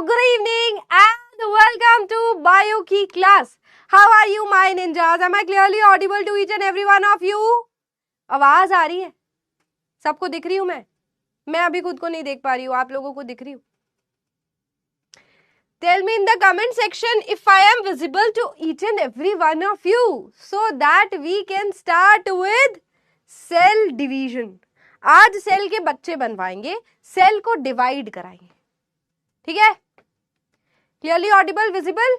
good evening and welcome to Bio की class. How are you my ninjas? Am I clearly audible to each and every one of you? आवाज आ रही है? सबको दिख रही हूँ मैं अभी खुद को नहीं देख पा रही हूँ, आप लोगों को दिख रही हूँ? Tell me in the comment section if I am visible to each and every one of you so that we can start with cell division. आज सेल के बच्चे बनवाएंगे, सेल को डिवाइड कराएंगे, ठीक है? Clearly audible, visible?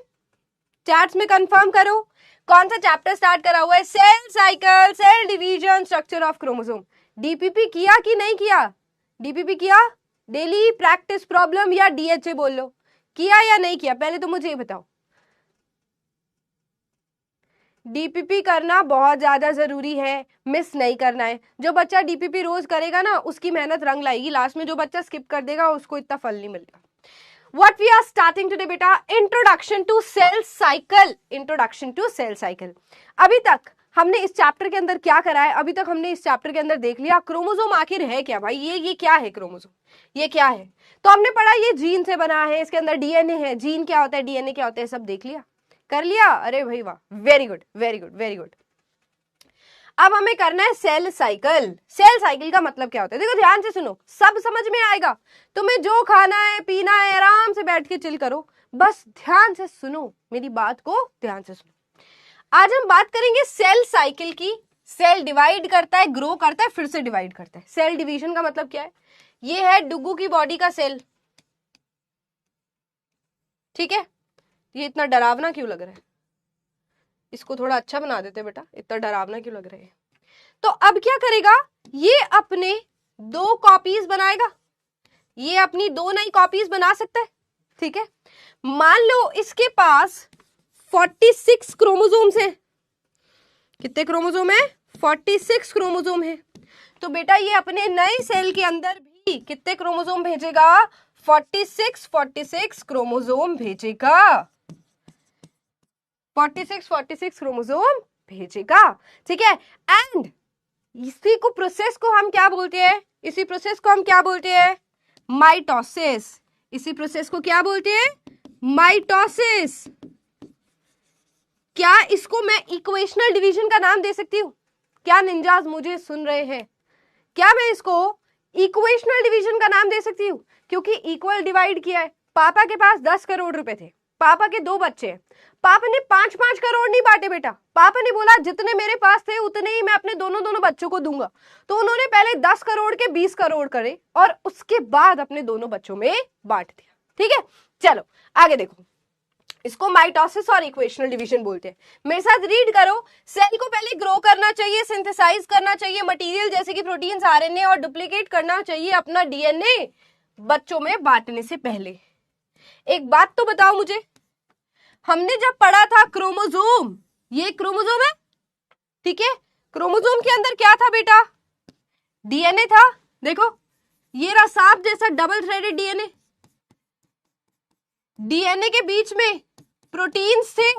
चैट्स में confirm करो कौन सा चैप्टर स्टार्ट करा हुआ है? Cell cycle, cell division, structure of chromosome. DPP किया कि नहीं किया? डीपीपी किया? डेली प्रैक्टिस प्रॉब्लम या डीएचए बोल लो, किया या नहीं किया? पहले तो मुझे ये बताओ. डीपीपी करना बहुत ज्यादा जरूरी है, मिस नहीं करना है. जो बच्चा डीपीपी रोज करेगा ना, उसकी मेहनत रंग लाएगी. लास्ट में जो बच्चा स्किप कर देगा उसको इतना फल नहीं मिलेगा. What we are starting today बेटा, introduction to cell cycle. Introduction to cell cycle. अभी तक हमने इस चैप्टर के अंदर क्या करा है? अभी तक हमने इस चैप्टर के अंदर देख लिया क्रोमोसोम आखिर है क्या भाई. ये क्या है क्रोमोसोम? ये क्या है? तो हमने पढ़ा ये जीन से बना है, इसके अंदर डीएनए है. जीन क्या होता है, डीएनए क्या होता है, सब देख लिया, कर लिया. अरे भाई वाह, very good very good very good. अब हमें करना है सेल साइकिल. सेल साइकिल का मतलब क्या होता है? देखो ध्यान से सुनो, सब समझ में आएगा. तुम्हें जो खाना है पीना है आराम से बैठ के चिल करो, बस ध्यान से सुनो मेरी बात को, ध्यान से सुनो. आज हम बात करेंगे सेल साइकिल की. सेल डिवाइड करता है, ग्रो करता है, फिर से डिवाइड करता है. सेल डिवीजन का मतलब क्या है? ये है डुगू की बॉडी का सेल, ठीक है? ये इतना डरावना क्यों लग रहा है? इसको थोड़ा अच्छा बना देते बेटा, इतना डरावना क्यों लग रहा है? तो अब क्या करेगा? ये अपने 2 कॉपीज बनाएगा. ये अपनी 2 नई कॉपीज बना सकता है, ठीक है? मान लो इसके पास 46 क्रोमोसोम्स हैं. कितने क्रोमोसोम है? 46 क्रोमोसोम है. तो बेटा ये अपने नए सेल के अंदर भी कितने क्रोमोसोम भेजेगा? 46 क्रोमोसोम भेजेगा. 46 क्रोमोसोम भेजेगा, ठीक है? एंड इसी को प्रोसेस को हम क्या बोलते हैं? इसी प्रोसेस को हम क्या बोलते हैं? माइटोसिस. इसी प्रोसेस को क्या बोलते हैं? माइटोसिस. क्या इसको मैं इक्वेशनल डिवीजन का नाम दे सकती हूँ? क्या निंजास मुझे सुन रहे हैं? क्या मैं इसको इक्वेशनल डिवीजन का नाम दे सकती हूँ? क्योंकि इक्वल डिवाइड किया है. पापा के पास 10 करोड़ रुपए थे, पापा के 2 बच्चे हैं. पापा ने 5-5 करोड़ नहीं बांटे बेटा. पापा ने बोला जितने मेरे पास थे उतने ही मैं अपने दोनों बच्चों को दूंगा. तो उन्होंने पहले 10 करोड़ के 20 करोड़ करे और उसके बाद अपने दोनों बच्चों में बांट दिया, ठीक है? चलो आगे देखो. इसको माइटोसिस और इक्वेशनल डिवीजन बोलते हैं. मेरे साथ रीड करो. सेल को पहले ग्रो करना चाहिए, सिंथेसाइज करना चाहिए मटेरियल जैसे कि प्रोटीन्स, आरएनए, और डुप्लीकेट करना चाहिए अपना डीएनए बच्चों में बांटने से पहले. एक बात तो बताओ मुझे, हमने जब पढ़ा था क्रोमोसोम, ये क्रोमोसोम है, ठीक है? क्रोमोसोम के अंदर क्या था बेटा? डीएनए था. देखो ये रहा सांप जैसा डबल थ्रेडेड डीएनए. डीएनए के बीच में प्रोटीन्स थे.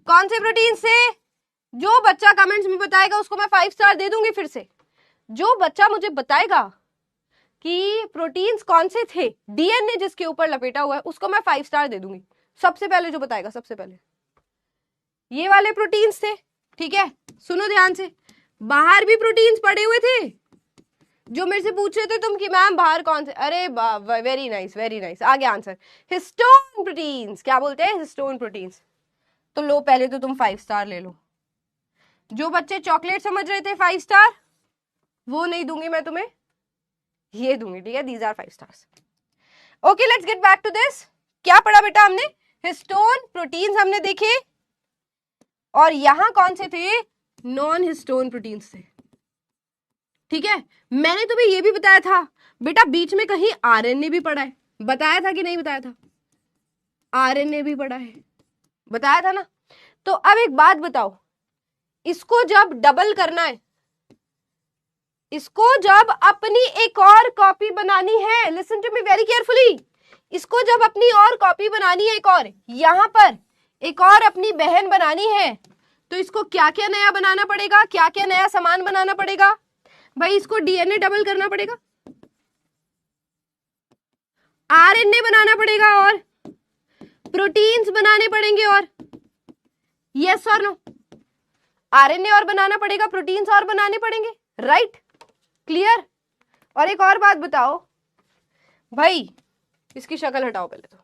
कौन से प्रोटीन्स थे? जो बच्चा कमेंट्स में बताएगा उसको मैं 5 स्टार दे दूंगी. फिर से जो बच्चा मुझे बताएगा कि प्रोटीन्स कौन से थे, डीएनए जिसके ऊपर लपेटा हुआ है, उसको मैं 5 स्टार दे दूंगी. सबसे पहले जो बताएगा, सबसे पहले ये वाले प्रोटीन्स थे, ठीक है? सुनो ध्यान से. बाहर भी प्रोटीन्स पड़े हुए थे. जो मेरे से पूछ रहे थे तुम कि मैम बाहर कौन से, अरे वेरी नाइस वेरी नाइस. आगे आंसर हिस्टोन प्रोटीन्स. क्या बोलते हैं? Histone proteins. तो लो पहले तो तुम 5 स्टार ले लो. जो बच्चे चॉकलेट समझ रहे थे 5 स्टार, वो नहीं दूंगी मैं तुम्हें, ये दूंगी, ठीक है? These are 5 stars. Okay let's get back to this. क्या पढ़ा बेटा हमने? हिस्टोन प्रोटीन्स हमने देखे, और यहां कौन से थे? नॉन हिस्टोन प्रोटीन्स थे, ठीक है? मैंने तुम्हें ये भी बताया था बेटा, बीच में कहीं आरएनए भी पढ़ा है. बताया था कि नहीं बताया था? आरएनए भी पढ़ा है, बताया था ना? तो अब एक बात बताओ, इसको जब डबल करना है, इसको जब अपनी एक और कॉपी बनानी है, listen to me very carefully, इसको जब अपनी और कॉपी बनानी है, एक और यहां पर एक और अपनी बहन बनानी है, तो इसको क्या क्या नया बनाना पड़ेगा? क्या क्या नया सामान बनाना पड़ेगा भाई? इसको डीएनए डबल करना पड़ेगा, आरएनए बनाना पड़ेगा, और प्रोटीन्स बनाने पड़ेंगे और यस और नो, आरएनए और बनाना पड़ेगा, प्रोटीन्स और बनाने पड़ेंगे, राइट, क्लियर। और एक और बात बताओ भाई, इसकी शक्ल हटाओ पहले तो।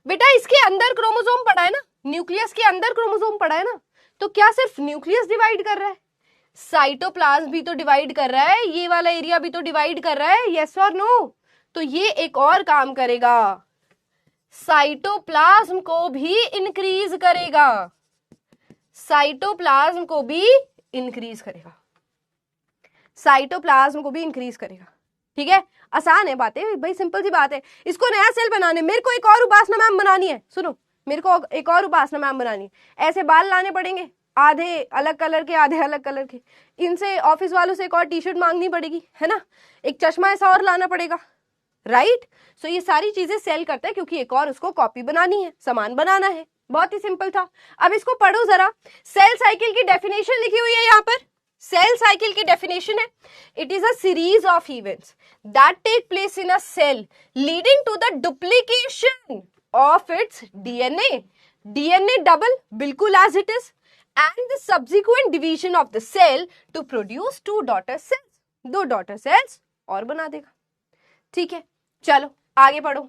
बेटा इसके अंदर क्रोमोसोम पड़ा है ना, न्यूक्लियस के अंदर क्रोमोसोम पड़ा है ना, तो क्या सिर्फ न्यूक्लियस डिवाइड कर रहा है? साइटोप्लाज्म भी तो डिवाइड कर रहा है, ये वाला एरिया भी तो डिवाइड कर रहा है, यस और नो। तो ये एक और काम करेगा, साइटोप्लाज्म को भी इंक्रीज करेगा, साइटोप्लाज्म को भी इंक्रीज करेगा, साइटोप्लाज्म को भी इंक्रीज करेगा। ठीक है, आसान है बातें भाई, सिंपल सी बात है। इसको नया सेल बनाने, मेरे को एक और उपासना मैम बनानी है, सुनो, मेरे को एक और उपासना मैम बनानी है। ऐसे बाल लाने पड़ेंगे, आधे अलग कलर के आधे अलग कलर के, इनसे ऑफिस वालों से एक और टी शर्ट मांगनी पड़ेगी, है ना, एक चश्मा ऐसा और लाना पड़ेगा, राइट। सो ये सारी चीजें सेल करता है क्योंकि एक और उसको कॉपी बनानी है, सामान बनाना है, बहुत ही सिंपल था। अब इसको पढ़ो जरा, सेल साइकिल की डेफिनेशन लिखी हुई है यहाँ पर। सेल साइकिल की डेफिनेशन है, it is a series of events that take place in a cell leading to the duplication of its DNA, DNA double बिल्कुल as it is, and the subsequent division of the cell to produce two daughter cells, दो daughter cells और बना देगा। ठीक है, चलो आगे पढ़ो।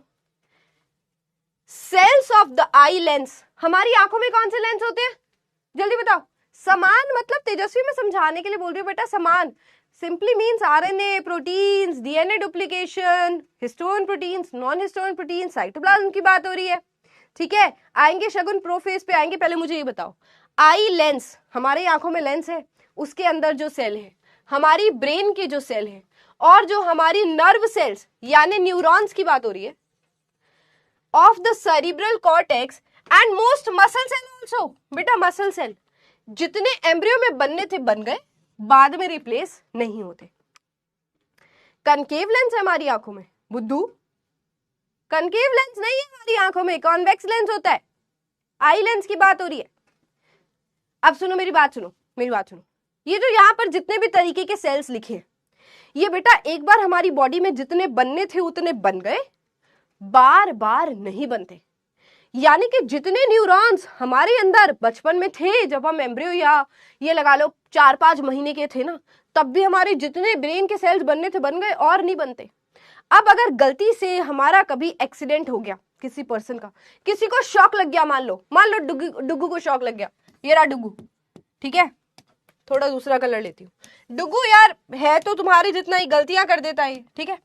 Cells of the eye lens, हमारी आंखों में कौन से लेंस होते हैं, जल्दी बताओ। समान मतलब तेजस्वी में समझाने के लिए बोल रही हूँ बेटा, समान simply means RNA, proteins, DNA duplication, histone proteins, non histone proteins, cytoplasm की बात हो रही है। ठीक है, आएंगे शगुन प्रोफेस पे आएंगे, पहले मुझे ये बताओ, आई लेंस, हमारी आंखों में लेंस है, उसके अंदर जो सेल है, हमारी ब्रेन के जो सेल है, और जो हमारी नर्व सेल्स यानी न्यूरॉन्स की बात हो रही है, of the cerebral cortex and most muscle cell also. बेटा मसल सेल जितने एम्ब्रियो में बनने थे बन गए, बाद में रिप्लेस नहीं होते। कनकेव लेंस है हमारी आंखों में, बुद्धू, कनकेव लेंस नहीं है हमारी आंखों में, कॉन्वेक्स लेंस होता है। आई लेंस की बात हो रही है। अब सुनो मेरी बात सुनो, मेरी बात सुनो, ये जो यहाँ पर जितने भी तरीके के सेल्स लिखे हैं, ये बेटा एक बार हमारी बॉडी में जितने बनने थे उतने बन गए, बार बार नहीं बनते। यानी कि जितने न्यूरॉन्स हमारे अंदर बचपन में थे, जब हम एम्ब्रियो या ये लगा लो 4-5 महीने के थे ना, तब भी हमारे जितने ब्रेन के सेल्स बनने थे बन गए और नहीं बनते। अब अगर गलती से हमारा कभी एक्सीडेंट हो गया, किसी पर्सन का, किसी को शॉक लग गया, मान लो डुगू को शॉक लग गया, ये रहा डुगू, ठीक है, थोड़ा दूसरा कलर लेती हूँ। डुगू यार है तो तुम्हारी जितना ही गलतियां कर देता है, ठीक है।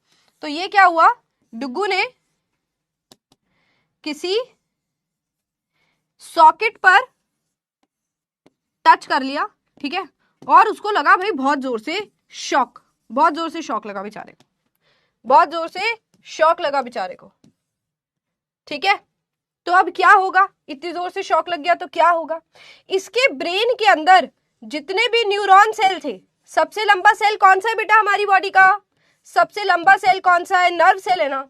तो ये क्या हुआ, डुगू ने किसी सॉकेट पर टच कर लिया, ठीक है, और उसको लगा भाई बहुत जोर से शॉक, बहुत जोर से शॉक लगा बेचारे को, बहुत जोर से शॉक लगा बेचारे को, ठीक है। तो अब क्या होगा, इतनी जोर से शॉक लग गया तो क्या होगा, इसके ब्रेन के अंदर जितने भी न्यूरॉन सेल थे, सबसे लंबा सेल कौन सा है बेटा हमारी बॉडी का, सबसे लंबा सेल कौन सा है, नर्व सेल है ना।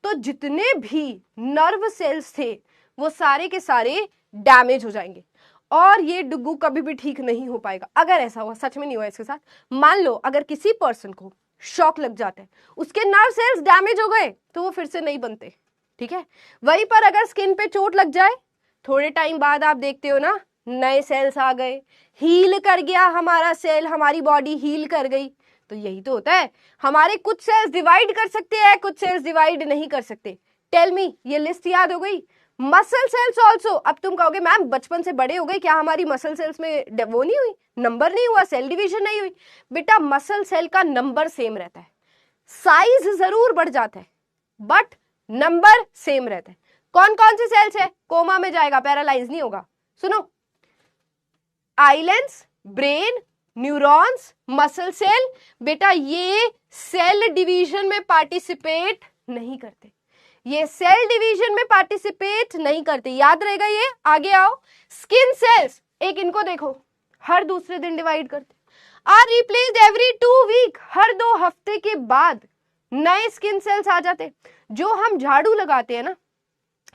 तो जितने भी नर्व सेल्स थे वो सारे के सारे डैमेज हो जाएंगे और ये डुगू कभी भी ठीक नहीं हो पाएगा। अगर ऐसा हुआ, सच में नहीं हुआ इसके साथ, मान लो अगर किसी पर्सन को शॉक लग जाता है, उसके नर्व सेल्स डैमेज हो गए तो वो फिर से नहीं बनते, ठीक है। वहीं पर अगर स्किन पे चोट लग जाए, थोड़े टाइम बाद आप देखते हो ना नए सेल्स आ गए, हील कर गया हमारा सेल, हमारी बॉडी हील कर गई। तो यही तो होता है, हमारे कुछ सेल्स डिवाइड कर सकते हैं, कुछ सेल्स डिवाइड नहीं कर सकते। टेल मी, ये लिस्ट याद हो गई। मसल सेल्स ऑल्सो, अब तुम कहोगे मैम बचपन से बड़े हो गए, क्या हमारी मसल सेल्स में वो नहीं हुई, नंबर नहीं हुआ, सेल डिवीजन नहीं हुई। बेटा मसल सेल का नंबर सेम रहता है, साइज जरूर बढ़ जाता है बट नंबर सेम रहता है। कौन कौन सी सेल्स है, कोमा में जाएगा, पैरालाइज नहीं होगा। सुनो, eye lens, brain, neurons, muscle cell, बेटा ये सेल डिवीजन में पार्टिसिपेट नहीं करते, ये सेल डिवीजन में पार्टिसिपेट नहीं करते, याद रहेगा ये। आगे आओ, स्किन सेल्स, एक इनको देखो, हर दूसरे दिन डिवाइड करते, आर रिप्लेस्ड एवरी 2 वीक, हर 2 हफ्ते के बाद नए स्किन सेल्स आ जाते। जो हम झाड़ू लगाते हैं ना,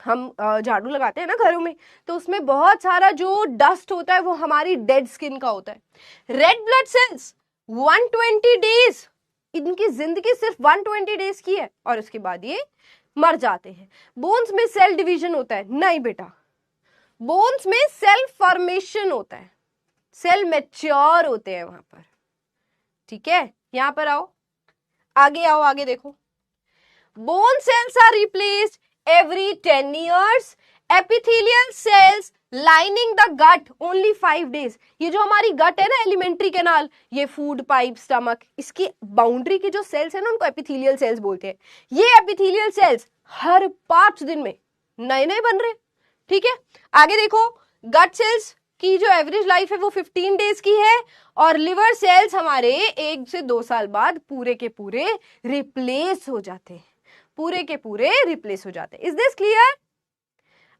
हम झाड़ू लगाते हैं ना घरों में, तो उसमें बहुत सारा जो डस्ट होता है वो हमारी डेड स्किन का होता है। रेड ब्लड सेल्स 120 डेज, इनकी जिंदगी सिर्फ 120 डेज की है और उसके बाद ये मर जाते हैं। बोन्स में सेल डिवीजन होता है? नहीं बेटा, बोन्स में सेल फॉर्मेशन होता है, सेल मैच्योर होते हैं वहां पर। ठीक है, यहां पर आओ, आगे आओ, आगे देखो। Bone cells are replaced every 10 years, epithelial cells lining the gut only 5 days। ये जो हमारी गट है ना, एलिमेंट्री कैनाल, ये फूड पाइप, स्टमक, इसकी बाउंड्री की जो सेल्स है ना, उनको एपिथेलियल सेल्स बोलते हैं। ये एपिथेलियल सेल्स हर 5 दिन में नए नए बन रहे। ठीक है, आगे देखो, गट सेल्स की जो एवरेज लाइफ है वो 15 days की है, और लिवर सेल्स हमारे 1 से 2 साल बाद पूरे के पूरे रिप्लेस हो जाते हैं, पूरे के पूरे रिप्लेस हो जाते हैं। Is this clear?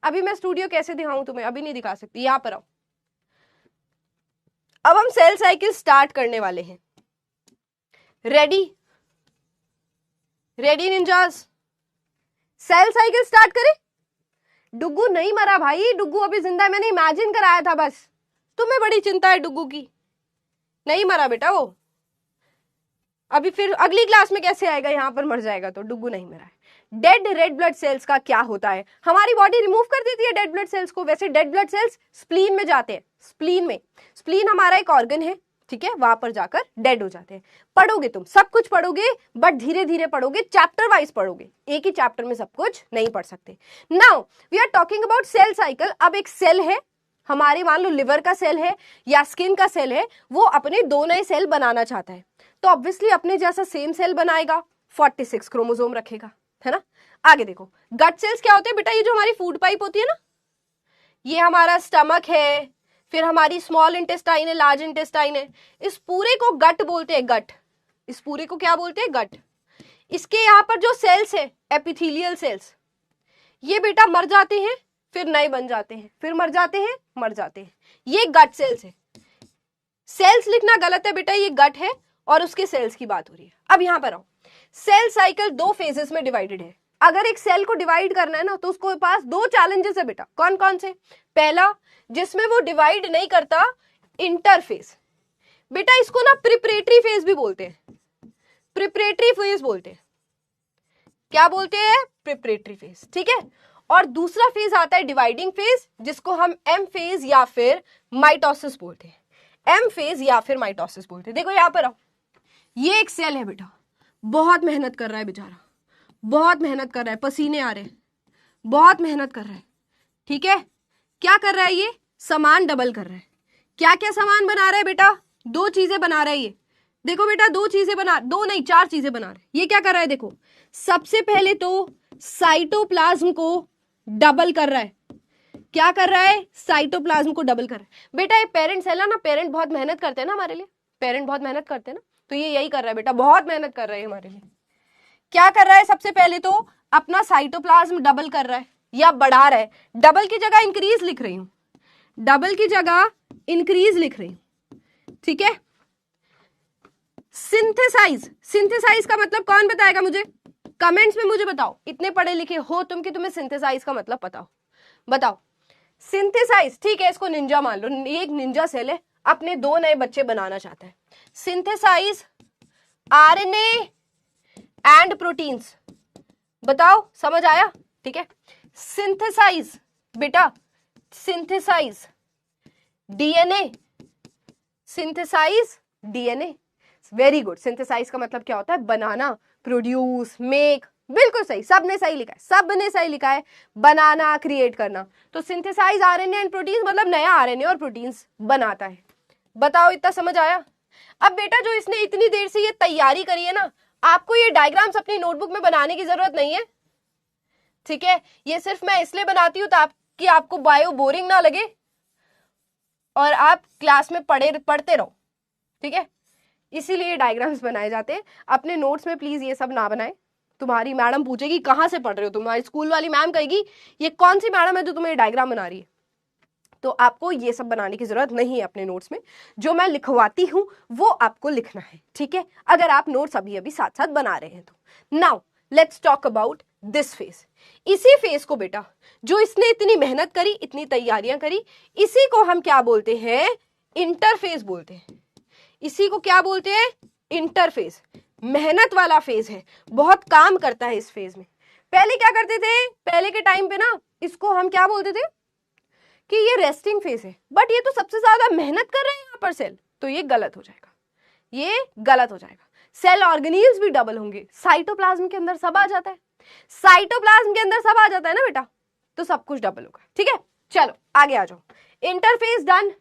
अभी मैं स्टूडियो कैसे दिखाऊं तुम्हें, अभी नहीं दिखा सकती, यहां पर आओ। अब हम सेल साइकिल स्टार्ट करने वाले हैं। Ready? Ready ninjas? Cell cycle start करें? डुग्गू नहीं मरा भाई, डुग्गू अभी जिंदा है, मैंने इमेजिन कराया था बस। तुम्हें बड़ी चिंता है डुग्गू की, नहीं मरा बेटा वो। अभी फिर अगली क्लास में कैसे आएगा, यहां पर मर जाएगा तो। डुग्गू नहीं मरा है। डेड रेड ब्लड सेल्स का क्या होता है? हमारी बॉडी रिमूव कर देती है डेड ब्लड सेल्स को। वैसे डेड ब्लड सेल्स स्प्लीन में जाते हैं, स्प्लीन में। स्प्लीन हमारा एक ऑर्गन है, ठीक है, वहां पर जाकर डेड हो जाते हैं। पढ़ोगे तुम, सब कुछ पढ़ोगे, बट धीरे धीरे पढ़ोगे, चैप्टर वाइज पढ़ोगे, एक ही चैप्टर में सब कुछ नहीं पढ़ सकते। Now we are talking about cell cycle. अब एक सेल है हमारे, मान लो लिवर का सेल है या स्किन का सेल है, वो अपने 2 नए सेल बनाना चाहता है, तो ऑब्वियसली अपने जैसा सेम सेल बनाएगा, 46 क्रोमोसोम रखेगा, है ना। आगे देखो, गट सेल्स क्या होते हैं बेटा? ये जो हमारी फूड पाइप होती है ना, ये हमारा स्टमक है, फिर हमारी स्मॉल इंटेस्टाइन है, लार्ज इंटेस्टाइन है, इस पूरे को गट बोलते हैं, गट। इस पूरे को क्या बोलते हैं? गट। इसके यहाँ पर जो सेल्स है, एपिथेलियल सेल्स, ये बेटा मर जाते हैं, फिर नए बन जाते हैं, फिर मर जाते हैं, मर जाते हैं, ये गट सेल्स है। सेल्स लिखना गलत है बेटा, ये गट है और उसके सेल्स की बात हो रही है। अब यहां पर आओ, सेल साइकिल 2 फेजेस में डिवाइडेड है। अगर एक सेल को डिवाइड करना है ना, तो उसके पास 2 चैलेंजेस है बेटा। कौन कौन से? पहला, जिसमें वो डिवाइड नहीं करता, इंटरफेस। बेटा इसको ना प्रिपरेटरी फेज भी बोलते हैं, प्रिपरेटरी फेज बोलते हैं। क्या बोलते हैं? प्रिपरेटरी फेज, ठीक है। और दूसरा फेज आता है डिवाइडिंग फेज, जिसको हम एम फेज या फिर माइटोसिस बोलते हैं, एम फेज या फिर माइटोसिस बोलते हैं। देखो यहां पर आओ, ये एक सेल है बेटा, बहुत मेहनत कर रहा है बेचारा, बहुत मेहनत कर रहा है, पसीने आ रहे हैं, बहुत मेहनत कर रहा है, ठीक है। क्या कर रहा है? ये सामान डबल कर रहा है। क्या क्या सामान बना रहा है बेटा? 2 चीजें बना रहा है ये। देखो बेटा, 2 चीजें बना, 2 नहीं 4 चीजें बना रहा है। ये क्या कर रहा है? देखो, सबसे पहले तो साइटोप्लाज्म को डबल कर रहा है। क्या कर रहा है? साइटोप्लाज्म को डबल कर रहा है। बेटा ये पेरेंट सेल है ना, पेरेंट बहुत मेहनत करते हैं ना हमारे लिए, पेरेंट बहुत मेहनत करते हैं ना, तो ये यही कर रहा है बेटा, बहुत मेहनत कर रहा है हमारे लिए। क्या कर रहा है? सबसे पहले तो अपना साइटोप्लाज्म डबल कर रहा है या बढ़ा रहा है। डबल की जगह इंक्रीज लिख रही हूं, डबल की जगह इंक्रीज लिख रही हूं, ठीक है। सिंथेसाइज, सिंथेसाइज का मतलब कौन बताएगा मुझे? कमेंट्स में मुझे बताओ, इतने पढ़े लिखे हो तुम कि तुम्हें सिंथेसाइज का मतलब पता हो, बताओ। सिंथेसाइज, ठीक है, इसको निंजा मान लो, ये एक निंजा सेल है, अपने 2 नए बच्चे बनाना चाहता है। सिंथेसाइज आरएनए एंड प्रोटीन्स, बताओ, समझ आया? ठीक है। सिंथेसाइज बेटा, synthesise DNA, synthesise DNA, very good. Synthesise का मतलब क्या होता है? बनाना, प्रोड्यूस, मेक, बिल्कुल सही, सबने सही लिखा है, सबने सही लिखा है, बनाना, क्रिएट करना। तो सिंथेसाइज आरएनए एंड प्रोटीन्स मतलब नया आरएनए और प्रोटीन्स बनाता है। बताओ, इतना समझ आया? अब बेटा जो इसने इतनी देर से ये तैयारी करी है ना, आपको ये डायग्राम्स अपनी नोटबुक में बनाने की जरूरत नहीं है, ठीक है। ये सिर्फ मैं इसलिए बनाती हूँ ताकि आपको बायो बोरिंग ना लगे और आप क्लास में पढ़ते रहो, ठीक है, इसीलिए डायग्राम्स बनाए जाते हैं। अपने नोट्स में प्लीज ये सब ना बनाए, तुम्हारी मैडम पूछेगी कहाँ से पढ़ रहे हो, तुम्हारी स्कूल वाली मैम कहेगी ये कौन सी मैडम है जो तुम्हें डायग्राम बना रही है। तो आपको ये सब बनाने की जरूरत नहीं है अपने नोट्स में, जो मैं लिखवाती हूँ वो आपको लिखना है, ठीक है, अगर आप नोट्स अभी अभी साथ साथ बना रहे हैं तो। Now let's talk about this phase. इसी फेज को बेटा, जो इसने इतनी मेहनत करी, इतनी तैयारियां करी, इसी को हम क्या बोलते हैं? इंटरफेज बोलते हैं। इसी को क्या बोलते हैं? इंटरफेज। मेहनत वाला फेज है, बहुत काम करता है इस फेज में। पहले क्या करते थे, पहले के टाइम पे ना इसको हम क्या बोलते थे कि ये रेस्टिंग फेज है, बट ये तो सबसे ज्यादा मेहनत कर रहे हैं यहाँ पर सेल, तो ये गलत हो जाएगा, ये गलत हो जाएगा। सेल ऑर्गेनील्स भी डबल होंगे, साइटोप्लाज्म के अंदर सब आ जाता है, साइटोप्लाज्म के अंदर सब आ जाता है ना बेटा, तो सब कुछ डबल होगा। ठीक है, चलो आगे आ जाओ। Interphase done.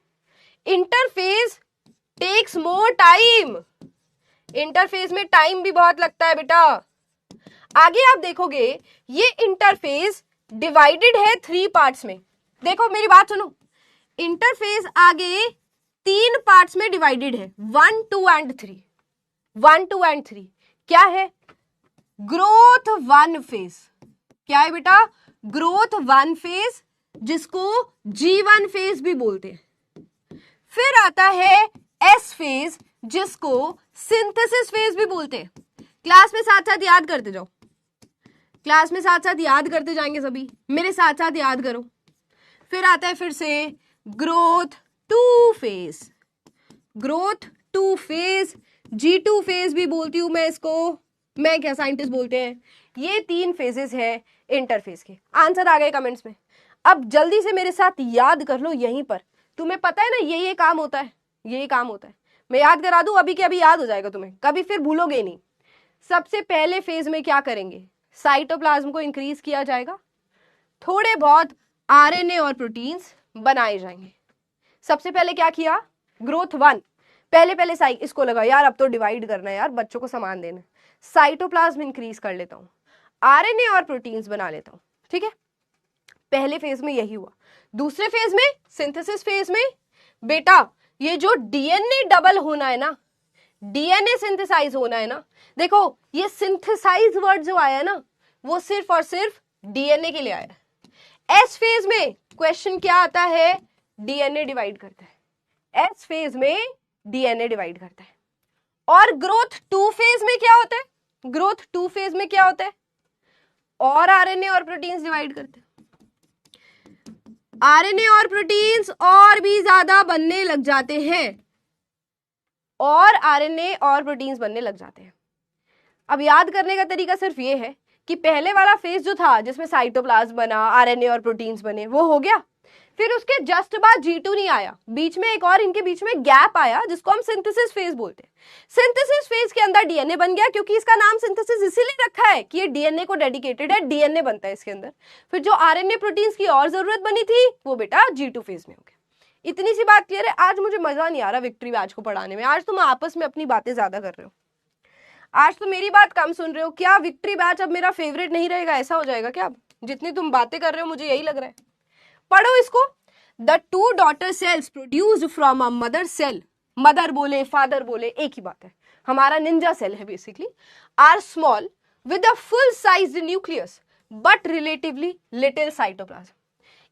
Interphase takes more time, interphase में टाइम भी बहुत लगता है बेटा। आगे आप देखोगे ये इंटरफेज डिवाइडेड है 3 पार्ट्स में। देखो मेरी बात सुनो, इंटरफेज आगे 3 पार्ट्स में डिवाइडेड है, 1, 2 एंड 3। 1, 2 एंड 3 क्या है? Growth 1 phase. क्या है बेटा? ग्रोथ 1 फेज, जिसको G1 फेज भी बोलते हैं। फिर आता है S फेज, जिसको सिंथेसिस फेज भी बोलते हैं। क्लास में साथ साथ याद करते जाओ, क्लास में साथ साथ याद करते जाएंगे सभी, मेरे साथ साथ याद करो। फिर आता है फिर से growth 2 phase, growth 2 phase, G2 phase भी बोलती हूं मैं इसको, मैं क्या साइंटिस्ट बोलते हैं। ये 3 फेजेस है इंटरफेज के। आंसर आ गए कमेंट्स में। अब जल्दी से मेरे साथ याद कर लो, यहीं पर तुम्हें पता है ना ये काम होता है, ये काम होता है। मैं याद करा दूं, अभी के अभी याद हो जाएगा तुम्हें, कभी फिर भूलोगे नहीं। सबसे पहले फेज में क्या करेंगे? साइटोप्लाज्म को इंक्रीज किया जाएगा, थोड़े बहुत आरएनए और प्रोटीन्स बनाए जाएंगे। सबसे पहले क्या किया? ग्रोथ 1, पहले साइक इसको लगा यार अब तो डिवाइड करना है यार, बच्चों को सामान देना, साइटोप्लाज्म इंक्रीज कर लेता हूं, आरएनए और प्रोटीन्स बना लेता हूं। ठीक है, पहले फेज में यही हुआ। दूसरे फेज में, सिंथेसिस फेज में, बेटा ये जो डीएनए डबल होना है ना, डीएनए सिंथेसाइज होना है ना, देखो ये सिंथेसाइज वर्ड जो आया है ना, वो सिर्फ और सिर्फ डीएनए के लिए आया है। एस फेज में क्वेश्चन क्या आता है? डीएनए डिवाइड करता है, एस फेज में डीएनए डिवाइड करता है। और ग्रोथ 2 फेज में क्या होता है? ग्रोथ 2 फेज में क्या होता है? और आरएनए और प्रोटीन्स डिवाइड करते हैं, आरएनए और प्रोटीन्स और भी ज्यादा बनने लग जाते हैं, और आरएनए और प्रोटीन्स बनने लग जाते हैं। अब याद करने का तरीका सिर्फ ये है कि पहले वाला फेज जो था जिसमें साइटोप्लाज्म बना, आरएनए और प्रोटीन्स बने, वो हो गया। फिर उसके जस्ट बाद G2 नहीं आया, बीच में एक और इनके बीच में गैप आया जिसको हम सिंथेसिस फेज बोलते हैं। सिंथेसिस फेज के अंदर डीएनए बन गया, क्योंकि इसका नाम सिंथेसिस इसीलिए रखा है कि ये डीएनए को डेडिकेटेड है, डीएनए बनता है इसके अंदर। फिर जो आरएनए प्रोटीन्स की और जरूरत बनी थी वो बेटा G2 फेज में हो गया। इतनी सी बात क्लियर है। आज मुझे मजा नहीं आ रहा विक्ट्री बैच को पढ़ाने में, आज तुम आपस में अपनी बातें ज्यादा कर रहे हो, आज तो मेरी बात कम सुन रहे हो। क्या विक्ट्री बैच अब मेरा फेवरेट नहीं रहेगा, ऐसा हो जाएगा क्या? जितनी तुम बातें कर रहे हो मुझे यही लग रहा है। पढ़ो इसको। The 2 daughter cells produced from a mother cell, mother बोले फादर बोले एक ही बात है, हमारा निंजा सेल है basically, are small with a full size nucleus but relatively little cytoplasm.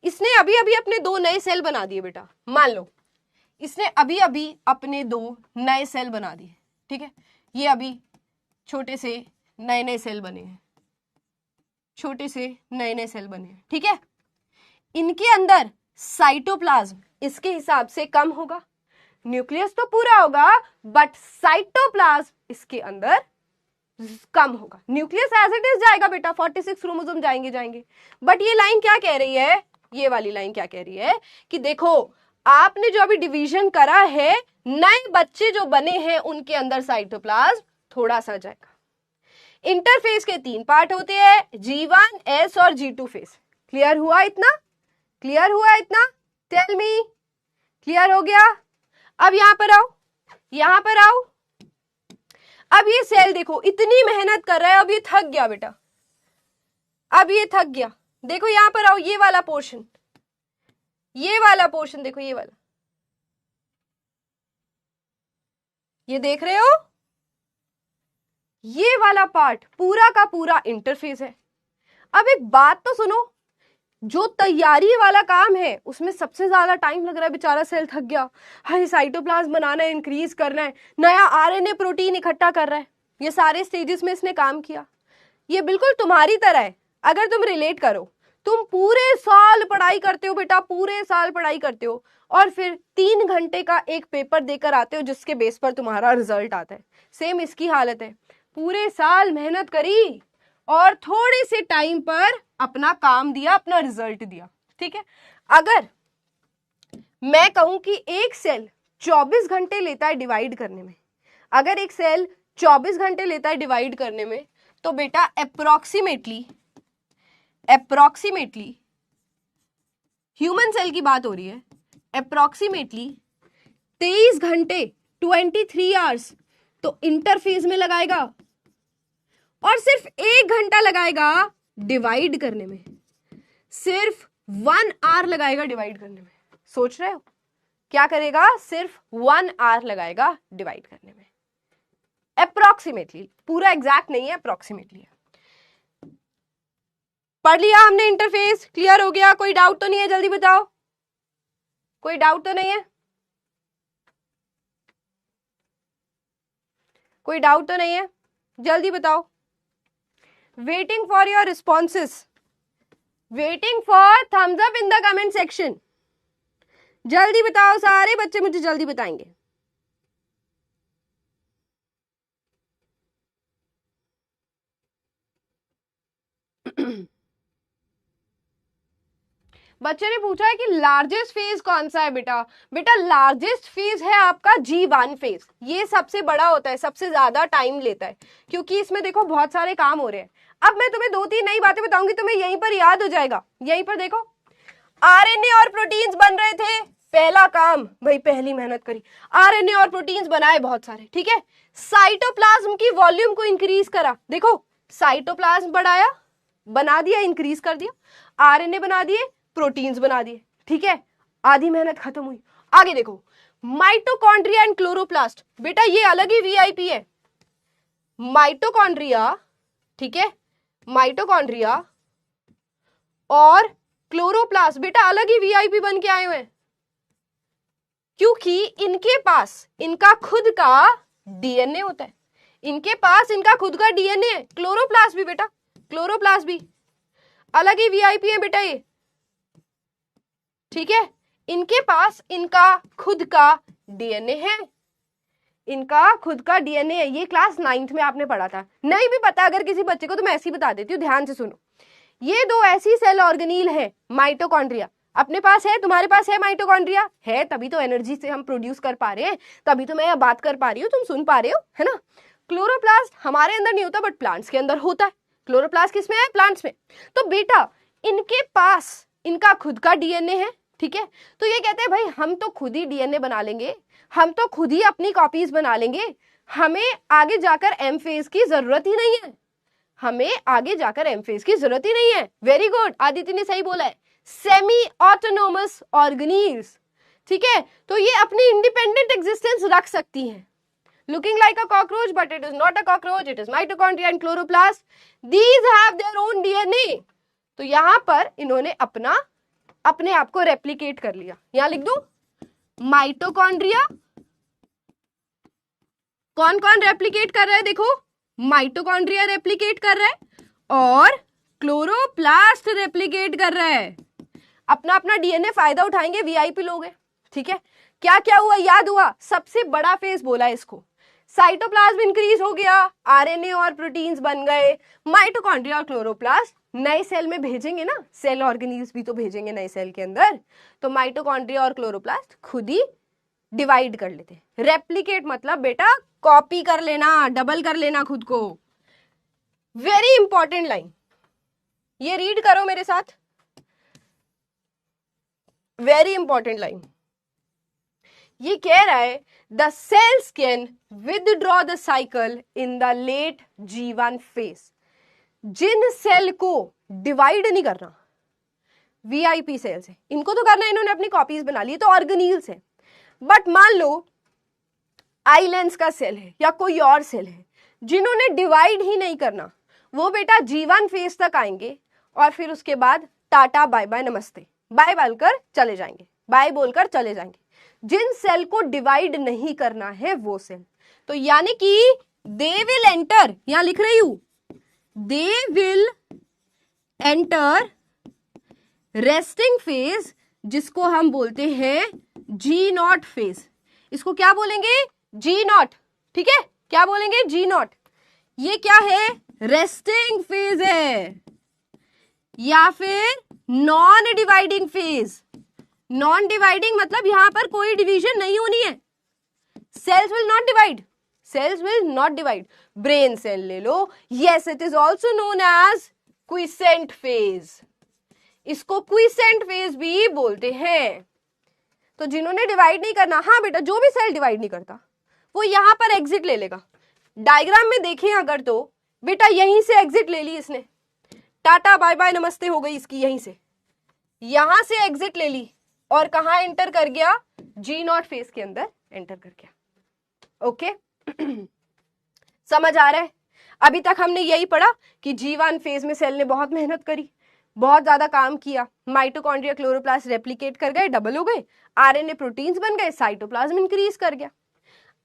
इसने अभी अभी अपने 2 नए सेल बना दिए बेटा, मान लो इसने अभी अभी अपने 2 नए सेल बना दिए। ठीक है, ये अभी छोटे से नए नए सेल बने हैं, छोटे से नए नए सेल बने हैं। ठीक है, इनके अंदर साइटोप्लाज्म इसके हिसाब से कम होगा, न्यूक्लियस तो पूरा होगा बट साइटोप्लाज्म इसके अंदर कम होगा। न्यूक्लियस एज इट इज जाएगा बेटा, 46 क्रोमोसोम जाएंगे। बट ये लाइन क्या कह रही है, ये वाली लाइन क्या कह रही है कि देखो आपने जो अभी डिवीजन करा है, नए बच्चे जो बने हैं उनके अंदर साइटोप्लाज्म थोड़ा सा जाएगा। इंटरफेज के 3 पार्ट होते हैं, G1, S और G2 फेज। क्लियर हुआ इतना? क्लियर हुआ इतना? टेल मी, क्लियर हो गया? अब यहां पर आओ, यहां पर आओ। अब ये सेल देखो इतनी मेहनत कर रहा है, अब ये थक गया बेटा, अब ये थक गया। देखो यहां पर आओ, ये वाला पोर्शन, ये वाला पोर्शन देखो, ये वाला, ये देख रहे हो, ये वाला पार्ट पूरा का पूरा इंटरफेस है। अब एक बात तो सुनो, जो तैयारी वाला काम है उसमें सबसे ज्यादा टाइम लग रहा है, बेचारा सेल थक गया, हाय साइटोप्लाज्म बनाना है, इंक्रीज करना है, नया आरएनए प्रोटीन इकट्ठा कर रहा है, ये सारे स्टेजेस में इसने काम किया। ये बिल्कुल तुम्हारी तरह है, अगर तुम रिलेट करो, तुम पूरे साल पढ़ाई करते हो बेटा, पूरे साल पढ़ाई करते हो और फिर 3 घंटे का एक पेपर देकर आते हो जिसके बेस पर तुम्हारा रिजल्ट आता है। सेम इसकी हालत है, पूरे साल मेहनत करी और थोड़े से टाइम पर अपना काम दिया, अपना रिजल्ट दिया। ठीक है, अगर मैं कहूं कि एक सेल 24 घंटे लेता है डिवाइड करने में, अगर एक सेल 24 घंटे लेता है डिवाइड करने में, तो बेटा अप्रोक्सीमेटली ह्यूमन सेल की बात हो रही है, अप्रोक्सीमेटली 23 घंटे 23 आवर्स तो इंटरफेज में लगाएगा और सिर्फ 1 घंटा लगाएगा डिवाइड करने में, सिर्फ 1 आवर लगाएगा डिवाइड करने में। सोच रहे हो क्या करेगा? सिर्फ 1 आवर लगाएगा डिवाइड करने में, अप्रोक्सीमेटली, पूरा एग्जैक्ट नहीं है, अप्रोक्सीमेटली है। पढ़ लिया हमने इंटरफेस, क्लियर हो गया? कोई डाउट तो नहीं है? जल्दी बताओ, कोई डाउट तो नहीं है? कोई डाउट तो नहीं है? जल्दी बताओ। Waiting for your responses, waiting for thumbs up in the comment section. जल्दी बताओ, सारे बच्चे मुझे जल्दी बताएंगे। बच्चे ने पूछा है कि लार्जेस्ट फेज कौन सा है बेटा? बेटा लार्जेस्ट फेज है आपका G1 फेज, ये सबसे बड़ा होता है, सबसे ज्यादा टाइम लेता है, क्योंकि इसमें देखो बहुत सारे काम हो रहे हैं। अब मैं तुम्हें 2-3 नई बातें बताऊंगी, तुम्हें यहीं पर याद हो जाएगा। यहीं पर देखो, आरएनए और प्रोटीन्स बन रहे थे, पहला काम भाई, पहली मेहनत करी, आरएनए और प्रोटीन्स बनाए बहुत सारे। ठीक है, साइटोप्लाज्म की वॉल्यूम को इंक्रीज करा, देखो साइटोप्लाज्म बढ़ाया, बना दिया, इंक्रीज कर दिया, आरएनए बना दिए, प्रोटीन्स बना दिए। ठीक है, आधी मेहनत खत्म हुई। आगे देखो, माइटोकॉन्ड्रिया एंड क्लोरोप्लास्ट, बेटा ये अलग ही वीआईपी है। माइटोकॉन्ड्रिया, ठीक है, माइटोकॉन्ड्रिया और क्लोरोप्लास्ट बेटा अलग ही वीआईपी बन के आए हुए हैं, क्योंकि इनके पास इनका खुद का डीएनए होता है, इनके पास इनका खुद का डीएनए है। क्लोरोप्लास्ट भी बेटा, क्लोरोप्लास्ट भी अलग ही वीआईपी है बेटा ये। ठीक है, इनके पास इनका खुद का डीएनए है, इनका खुद का डीएनए है। ये क्लास 9th में आपने पढ़ा था, नहीं भी पता अगर किसी बच्चे को तो मैं ऐसे ही बता देती हूँ, ध्यान से सुनो। ये दो ऐसी सेल ऑर्गेनील है, माइटोकॉन्ड्रिया अपने पास है, तुम्हारे पास है, माइटोकॉन्ड्रिया है, तभी तो एनर्जी से हम प्रोड्यूस कर पा रहे हैं, तभी तो मैं बात कर पा रही हूँ, तुम सुन पा रहे हो, है ना। क्लोरोप्लास्ट हमारे अंदर नहीं होता, बट प्लांट्स के अंदर होता है। क्लोरोप्लास्ट किसमें है? प्लांट्स में। तो बेटा इनके पास इनका खुद का डीएनए है। ठीक है, तो ये कहते हैं भाई हम तो खुद ही डीएनए बना लेंगे, हम तो खुद ही अपनी कॉपीज बना लेंगे, हमें आगे जाकर एम फेज की जरूरत ही नहीं है, हमें आगे जाकर एम फेज की जरूरत ही नहीं है। वेरी गुड, आदित्य ने सही बोला है, सेमी ऑटोनोमस ऑर्गेनील्स। ठीक है, तो ये अपनी इंडिपेंडेंट एग्जिस्टेंस रख सकती हैं। Looking like a cockroach but it is not a cockroach, it is mitochondria and chloroplast, these have their own DNA. तो यहां पर इन्होंने अपने आप को रेप्लिकेट कर लिया। यहां लिख दो, माइटोकॉन्ड्रिया कौन कौन रेप्लिकेट कर रहा है? देखो, माइटोकॉन्ड्रिया रेप्लिकेट कर रहा है और क्लोरोप्लास्ट रेप्लिकेट कर रहा है। अपना अपना डीएनए फायदा उठाएंगे, वीआईपी लोग हैं। ठीक है, क्या क्या हुआ याद हुआ? सबसे बड़ा फेज बोला है इसको, साइटोप्लाज्म इंक्रीज हो गया, आरएनए और प्रोटीन्स बन गए, माइटोकॉन्ड्रिया और क्लोरोप्लास्ट नए सेल में भेजेंगे ना, सेल ऑर्गेनील्स भी तो भेजेंगे नए सेल के अंदर, तो माइटोकॉन्ड्रिया और क्लोरोप्लास्ट खुद ही डिवाइड कर लेते। रेप्लिकेट मतलब बेटा कॉपी कर लेना, डबल कर लेना खुद को। वेरी इंपॉर्टेंट लाइन, ये रीड करो मेरे साथ, वेरी इंपॉर्टेंट लाइन। ये कह रहा है the cells can withdraw the cycle in the late G1 phase. जिन सेल को डिवाइड नहीं करना, वीआईपी सेल्स है, इनको तो करना, इन्होंने अपनी कॉपीज बना ली, तो ऑर्गेनील्स है। बट मान लो आइलैंड्स का सेल है या कोई और सेल है जिन्होंने डिवाइड ही नहीं करना, वो बेटा G1 फेज तक आएंगे और फिर उसके बाद टाटा बाय बाय नमस्ते, बाय बोलकर चले जाएंगे, बाय बोलकर चले जाएंगे। जिन सेल को डिवाइड नहीं करना है वो सेल, तो यानी कि दे विल एंटर, यहां लिख रही हूं, they will enter resting phase, जिसको हम बोलते हैं G0 फेज। इसको क्या बोलेंगे? G0। ठीक है, क्या बोलेंगे? G0। ये क्या है, रेस्टिंग फेज है या फिर non dividing phase. Non dividing मतलब यहां पर कोई डिवीजन नहीं होनी है, cells will not divide, cells will not divide. Brain cell ले लो, yes it is also known as quiescent phase, इसको क्विसेंट फेज भी बोलते हैं। तो जिन्होंने डिवाइड नहीं करना, हाँ बेटा जो भी सेल डिवाइड नहीं करता वो यहां पर एग्जिट ले लेगा। डायग्राम में देखें अगर तो बेटा यहीं से एग्जिट ले ली इसने, टाटा बाय बाय नमस्ते हो गई इसकी, यहीं से यहां से एग्जिट ले ली और कहां एंटर कर गया, G0 फेज के अंदर एंटर कर गया। ओके समझ आ रहा है। अभी तक हमने यही पढ़ा कि G1 फेज में सेल ने बहुत मेहनत करी, बहुत ज्यादा काम किया, माइटोकॉन्ड्रिया क्लोरोप्लास्ट रेप्लिकेट कर गए, डबल हो गए, आरएनए प्रोटीन्स बन गए, साइटोप्लाज्म इंक्रीज कर गया।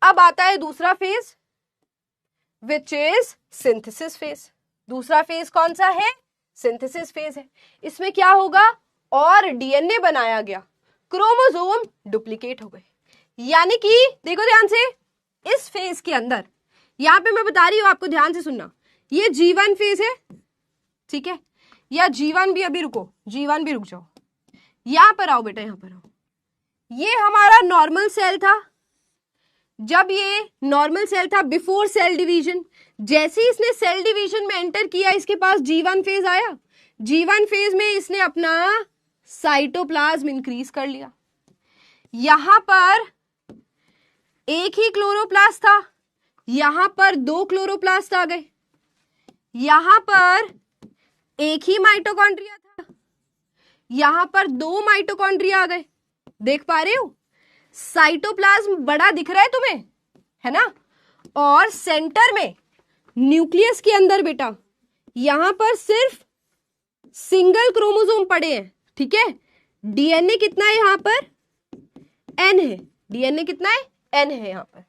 अब आता है दूसरा phase which is synthesis phase. दूसरा फेज कौन सा है, सिंथेसिस फेज है। इसमें क्या होगा, और डीएनए बनाया गया, क्रोमोसोम डुप्लीकेट हो गए। यानी कि देखो ध्यान से, इस फेज के अंदर यहां पे मैं बता रही हूं आपको, ध्यान से सुनना, ये G1 फेज है, ठीक है, या G1 भी, अभी रुको, G1 भी रुक जाओ, यहां पर आओ बेटा, यहां पर आओ। ये हमारा नॉर्मल सेल था, जब ये नॉर्मल सेल था बिफोर सेल डिवीजन, जैसे ही इसने सेल डिवीजन में एंटर किया इसके पास G1 फेज आया। G1 फेज में इसने अपना साइटोप्लाज्म इंक्रीज कर लिया। यहां पर एक ही क्लोरोप्लास्ट था, यहां पर 2 क्लोरोप्लास्ट आ गए, यहां पर एक ही माइटोकॉन्ड्रिया था, यहां पर 2 माइटोकॉन्ड्रिया आ गए। देख पा रहे हो, साइटोप्लाज्म बड़ा दिख रहा है तुम्हें, है ना। और सेंटर में न्यूक्लियस के अंदर बेटा यहां पर सिर्फ सिंगल क्रोमोसोम पड़े हैं, ठीक है। डीएनए कितना है यहां पर, N है, डीएनए कितना है, N है यहां पर।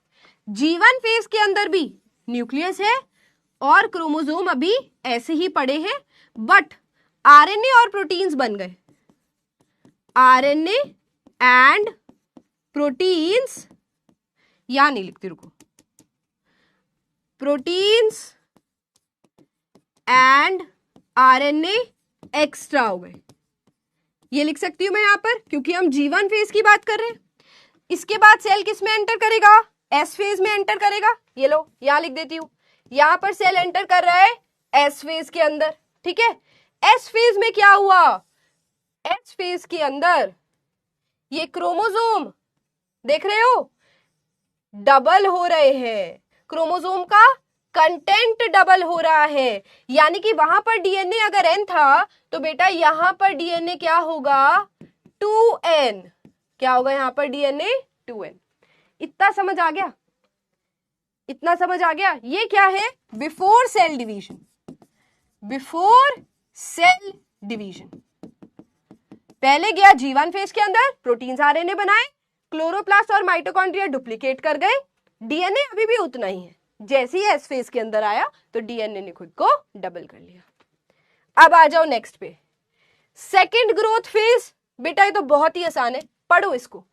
G1 फेज के अंदर भी न्यूक्लियस है और क्रोमोसोम अभी ऐसे ही पड़े हैं, बट आरएनए और प्रोटीन्स बन गए। आरएनए एंड प्रोटीन्स, यहां नहीं लिखती, रुको, प्रोटीन्स एंड आरएनए एक्स्ट्रा हो गए। ये लिख सकती हूं मैं यहां पर, क्योंकि हम G1 फेज की बात कर रहे हैं। इसके बाद सेल किस में एंटर करेगा, S फेज में एंटर करेगा। ये लो यहां लिख देती हूं, यहां पर सेल एंटर कर रहा है S फेज के अंदर, ठीक है। S फेज में क्या हुआ, S फेज के अंदर ये क्रोमोसोम देख रहे हो डबल हो रहे हैं, क्रोमोसोम का कंटेंट डबल हो रहा है। यानी कि वहां पर डीएनए अगर N था तो बेटा यहां पर डीएनए क्या होगा, 2N। क्या होगा यहां पर डीएनए, 2N। इतना समझ आ गया, इतना समझ आ गया। ये क्या है, before cell division, before cell division. पहले गया G1 फेज के अंदर, प्रोटीन्स आरएनए बनाए, क्लोरोप्लास्ट और माइटोकॉन्ड्रिया डुप्लीकेट कर गए, डीएनए अभी भी उतना ही है। जैसे ही एस फेज के अंदर आया तो डीएनए ने खुद को डबल कर लिया। अब आ जाओ नेक्स्ट पे, सेकेंड ग्रोथ फेज। बेटा ये तो बहुत ही आसान है, पढ़ो इसको,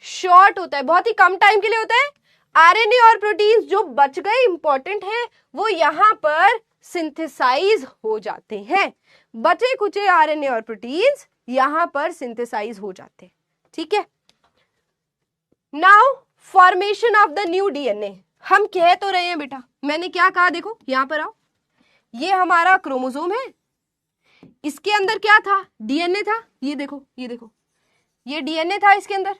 शॉर्ट होता है, बहुत ही कम टाइम के लिए होता है। आरएनए और प्रोटीन्स जो बच गए इंपॉर्टेंट है वो यहां पर सिंथेसाइज हो जाते हैं, बचे कुचे आरएनए और प्रोटीन्स यहां पर सिंथेसाइज हो जाते हैं, ठीक है। Now formation of the new DNA. हम कह तो रहे हैं बेटा, मैंने क्या कहा, देखो यहां पर आओ, ये हमारा क्रोमोसोम है, इसके अंदर क्या था, डीएनए था। ये देखो, ये देखो, ये डीएनए था इसके अंदर,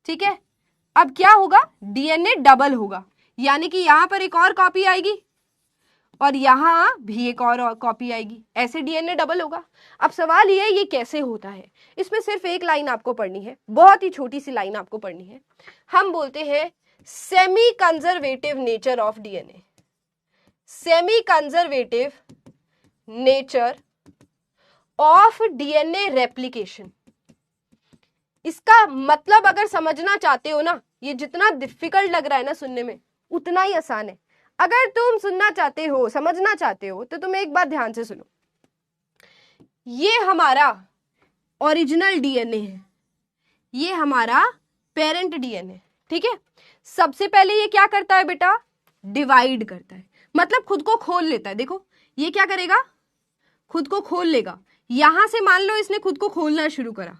ठीक है। अब क्या होगा, डीएनए डबल होगा, यानी कि यहां पर एक और कॉपी आएगी और यहां भी एक और कॉपी आएगी, ऐसे डीएनए डबल होगा। अब सवाल ये कैसे होता है, इसमें सिर्फ एक लाइन आपको पढ़नी है, बहुत ही छोटी सी लाइन आपको पढ़नी है। हम बोलते हैं semi conservative nature of DNA, semi conservative nature of DNA replication. इसका मतलब अगर समझना चाहते हो ना, ये जितना डिफिकल्ट लग रहा है ना सुनने में, उतना ही आसान है। अगर तुम सुनना चाहते हो, समझना चाहते हो, तो तुम एक बात ध्यान से सुनो। ये हमारा ओरिजिनल डीएनए है, ये हमारा पेरेंट डीएनए, ठीक है। सबसे पहले ये क्या करता है बेटा, डिवाइड करता है। मतलब खुद को खोल लेता है। देखो ये क्या करेगा, खुद को खोल लेगा। यहां से मान लो इसने खुद को खोलना शुरू करा,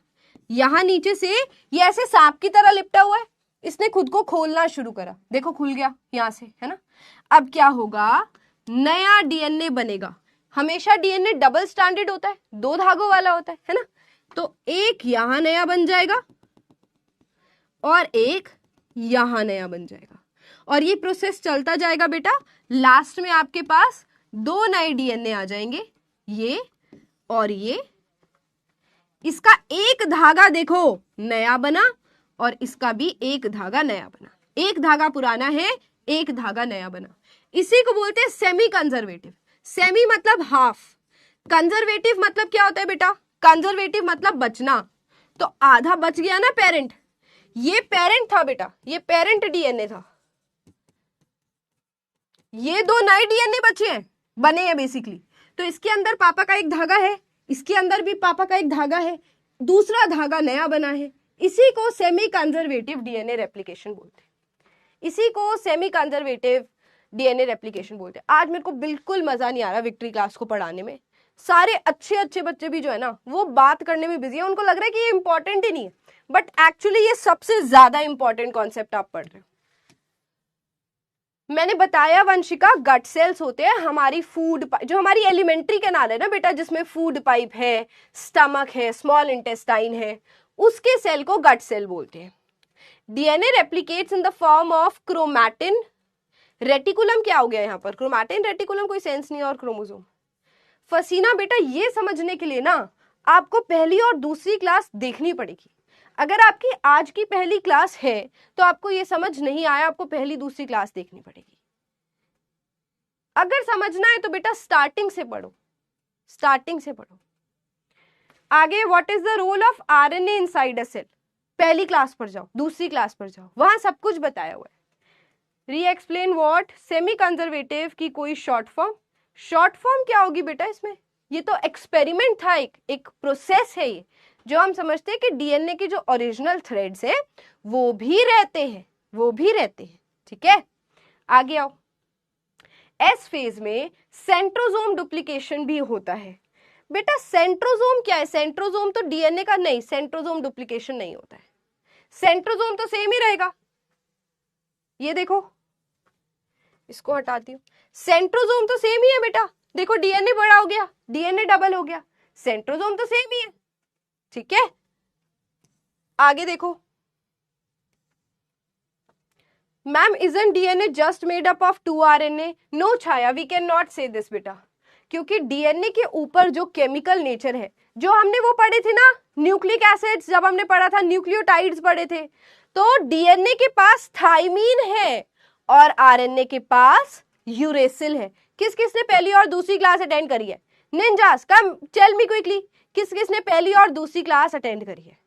यहां नीचे से ये ऐसे सांप की तरह लिपटा हुआ है, इसने खुद को खोलना शुरू करा, देखो खुल गया यहां से, है ना। अब क्या होगा, नया डीएनए बनेगा। हमेशा डीएनए डबल स्ट्रैंडेड होता है, 2 धागों वाला होता है ना। तो एक यहां नया बन जाएगा और एक यहां नया बन जाएगा, और ये प्रोसेस चलता जाएगा बेटा। लास्ट में आपके पास 2 नए डीएनए आ जाएंगे, ये और ये। इसका एक धागा देखो नया बना और इसका भी एक धागा नया बना, एक धागा पुराना है, एक धागा नया बना। इसी को बोलते हैं सेमी कंजर्वेटिव। सेमी मतलब हाफ, कंजर्वेटिव मतलब क्या होता है बेटा, कंजर्वेटिव मतलब बचना। तो आधा बच गया ना पेरेंट, ये पेरेंट था बेटा, ये पेरेंट डीएनए था, ये 2 नए डीएनए बचे हैं, बने हैं बेसिकली। तो इसके अंदर पापा का एक धागा है, इसके अंदर भी पापा का एक धागा है, दूसरा धागा नया बना है। इसी को सेमी कंजर्वेटिव डीएनए रेप्लिकेशन बोलते हैं, इसी को सेमी कंजर्वेटिव डीएनए रेप्लिकेशन बोलते हैं। आज मेरे को बिल्कुल मजा नहीं आ रहा विक्ट्री क्लास को पढ़ाने में। सारे अच्छे अच्छे बच्चे भी जो है ना वो बात करने में बिजी है, उनको लग रहा है कि ये इंपॉर्टेंट ही नहीं है, बट एक्चुअली ये सबसे ज्यादा इंपॉर्टेंट कॉन्सेप्ट आप पढ़ रहे हो। मैंने बताया वंशिका, गट सेल्स होते हैं हमारी फूड, जो हमारी एलिमेंट्री कैनाल है ना बेटा, जिसमें फूड पाइप है, स्टमक है, स्मॉल इंटेस्टाइन है, उसके सेल को गट सेल बोलते हैं। DNA replicates in the form of chromatin, reticulum क्या हो गया यहाँ पर, क्रोमैटिन रेटिकुलम कोई सेंस नहीं है, और क्रोमोसोम। फसीना बेटा ये समझने के लिए ना आपको पहली और दूसरी क्लास देखनी पड़ेगी। अगर आपकी आज की पहली क्लास है तो आपको ये समझ नहीं आया, आपको पहली दूसरी क्लास देखनी पड़ेगी। अगर समझना है तो बेटा स्टार्टिंग से पढ़ो, स्टार्टिंग से पढ़ो। आगे what is the role of RNA inside a cell, पहली क्लास पर जाओ, दूसरी क्लास पर जाओ, वहां सब कुछ बताया हुआ है। री एक्सप्लेन व्हाट, सेमी कंजर्वेटिव की कोई शॉर्ट फॉर्म, शॉर्ट फॉर्म क्या होगी बेटा इसमें, ये तो एक्सपेरिमेंट था, एक प्रोसेस है ये, जो हम समझते हैं कि डीएनए के जो ओरिजिनल थ्रेड्स है वो भी रहते हैं, वो भी रहते हैं, ठीक है। आगे आओ, एस फेज में सेंट्रोसोम डुप्लीकेशन भी होता है। बेटा सेंट्रोसोम क्या है, सेंट्रोसोम तो डीएनए का नहीं, सेंट्रोसोम डुप्लीकेशन नहीं होता है, सेंट्रोसोम तो सेम ही रहेगा। ये देखो इसको हटाती हूँ, सेंट्रोसोम तो सेम ही है बेटा, देखो डीएनए बड़ा हो गया, डीएनए डबल हो गया, सेंट्रोसोम तो सेम ही है, ठीक है। आगे देखो, ma'am isn't DNA just made up of 2 RNA, no Chhaya, we can not say this बेटा, क्योंकि डीएनए के ऊपर जो केमिकल नेचर है, जो हमने वो पढ़े थे ना न्यूक्लिक एसिड्स, जब हमने पढ़ा था न्यूक्लियोटाइड्स पढ़े थे, तो डीएनए के पास थाइमीन है और आरएनए के पास यूरेसिल है। किस किसने पहली और दूसरी क्लास अटेंड करी है, निंजास कम टेल मी क्विकली, किस किसने पहली और दूसरी क्लास अटेंड करी है।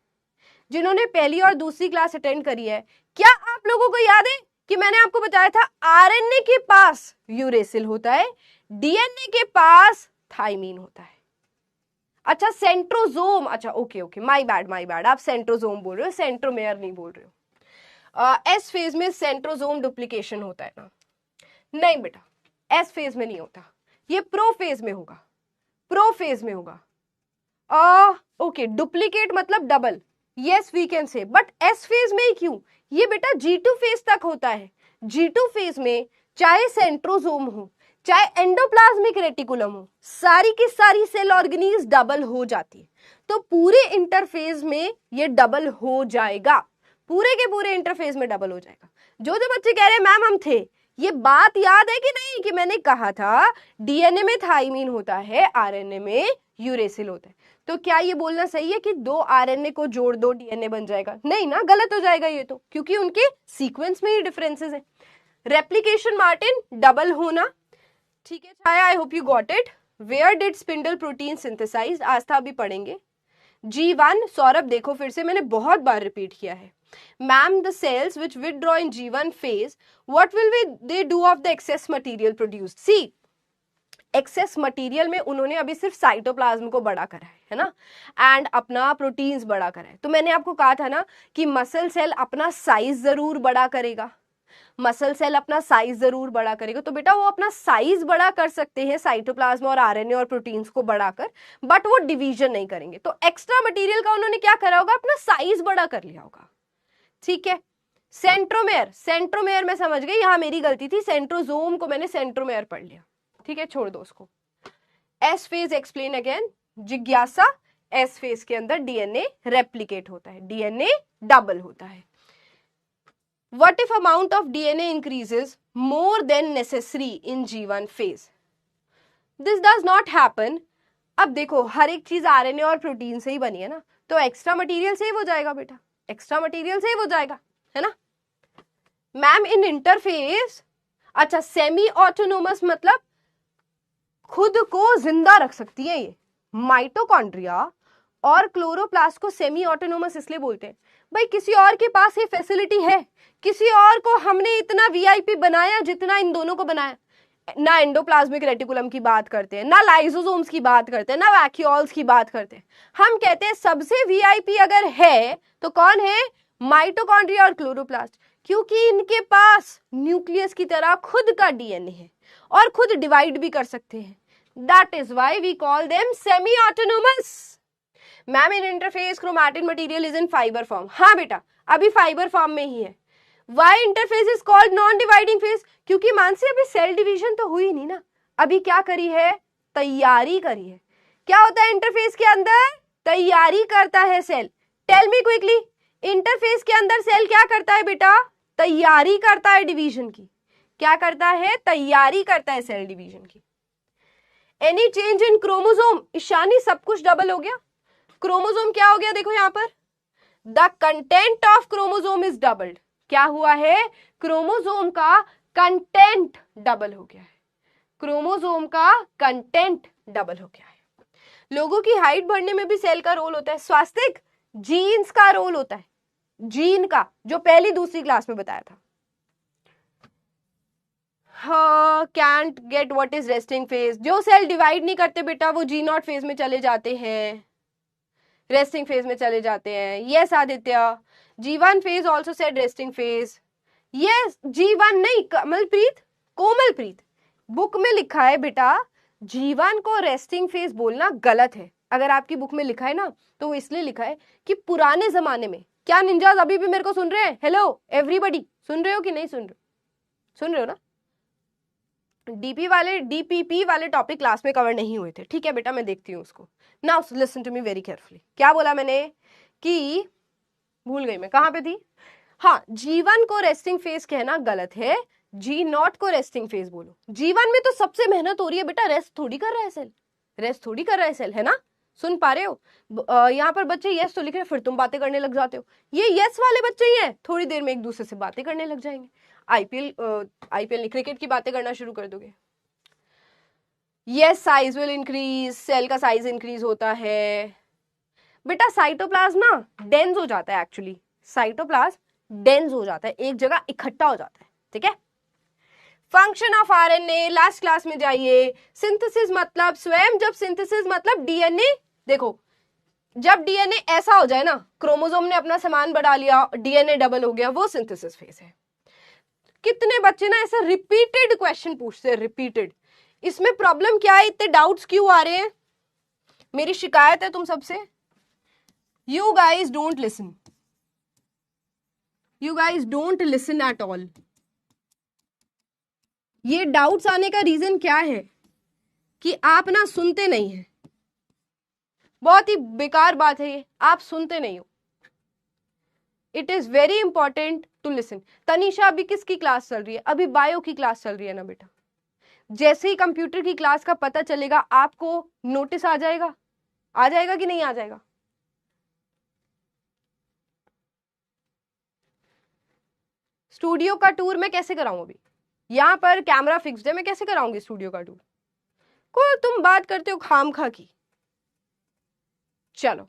जिन्होंने पहली और दूसरी क्लास अटेंड करी है, क्या आप लोगों को याद है कि मैंने आपको बताया था आरएनए के पास यूरेसिल होता है, डीएनए के पास थाइमीन होता है। अच्छा सेंट्रोसोम, अच्छा ओके ओके, माय बैड, आप सेंट्रोसोम बोल रहे हो, सेंट्रोमेयर नहीं बोल रहे हो। एस फेज में सेंट्रोसोम डुप्लीकेशन होता है ना, नहीं बेटा एस फेज में नहीं होता, ये प्रो फेज में होगा, प्रो फेज में होगा। ओके डुप्लीकेट मतलब double, yes we can say, but S phase में ही क्यों, ये बेटा G2 फेज तक होता है। G2 फेज में चाहे सेंट्रोसोम हो चाहे एंडोप्लाज्मिक रेटिकुलम हो, सारी की सारी सेल ऑर्गेनीज डबल हो जाती है, तो पूरे इंटरफेज में ये डबल हो जाएगा, पूरे के पूरे इंटरफेज में डबल हो जाएगा। जो बच्चे कह रहे हैं मैम हम थे, ये बात याद है कि नहीं कि मैंने कहा था डीएनए में थाइमीन होता है, आरएनए में यूरेसिल होता है, तो क्या ये बोलना सही है कि 2 आरएनए को जोड़ दो डीएनए बन जाएगा, नहीं ना, गलत हो जाएगा ये तो, क्योंकि उनके सीक्वेंस में ही डिफरेंसेस है। रेप्लिकेशन मार्टिन डबल होना, ठीक है Chhaya, I hope you got it. Where did spindle protein synthesize, आज था अभी पढ़ेंगे। G1, सौरभ देखो फिर से, मैंने बहुत बार रिपीट किया है। Ma'am the cells which withdraw in G1 phase, what will they do of the excess material produced, see excess material में उन्होंने अभी सिर्फ साइटोप्लाज्म को बड़ा करा है ना, एंड अपना प्रोटीन्स बड़ा करा है। तो मैंने आपको कहा था ना कि मसल सेल अपना साइज जरूर बड़ा करेगा, मसल सेल अपना साइज जरूर बड़ा करेगा, तो बेटा वो अपना साइज बड़ा कर सकते हैं साइटोप्लाज्म और आरएनए और प्रोटीन्स को बढ़ाकर, बट वो डिवीजन नहीं करेंगे। तो एक्स्ट्रा मटेरियल का उन्होंने क्या करा होगा, अपना साइज बड़ा कर लिया होगा। ठीक है, सेंट्रोमेयर, सेंट्रोमेयर मैं समझ गई, यहां मेरी गलती थी, सेंट्रोजोम को मैंने सेंट्रोमेयर पढ़ लिया। ठीक है, छोड़ दो उसको। एस फेज एक्सप्लेन अगेन, जिज्ञासा। एस फेज के अंदर डीएनए रेप्लिकेट होता है, डीएनए डबल होता है। What if amount of DNA increases more than necessary in G1 phase? This does not happen. अब देखो हर एक चीज आरएनए और प्रोटीन से ही बनी है ना, तो एक्स्ट्रा मटेरियल सेव हो जाएगा बेटा, एक्स्ट्रा मटेरियल सेव हो जाएगा, है ना मैम। इन इंटरफेस, अच्छा सेमी ऑटोनोमस मतलब खुद को जिंदा रख सकती है ये। माइटोकॉन्ड्रिया और क्लोरोप्लास्ट को सेमी ऑटोनोमस इसलिए बोलते हैं, भाई किसी और के पास ये फैसिलिटी है, किसी और को हमने इतना वीआईपी बनाया जितना इन दोनों को बनाया। ना एंडोप्लाज्मिक रेटिकुलम की बात करते हैं, ना लाइसोसोम्स की बात करते हैं, ना वैक्यूल्स की बात करते हैं। हम कहते हैं सबसे वीआईपी अगर है तो कौन है, माइटोकॉन्ड्रिया और क्लोरोप्लास्ट, क्योंकि इनके पास न्यूक्लियस की तरह खुद का डीएनए है और खुद डिवाइड भी कर सकते हैं। That is why we call them semi autonomous. Ma'am in interphase chromatin material is in fibre form, हाँ बेटा अभी फाइबर फॉर्म में ही है। Why interphase is called non dividing phase, क्योंकि मानसी अभी सेल डिवीजन तो हुई नहीं ना, अभी क्या करी है, तैयारी करी है। क्या होता है इंटरफेस के अंदर, तैयारी करता है cell. Tell me quickly, interphase के अंदर सेल क्या करता है बेटा, तैयारी करता है डिवीजन की। क्या करता है, तैयारी करता है सेल डिवीजन की। Any change in chromosome, Ishani सब कुछ डबल हो गया, क्रोमोसोम क्या हो गया, देखो यहां पर the content of chromosome is doubled. क्या हुआ है, क्रोमोसोम का कंटेंट डबल हो गया है, क्रोमोसोम का कंटेंट डबल हो गया है। लोगों की हाइट बढ़ने में भी सेल का रोल होता है, स्वास्तिक जीन्स का रोल होता है, जीन का, जो पहली दूसरी क्लास में बताया था। Can't get what is resting phase, जो सेल डिवाइड नहीं करते बेटा वो जी नॉट फेज में चले जाते हैं, रेस्टिंग फेज में चले जाते हैं। Yes Aditya, G1 phase also said resting phase. Yes, G1 नहीं, कमलप्रीत, कोमलप्रीत, बुक में लिखा है बेटा G1 को रेस्टिंग फेज बोलना गलत है। अगर आपकी बुक में लिखा है ना तो वो इसलिए लिखा है कि पुराने जमाने में, क्या निंजास अभी भी मेरे को सुन रहे हैं, हेलो एवरीबडी, सुन रहे हो कि नहीं सुन रहे, सुन रहे हो ना। डीपीपी वाले टॉपिक क्लास में कवर नहीं हुए थे, ठीक है बेटा, मैं देखती हूँ उसको। Now listen to me very carefully. क्या बोला मैंने, कि भूल गई मैं कहां पे थी, हाँ G1 को रेस्टिंग फेज कहना गलत है, G0 को रेस्टिंग फेज बोलो। G1 में तो सबसे मेहनत हो रही है बेटा, रेस्ट थोड़ी कर रहा है सेल, रेस्ट थोड़ी कर रहा है सेल, है ना, सुन पा रहे हो। यहाँ पर बच्चे यस तो लिख रहे हैं, फिर तुम बातें करने लग जाते हो, ये यस वाले बच्चे ही हैं, थोड़ी देर में एक दूसरे से बातें करने लग जाएंगे, आईपीएल क्रिकेट की बातें करना शुरू कर दोगे। Yes size will increase, cell का साइज इंक्रीज होता है बेटा। साइटोप्लाज्म ना डेंस हो जाता है, एक्चुअली साइटोप्लाज्म डेंस हो जाता है, एक जगह इकट्ठा हो जाता है, ठीक है। Function of RNA last class में जाइए। सिंथेसिस मतलब स्वयं, जब सिंथेसिस मतलब डीएनए, देखो जब डीएनए ऐसा हो जाए ना, क्रोमोसोम ने अपना सामान बढ़ा लिया, डीएनए डबल हो गया, वो सिंथेसिस फेज है। कितने बच्चे ना ऐसा रिपीटेड क्वेश्चन पूछते हैं, रिपीटेड, इसमें प्रॉब्लम क्या है, इतने डाउट्स क्यों आ रहे हैं, मेरी शिकायत है तुम सबसे, you guys don't listen, you guys don't listen at all। ये डाउट्स आने का रीजन क्या है कि आप ना सुनते नहीं हैं, बहुत ही बेकार बात है ये, आप सुनते नहीं हो। It is very important to listen. Tanisha अभी किसकी क्लास चल रही है, अभी बायो की क्लास चल रही है ना बेटा, जैसे ही कंप्यूटर की क्लास का पता चलेगा आपको नोटिस आ जाएगा, आ जाएगा कि नहीं आ जाएगा। स्टूडियो का टूर मैं कैसे कराऊं, अभी यहाँ पर कैमरा फिक्स्ड है, मैं कैसे कराऊंगी स्टूडियो का टूर, को तुम बात करते हो खामखा की। चलो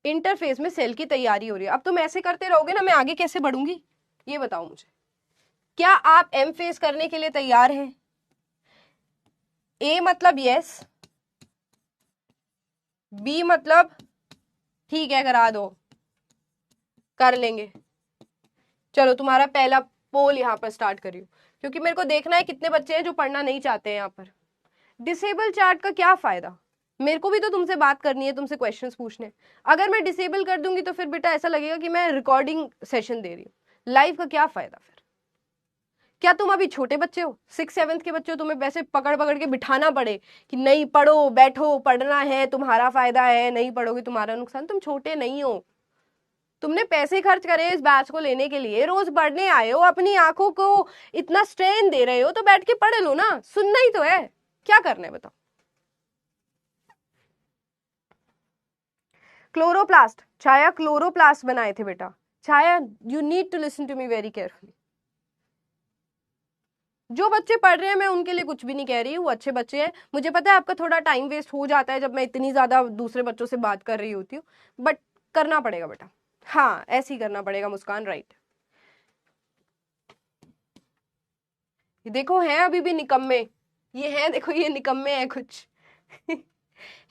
इंटरफेस में सेल की तैयारी हो रही है, अब तुम ऐसे करते रहोगे ना, मैं आगे कैसे बढ़ूंगी ये बताओ मुझे। क्या आप एम फेस करने के लिए तैयार हैं? ए मतलब यस, बी मतलब ठीक है करा दो, कर लेंगे, चलो तुम्हारा पहला पोल यहाँ पर स्टार्ट कर रही हूँ, क्योंकि मेरे को देखना है कितने बच्चे हैं जो पढ़ना नहीं चाहते हैं यहाँ पर। डिसेबल चैट का क्या फायदा? मेरे को भी तो तुमसे बात करनी है, तुमसे क्वेश्चंस पूछने। अगर मैं डिसेबल कर दूंगी तो फिर बेटा ऐसा लगेगा कि मैं रिकॉर्डिंग सेशन दे रही हूँ। लाइव का क्या फायदा फिर? क्या तुम अभी छोटे बच्चे हो, 6th-7th के बच्चे हो, तुम्हें वैसे पकड़ पकड़ के बिठाना पड़े कि नहीं पढ़ो, बैठो, पढ़ना है, तुम्हारा फायदा है, नहीं पढ़ोगे तुम्हारा नुकसान? तुम छोटे नहीं हो, तुमने पैसे खर्च करे इस बैच को लेने के लिए, रोज पढ़ने आए हो, अपनी आंखों को इतना स्ट्रेन दे रहे हो, तो बैठ के पढ़ लो ना, सुनना ही तो है, क्या करना है बताओ। क्लोरोप्लास्ट, छाया क्लोरोप्लास्ट बनाए थे बेटा। Chhaya you need to listen to me very carefully. जो बच्चे पढ़ रहे हैं मैं उनके लिए कुछ भी नहीं कह रही हूँ, अच्छे बच्चे हैं। मुझे पता है आपका थोड़ा टाइम वेस्ट हो जाता है जब मैं इतनी ज्यादा दूसरे बच्चों से बात कर रही होती हूँ, बट करना पड़ेगा बेटा, हाँ ऐसे ही करना पड़ेगा मुस्कान, राइट। देखो है अभी भी निकम्मे, ये है, देखो ये निकम्मे है कुछ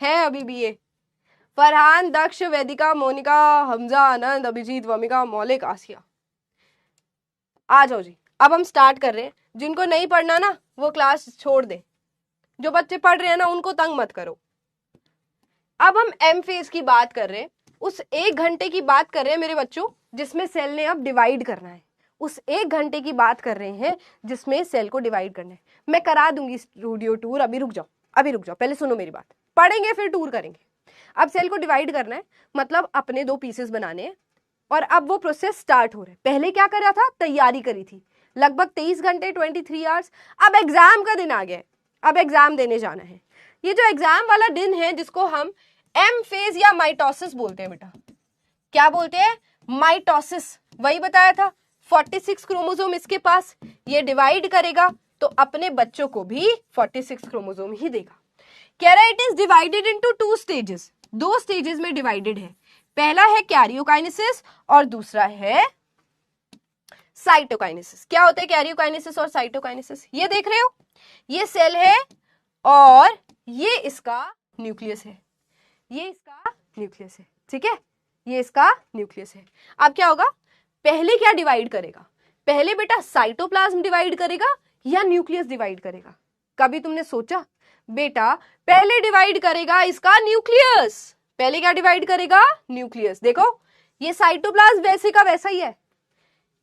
है अभी भी ये। फरहान, दक्ष, वेदिका, मोनिका, हमजा, आनंद, अभिजीत, वमिका, मौलिक, आसिया, आ जाओ जी। अब हम स्टार्ट कर रहे हैं। जिनको नहीं पढ़ना ना वो क्लास छोड़ दे, जो बच्चे पढ़ रहे हैं ना उनको तंग मत करो। अब हम एम फेज की बात कर रहे हैं, उस 1 घंटे की बात कर रहे हैं मेरे बच्चों जिसमें सेल ने अब डिवाइड करना है। उस 1 घंटे की बात कर रहे हैं जिसमें सेल को डिवाइड करना है। मैं करा दूंगी स्टूडियो टूर, अभी रुक जाओ, अभी रुक जाओ, पहले सुनो मेरी बात, पढ़ेंगे फिर टूर करेंगे। अब सेल को डिवाइड करना है, मतलब अपने 2 पीसेस बनाने हैं, और अब वो प्रोसेस स्टार्ट हो रहा है। पहले क्या करा था, तैयारी करी थी लगभग 23 घंटे, 23 आवर्स। अब एग्जाम का दिन आ गया है, अब एग्जाम देने जाना है। ये जो एग्जाम वाला दिन है जिसको हम एम फेज या माइटोसिस बोलते हैं बेटा, क्या बोलते हैं, माइटोसिस। वही बताया था, 46 क्रोमोसोम इसके पास, ये डिवाइड करेगा तो अपने बच्चों को भी 46 क्रोमोसोम ही देगा। कह रहा है it is divided into 2 stages, 2 stages में डिवाइडेड है। पहला है कैरियोकाइनेसिस और दूसरा है साइटोकाइनेसिस। क्या होता है कैरियोकाइनेसिस और साइटोकाइनेसिस? ये देख रहे हो, ये सेल है और ये इसका न्यूक्लियस है, ये इसका न्यूक्लियस है, ठीक है, ये इसका न्यूक्लियस है। अब क्या होगा, पहले क्या डिवाइड करेगा, पहले बेटा साइटोप्लाज्म डिवाइड करेगा या न्यूक्लियस डिवाइड करेगा? कभी तुमने सोचा बेटा, पहले डिवाइड करेगा इसका न्यूक्लियस, पहले क्या डिवाइड करेगा, न्यूक्लियस। देखो ये साइटोप्लाज्म वैसे का वैसा ही है,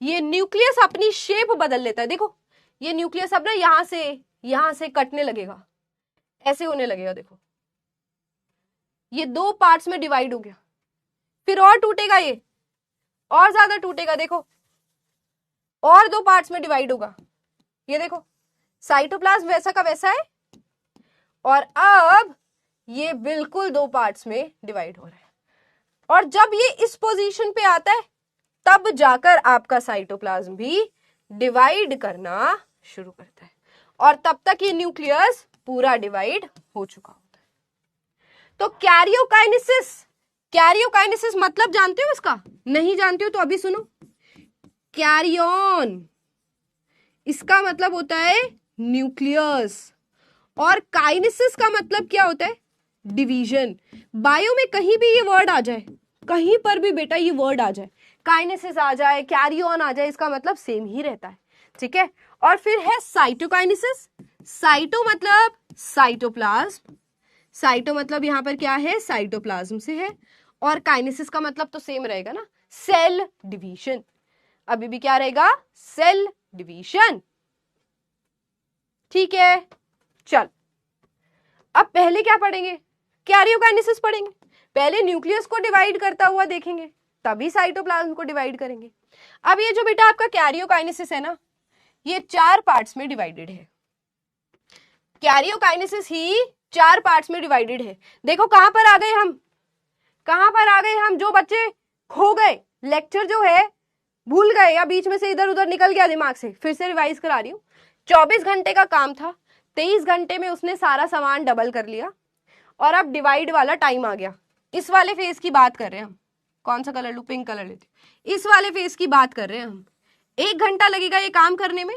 ये न्यूक्लियस अपनी शेप बदल लेता है। देखो ये न्यूक्लियस अब ना यहां से कटने लगेगा, ऐसे होने लगेगा। देखो ये 2 पार्ट्स में डिवाइड हो गया, फिर और टूटेगा, ये और ज्यादा टूटेगा। देखो और 2 पार्ट्स में डिवाइड होगा, ये देखो साइटोप्लाज्म वैसा का वैसा है, और अब ये बिल्कुल 2 पार्ट्स में डिवाइड हो रहा है। और जब ये इस पोजीशन पे आता है तब जाकर आपका साइटोप्लाज्म भी डिवाइड करना शुरू करता है, और तब तक ये न्यूक्लियस पूरा डिवाइड हो चुका होता है। तो कैरियोकाइनेसिस, कैरियोकाइनेसिस मतलब जानते हो इसका? नहीं जानते हो तो अभी सुनो। कैरियन, इसका मतलब होता है न्यूक्लियस, और काइनेसिस का मतलब क्या होता है, डिवीजन। बायो में कहीं भी ये वर्ड आ जाए, कहीं पर भी बेटा ये वर्ड आ जाए, काइनेसिस आ जाए, कैरियन आ जाए, इसका मतलब सेम ही रहता है, ठीक है। और फिर है साइटोकाइनेसिस। साइटो मतलब साइटोप्लाज्म, साइटो मतलब यहां पर क्या है, साइटोप्लाज्म से है, और काइनेसिस का मतलब तो सेम रहेगा ना, सेल डिवीजन। अभी भी क्या रहेगा, सेल डिवीजन, ठीक है। चल अब पहले क्या पढ़ेंगे, कैरियोकाइनेसिस पढ़ेंगे। पहले न्यूक्लियस को डिवाइड करता हुआ देखेंगे, तभी साइटोप्लाज्म को डिवाइड करेंगे। अब ये जो बेटा आपका कैरियोकाइनेसिस है ना, ये 4 पार्ट्स में डिवाइडेड है। कैरियोकाइनेसिस ही 4 पार्ट्स में डिवाइडेड है। देखो कहां पर आ गए हम, कहां पर आ गए हम, जो बच्चे खो गए, लेक्चर जो है भूल गए या बीच में से इधर उधर निकल गया दिमाग से, फिर से रिवाइज करा रही हूँ। 24 घंटे का काम था, 23 घंटे में उसने सारा सामान डबल कर लिया, और अब डिवाइड वाला टाइम आ गया। इस वाले फेज की बात कर रहे हैं हम, कौन सा कलर लूं, पिंक कलर लेती हूँ। इस वाले फेज की बात कर रहे हैं हम। 1 घंटा लगेगा ये काम करने में,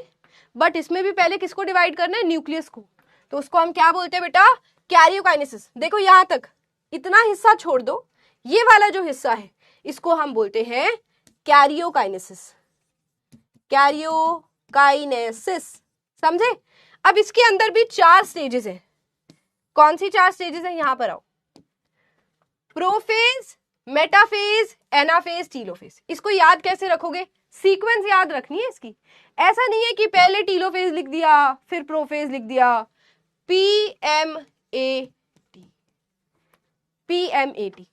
बट इसमें भी पहले किसको डिवाइड करना है, न्यूक्लियस को। तो उसको हम क्या बोलते हैं बेटा, कैरियोकाइनेसिस। देखो यहां तक, इतना हिस्सा छोड़ दो, ये वाला जो हिस्सा है इसको हम बोलते हैं कैरियोकाइनेसिस। कैरियोकाइनेसिस। समझे? अब इसके अंदर भी 4 स्टेजेस हैं। कौन सी 4 स्टेजेस हैं? यहां पर आओ। Prophase, metaphase, anaphase, telophase. इसको याद कैसे रखोगे? सीक्वेंस याद रखनी है इसकी। ऐसा नहीं है कि पहले टीलोफेज लिख दिया फिर प्रोफेज लिख दिया। PMAT, PMAT।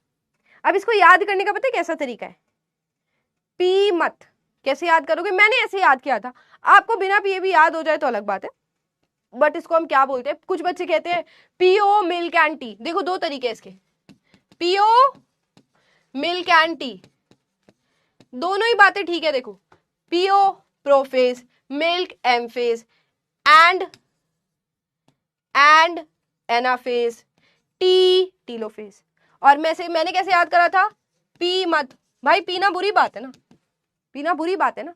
अब इसको याद करने का पता है कैसा तरीका है? पी मत। कैसे याद करोगे? मैंने ऐसे याद किया था। आपको बिना पिए भी याद हो जाए तो अलग बात है, बट इसको हम क्या बोलते हैं? कुछ बच्चे कहते हैं पीओ मिल्क एंड टी। देखो 2 तरीके हैं इसके, पीओ मिल्क एंड टी, दोनों ही बातें ठीक है। देखो पीओ प्रोफेज, मिल्क एमफेज, एंड एनाफेज, टी टीलोफेज। और मैंने कैसे याद करा था? पी मत। भाई पीना बुरी बात है ना, पीना बुरी बात है ना।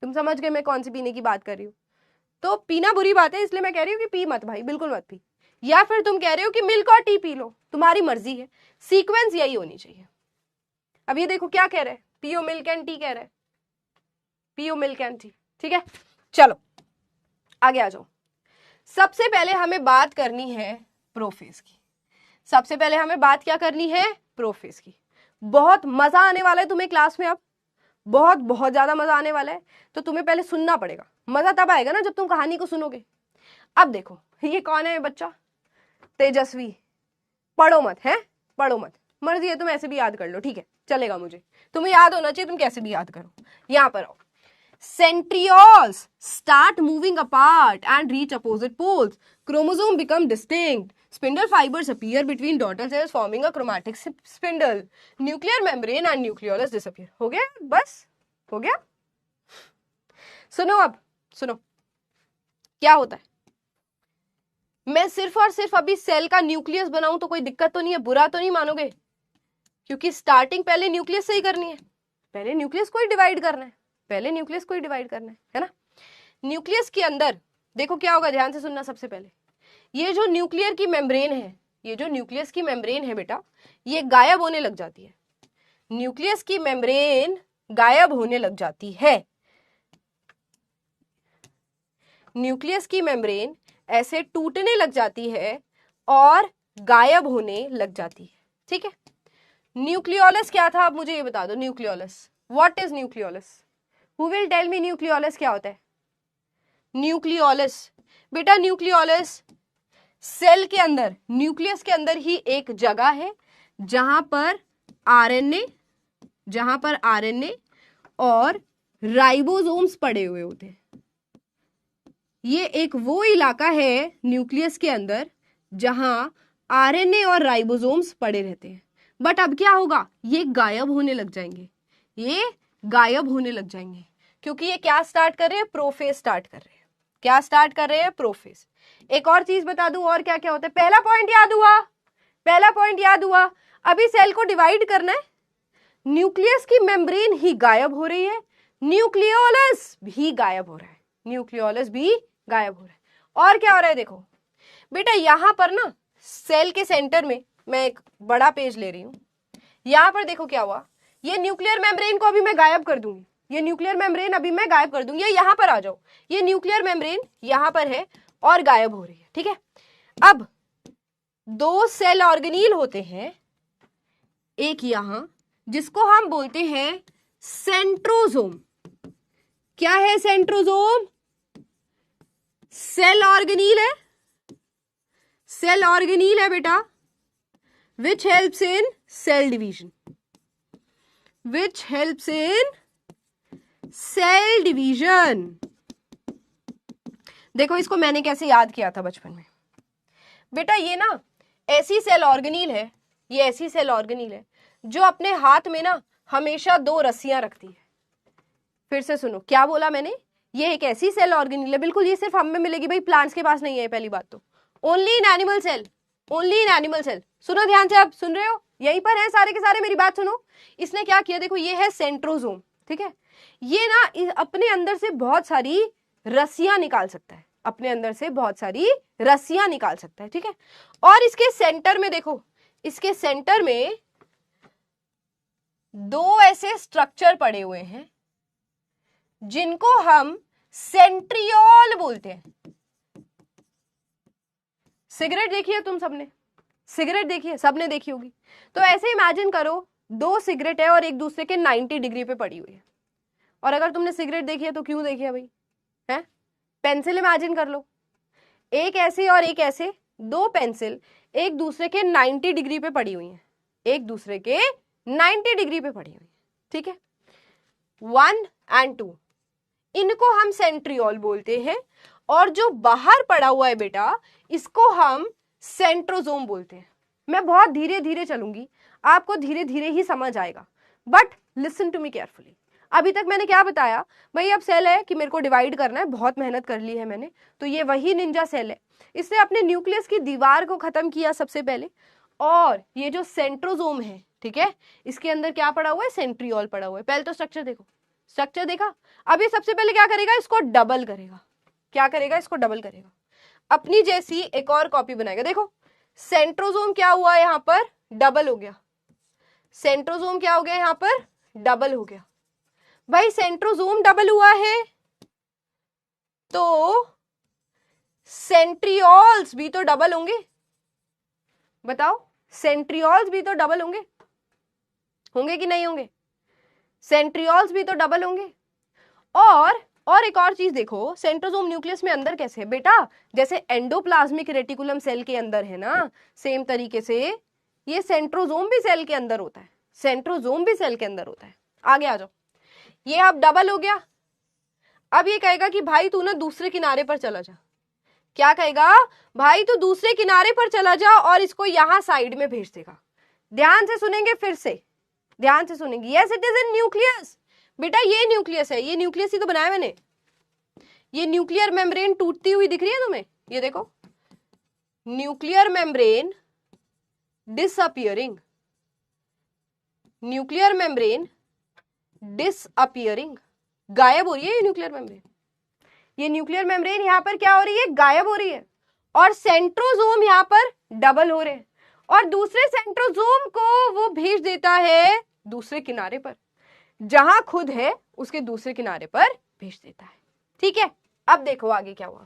तुम समझ गए मैं कौन सी पीने की बात कर रही हूँ? तो पीना बुरी बात है, इसलिए मैं कह रही हूँ कि पी मत भाई, बिल्कुल मत पी। या फिर तुम कह रहे हो कि मिल्क और टी पी लो, तुम्हारी मर्जी है। सीक्वेंस यही होनी चाहिए। अब ये देखो क्या कह रहे हैं, पीओ मिल्क एंड टी कह रहे हैं, पीओ मिल्क एंड टी। ठीक है, चलो आगे आ जाओ। सबसे पहले हमें बात करनी है प्रोफेज की। सबसे पहले हमें बात क्या करनी है? प्रोफेज की। बहुत मजा आने वाला है तुम्हें क्लास में। अब बहुत बहुत ज्यादा मजा आने वाला है, तो तुम्हें पहले सुनना पड़ेगा। मजा तब आएगा ना जब तुम कहानी को सुनोगे। अब देखो ये कौन है बच्चा? तेजस्वी। पढ़ो मत, है पढ़ो मत, मर्जी है तुम ऐसे भी याद कर लो, ठीक है चलेगा। मुझे तुम्हें याद होना चाहिए, तुम कैसे भी याद करो। यहां पर आओ। Centrioles start moving apart and reach opposite poles. Chromosome become distinct. Spindle fibers appear between daughter cells forming a chromatic spindle. Nuclear membrane and nucleolus disappear. हो गया? बस हो गया। सुनो अब सुनो क्या होता है। मैं सिर्फ और सिर्फ अभी सेल का न्यूक्लियस बनाऊं तो कोई दिक्कत तो नहीं है? बुरा तो नहीं मानोगे? क्योंकि स्टार्टिंग पहले न्यूक्लियस से ही करनी है। पहले न्यूक्लियस को ही डिवाइड करना है, पहले न्यूक्लियस को ही डिवाइड करना है ना। न्यूक्लियस के अंदर देखो क्या होगा, ध्यान से सुनना। सबसे पहले ये जो न्यूक्लियर की मेम्ब्रेन है, ये जो न्यूक्लियस की मेम्ब्रेन है बेटा, ये गायब होने लग जाती है। न्यूक्लियस की मेम्ब्रेन गायब होने लग जाती है। न्यूक्लियस की मेम्ब्रेन ऐसे टूटने लग जाती है और गायब होने लग जाती है। ठीक है, न्यूक्लियोलस क्या था? अब मुझे ये बता दो, nucleolus, what is nucleolus? Who will tell me nucleolus क्या होता है? न्यूक्लियोलस बेटा, न्यूक्लियोलस सेल के अंदर, न्यूक्लियस के अंदर ही एक जगह है जहां पर आरएनए और राइबोसोम्स पड़े हुए होते हैं। ये एक वो इलाका है न्यूक्लियस के अंदर जहां आरएनए और राइबोसोम्स पड़े रहते हैं। बट अब क्या होगा? ये गायब होने लग जाएंगे, ये गायब होने लग जाएंगे, क्योंकि ये क्या स्टार्ट कर रहे हैं? प्रोफेज स्टार्ट कर रहे हैं। क्या स्टार्ट कर रहे हैं? प्रोफेज। एक और चीज बता दूं, और क्या क्या होता है। पहला पॉइंट याद हुआ, पहला पॉइंट याद हुआ। अभी सेल को डिवाइड करना है, न्यूक्लियस की मेम्ब्रेन ही गायब हो रही है, न्यूक्लियोलस भी गायब हो रहा है, न्यूक्लियोलस भी गायब हो रहा है। और क्या हो रहा है देखो बेटा, यहां पर ना सेल के सेंटर में, मैं एक बड़ा पेज ले रही हूं, यहां पर देखो क्या हुआ। ये न्यूक्लियर मेम्ब्रेन को अभी मैं गायब कर दूंगी, ये न्यूक्लियर मेम्ब्रेन अभी मैं गायब कर दूंगी। यहां पर आ जाओ, ये न्यूक्लियर मेम्ब्रेन यहां पर है और गायब हो रही है। ठीक है, अब 2 सेल ऑर्गेनील होते हैं, एक यहां जिसको हम बोलते हैं सेंट्रोजोम। क्या है सेंट्रोजोम? सेल ऑर्गेनील है, सेल ऑर्गेनील है बेटा, which helps in cell division, which helps in cell division। देखो इसको मैंने कैसे याद किया था बचपन में बेटा, ये ना ऐसी सेल ऑर्गेनील है, ये ऐसी सेल ऑर्गेनील है जो अपने हाथ में ना हमेशा 2 रस्सियां रखती है। फिर से सुनो, क्या बोला मैंने? ये एक ऐसी सेल ऑर्गेनील है, बिल्कुल ये सिर्फ हम में मिलेगी भाई, प्लांट्स के पास नहीं है। पहली बात तो only in animal cell, only in animal cell. सुनो ध्यान से, आप सुन रहे हो? यहीं पर है सारे के सारे, मेरी बात सुनो। इसने क्या किया देखो, ये है सेंट्रोजोम। ठीक है, ये ना अपने अंदर से बहुत सारी रस्सियां निकाल सकता है, अपने अंदर से बहुत सारी रस्सियां निकाल सकता है। ठीक है, और इसके सेंटर में देखो, इसके सेंटर में 2 ऐसे स्ट्रक्चर पड़े हुए हैं जिनको हम सेंट्रियोल बोलते हैं। सिगरेट देखी है तुम सबने, सिगरेट देखी है, सबने देखी होगी। तो ऐसे इमेजिन करो, दो सिगरेट है और एक दूसरे के 90 डिग्री पे पड़ी हुई है। और अगर तुमने सिगरेट देखी है तो क्यों देखी है भाई, है? पेंसिल इमेजिन कर लो, एक ऐसे और एक ऐसे, दो पेंसिल एक दूसरे के 90 डिग्री पे पड़ी हुई है, एक दूसरे के 90 डिग्री पे पड़ी हुई है, ठीक है। 1 और 2 इनको हम सेंट्रियोल बोलते हैं, और जो बाहर पड़ा हुआ है बेटा, इसको हम सेंट्रोसोम बोलते हैं। मैं बहुत धीरे धीरे चलूंगी, आपको धीरे धीरे ही समझ आएगा, but listen to me carefully. अभी तक मैंने क्या बताया भाई, अब सेल है कि मेरे को डिवाइड करना है, बहुत मेहनत कर ली है मैंने, तो ये वही निंजा सेल है। इसने अपने न्यूक्लियस की दीवार को खत्म किया सबसे पहले, और ये जो सेंट्रोसोम है, ठीक है, इसके अंदर क्या पड़ा हुआ है, सेंट्रियोल पड़ा हुआ है। पहले तो स्ट्रक्चर देखो, स्ट्रक्चर देखा। अब ये सबसे पहले क्या करेगा, इसको डबल करेगा। क्या करेगा, इसको डबल करेगा, अपनी जैसी एक और कॉपी बनाएगा। देखो सेंट्रोसोम क्या हुआ यहां पर, डबल हो गया। सेंट्रोसोम क्या हो गया यहां पर, डबल हो गया। भाई सेंट्रोसोम डबल हुआ है तो सेंट्रियोल्स भी तो डबल होंगे। बताओ, सेंट्रियोल्स भी तो डबल होंगे, होंगे कि नहीं होंगे? सेंट्रियोल्स भी तो डबल होंगे। और एक और चीज देखो, सेंट्रोसोम न्यूक्लियस में अंदर कैसे है बेटा, जैसे एंडोप्लाज्मिक रेटिकुलम सेल के अंदर है ना, सेम तरीके से ये सेंट्रोसोम भी सेल के अंदर होता है, सेंट्रोसोम भी सेल के अंदर होता है। आगे आ जाओ, ये अब डबल हो गया। अब ये कहेगा कि भाई तू ना दूसरे किनारे पर चला जा। क्या कहेगा, भाई तू दूसरे किनारे पर चला जा और इसको यहां साइड में भेज देगा। ध्यान से सुनेंगे, फिर से ध्यान से सुनेंगे। Yes it is in nucleus. बेटा ये न्यूक्लियस है, ये न्यूक्लियस ही तो बनाया मैंने। ये न्यूक्लियर मेम्ब्रेन टूटती हुई दिख रही है तुम्हें, ये देखो, nuclear membrane disappearing, nuclear membrane disappearing, गायब हो रही है ये न्यूक्लियर मेम्ब्रेन। ये न्यूक्लियर मेम्ब्रेन यहां पर क्या हो रही है, गायब हो रही है। और सेंट्रोसोम यहां पर डबल हो रहे हैं, और दूसरे सेंट्रोसोम को वो भेज देता है दूसरे किनारे पर, जहां खुद है उसके दूसरे किनारे पर भेज देता है। ठीक है, अब देखो आगे क्या हुआ।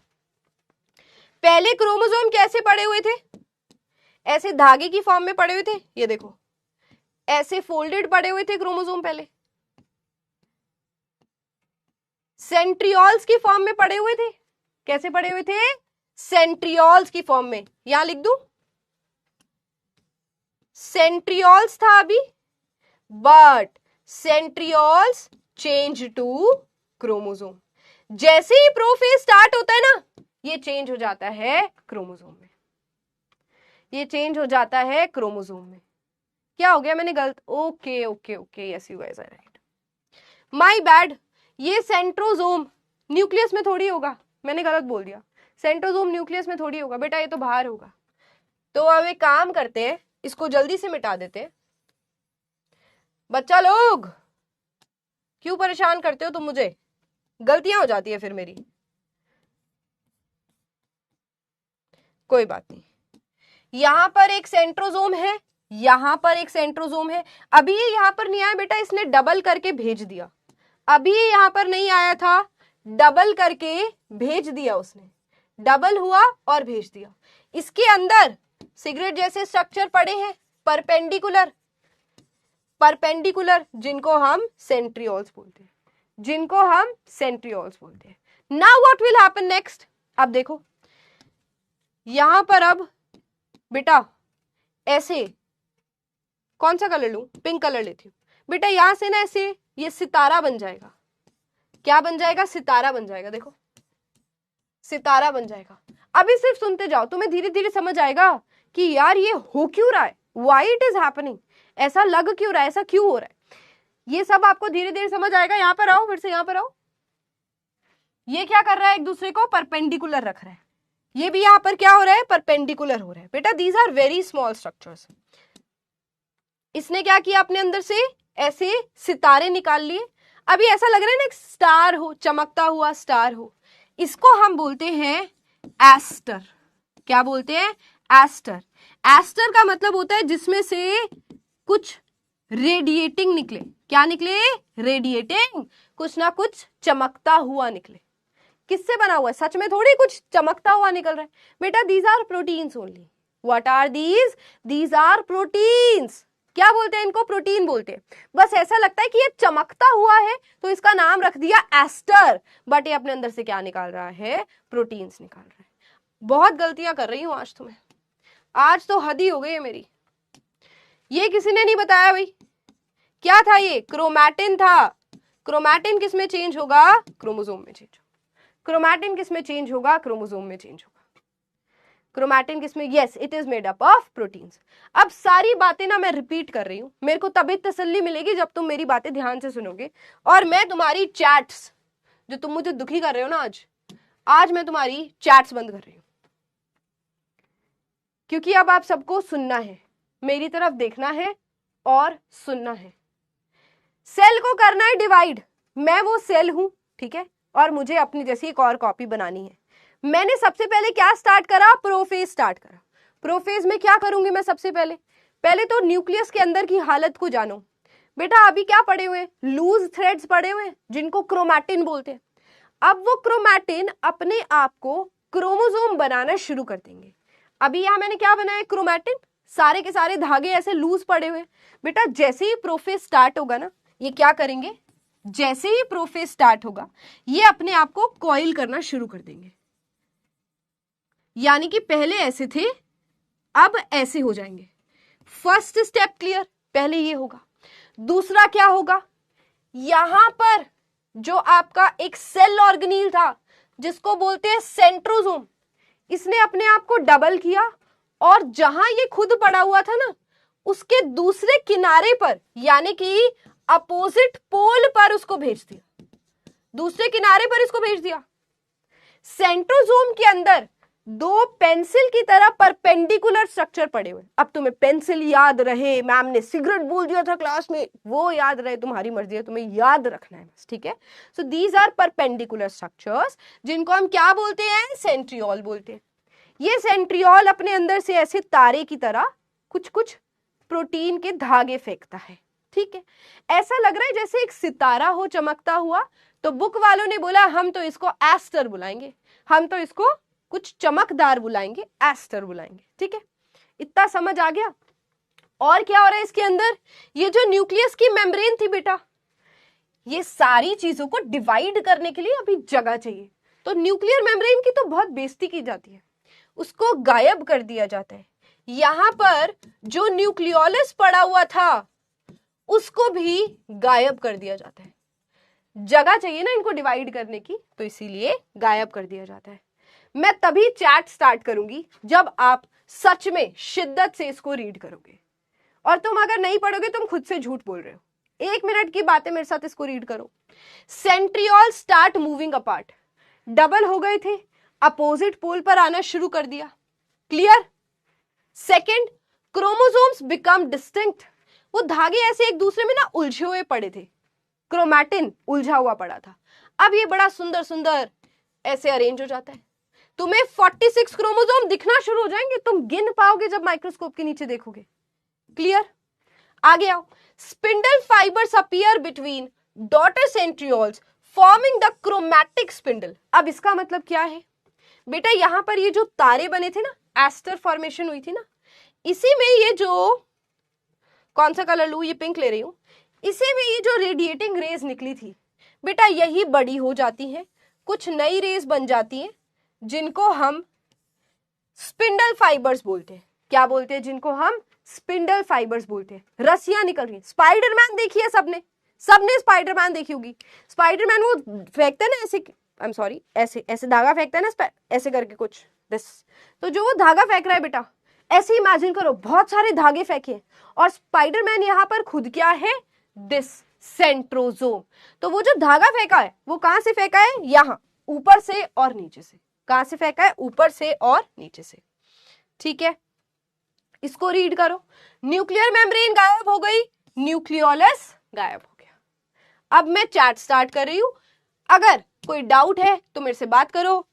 पहले क्रोमोसोम कैसे पड़े हुए थे, ऐसे धागे की फॉर्म में पड़े हुए थे। ये देखो ऐसे फोल्डेड पड़े हुए थे क्रोमोसोम, पहले सेंट्रियोल्स की फॉर्म में पड़े हुए थे। कैसे पड़े हुए थे, सेंट्रियोल्स की फॉर्म में। यहां लिख दूं, सेंट्रियोल्स था अभी, but centrioles change to chromosome. जैसे ही प्रोफेज स्टार्ट होता है ना, ये चेंज हो जाता है क्रोमोसोम में, ये चेंज हो जाता है क्रोमोसोम में। क्या हो गया, मैंने गलत, okay okay okay, yes you guys are right, my bad. ये सेंट्रोसोम न्यूक्लियस में थोड़ी होगा, मैंने गलत बोल दिया। सेंट्रोसोम न्यूक्लियस में थोड़ी होगा बेटा, ये तो बाहर होगा। तो अब एक काम करते हैं, इसको जल्दी से मिटा देते हैं। बच्चा लोग क्यों परेशान करते हो तुम मुझे, गलतियां हो जाती है फिर मेरी। कोई बात नहीं, यहां पर एक सेंट्रोसोम है, यहां पर एक सेंट्रोसोम है। अभी ये यहां पर नहीं आया बेटा, इसने डबल करके भेज दिया। अभी ये यहां पर नहीं आया था, डबल करके भेज दिया उसने, डबल हुआ और भेज दिया। इसके अंदर सिगरेट जैसे स्ट्रक्चर पड़े हैं, परपेंडिकुलर, परपेंडिकुलर, जिनको हम सेंट्रियोल्स बोलते हैं, जिनको हम सेंट्रियोल्स बोलते हैं। Now what will happen next, अब देखो यहां पर अब बेटा ऐसे, कौन सा कलर लूं, पिंक कलर लेती हूं बेटा। यहां से ना ऐसे ये सितारा बन जाएगा। क्या बन जाएगा, सितारा बन जाएगा। देखो सितारा बन जाएगा। अभी सिर्फ सुनते जाओ, तुम्हें धीरे धीरे समझ आएगा कि यार ये हो क्यों रहा है, व्हाई इट इज हैपनिंग, ऐसा लग क्यों रहा है, ऐसा क्यों हो रहा है, ये सब आपको धीरे धीरे समझ आएगा। यहां पर आओ, फिर से यहां पर आओ। ये क्या कर रहा है, एक दूसरे को परपेंडिकुलर रख रहा है, ये भी यहां पर क्या हो रहा है, परपेंडिकुलर हो रहा है। बेटा these are very small structures. इसने क्या किया, अपने अंदर से ऐसे सितारे निकाल लिए। अभी ऐसा लग रहा है ना एक स्टार हो, चमकता हुआ स्टार हो। इसको हम बोलते हैं एस्टर। क्या बोलते हैं, एस्टर। एस्टर का मतलब होता है जिसमें से कुछ रेडिएटिंग निकले, क्या निकले? रेडिएटिंग, कुछ ना कुछ चमकता हुआ निकले। किससे बना हुआ है? सच में थोड़ी कुछ चमकता हुआ निकल रहा है बेटा। These are proteins only. What are these? These are proteins. क्या बोलते हैं इनको? प्रोटीन बोलते हैं। बस ऐसा लगता है कि ये चमकता हुआ है तो इसका नाम रख दिया एस्टर, बट ये अपने अंदर से क्या निकाल रहा है? प्रोटीन्स निकाल रहा है। बहुत गलतियां कर रही हूं आज तो मैं, आज तो हद ही हो गई है मेरी। ये किसी ने नहीं बताया भाई। क्या था ये? क्रोमैटिन था। क्रोमैटिन किस में चेंज होगा? क्रोमोसोम में चेंज होगा। क्रोमैटिन किस में चेंज होगा? क्रोमोसोम में चेंज होगा। क्रोमैटिन किस में? Yes, it is made up of proteins. अब सारी बातें ना मैं रिपीट कर रही हूं, मेरे को तभी तसल्ली मिलेगी जब तुम मेरी बातें ध्यान से सुनोगे। और मैं तुम्हारी चैट्स, जो तुम मुझे दुखी कर रहे हो ना आज मैं तुम्हारी चैट्स बंद कर रही हूं, क्योंकि अब आप सबको सुनना है, मेरी तरफ देखना है और सुनना है। सेल को करना है डिवाइड। मैं वो सेल हूं, ठीक है, और मुझे अपनी जैसी एक और कॉपी बनानी है। मैंने सबसे पहले क्या स्टार्ट करा? प्रोफेज स्टार्ट करा। प्रोफेज में क्या करूंगी मैं? सबसे पहले तो न्यूक्लियस के अंदर की हालत को जानो। बेटा अभी क्या पड़े हुए? लूज थ्रेड्स पड़े हुए जिनको क्रोमैटिन बोलते हैं। अब वो क्रोमैटिन अपने आप को क्रोमोसोम बनाना शुरू कर देंगे। अभी यहां मैंने क्या बनाया? क्रोमैटिन। सारे के सारे धागे ऐसे लूज पड़े हुए। बेटा जैसे ही प्रोफेज स्टार्ट होगा ना, ये क्या करेंगे? जैसे ही प्रोफेज स्टार्ट होगा ये अपने आप को कॉइल करना शुरू कर देंगे। यानी कि पहले ऐसे थे, अब ऐसे हो जाएंगे। First step clear? पहले ये होगा। दूसरा क्या होगा? यहां पर जो आपका एक सेल ऑर्गेनील था जिसको बोलते हैं सेंट्रोसोम, इसने अपने आप को डबल किया और जहां ये खुद पड़ा हुआ था ना, उसके दूसरे किनारे पर यानी कि अपोजिट पोल पर उसको भेज दिया। दूसरे किनारे पर इसको भेज दिया। सेंट्रोसोम के अंदर दो पेंसिल की तरह परपेंडिकुलर स्ट्रक्चर पड़े हुए। अब तुम्हें पेंसिल याद रहे, मैम ने सिगरेट बोल दिया था क्लास में, वो याद रहे, तुम्हारी मर्जी है, तुम्हें याद रखना है बस, ठीक है। So these are perpendicular structures जिनको हम क्या बोलते हैं? सेंट्रियोल बोलते हैं। ये सेंट्रियोल अपने अंदर से ऐसे तारे की तरह कुछ कुछ प्रोटीन के धागे फेंकता है, ठीक है। ऐसा लग रहा है जैसे एक सितारा हो चमकता हुआ। तो बुक वालों ने बोला हम तो इसको एस्टर बुलाएंगे, हम तो इसको कुछ चमकदार बुलाएंगे, एस्टर बुलाएंगे, ठीक है। इतना समझ आ गया? और क्या हो रहा है इसके अंदर? ये जो न्यूक्लियस की मेम्ब्रेन थी बेटा, ये सारी चीजों को डिवाइड करने के लिए अभी जगह चाहिए। तो न्यूक्लियर मेम्ब्रेन की तो बहुत बेइज्जती की जाती है, उसको गायब कर दिया जाता है। यहां पर जो न्यूक्लियोलस पड़ा हुआ था उसको भी गायब कर दिया जाता है। जगह चाहिए ना इनको डिवाइड करने की, तो इसीलिए गायब कर दिया जाता है। मैं तभी चैट स्टार्ट करूंगी जब आप सच में शिद्दत से इसको रीड करोगे। और तुम अगर नहीं पढ़ोगे तुम खुद से झूठ बोल रहे हो। 1 मिनट की बातें मेरे साथ इसको रीड करो। Centriole start moving apart, double हो गए थे, अपोजिट पोल पर आना शुरू कर दिया, clear. Second, chromosomes become distinct. वो धागे ऐसे एक दूसरे में ना उलझे हुए पड़े थे, क्रोमैटिन उलझा हुआ पड़ा था। अब ये बड़ा सुंदर सुंदर ऐसे अरेंज हो जाता है। तुम्हें 46 क्रोमोसोम दिखना शुरू हो जाएंगे, तुम गिन पाओगे जब माइक्रोस्कोप के नीचे देखोगे, क्लियर। आगे आओ। Spindle fibres appear between daughter centrioles forming the chromatic spindle. अब इसका मतलब क्या है बेटा? यहां पर ये जो तारे बने थे ना, एस्टर फॉर्मेशन हुई थी ना, इसी में ये जो, कौन सा कलर लूं? ये पिंक ले रही हूं। इसी में ये जो रेडिएटिंग रेज निकली थी बेटा, यही बड़ी हो जाती हैं, कुछ नई रेज बन जाती हैं जिनको हम स्पिंडल फाइबर्स बोलते हैं। क्या बोलते हैं? जिनको हम स्पिंडल फाइबर्स बोलते हैं। रस्सियां निकल रही हैं। स्पाइडरमैन देखी है सबने? सबने स्पाइडरमैन देखी होगी। स्पाइडरमैन वो फेंकता है ना ऐसे, आई एम सॉरी, ऐसे ऐसे धागा फेंकता है ना, ऐसे करके कुछ दिस। तो जो वो धागा फेंक रहा है बेटा, ऐसे इमेजिन करो बहुत सारे धागे फेंके और स्पाइडरमैन यहाँ पर खुद क्या है? This centrosome. तो वो जो धागा फेंका है वो कहां से फेंका है? यहाँ ऊपर से और नीचे से। कहां से फेंका है? ऊपर से और नीचे से, ठीक है। इसको रीड करो। न्यूक्लियर मेम्ब्रेन गायब हो गई, न्यूक्लियोलस गायब हो गया। अब मैं चैट स्टार्ट कर रही हूं, अगर कोई डाउट है तो मेरे से बात करो।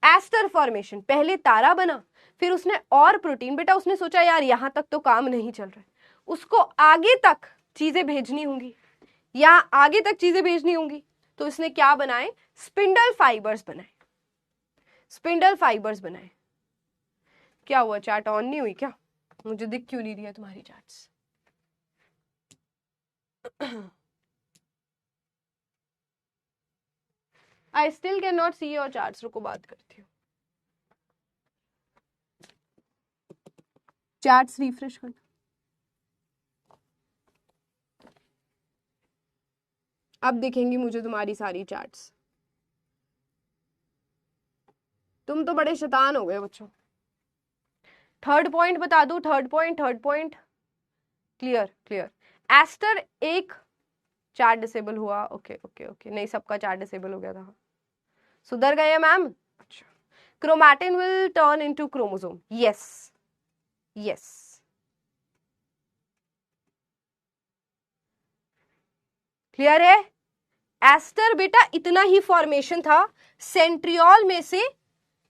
एस्टर फॉर्मेशन, पहले तारा बना, फिर उसने और प्रोटीन, बेटा उसने सोचा यार यहां तक तो काम नहीं चल रहा है, उसको आगे तक चीजें भेजनी होंगी, यहाँ आगे तक चीजें भेजनी होंगी, तो इसने क्या बनाए, स्पिंडल फाइबर्स बनाए, स्पिंडल फाइबर्स बनाए। क्या हुआ, चैट ऑन नहीं हुई क्या? मुझे दिख क्यों नहीं रही है तुम्हारी chats? I still can not see your chats. रुको बात करती हूँ, चैट्स रिफ्रेश करना। अब दिखेंगी मुझे तुम्हारी सारी चैट्स। तुम तो बड़े शैतान हो गए बच्चों। थर्ड पॉइंट बता दूं, third point clear clear. Aster एक चार्ट डिसेबल हुआ, ओके ओके ओके, नहीं सबका चार्ट डिसेबल हो गया था, सुधर गए मैम। अच्छा, chromatin will turn into chromosome, yes yes, clear है। एस्टर बेटा इतना ही फॉर्मेशन था, सेंट्रियोल में से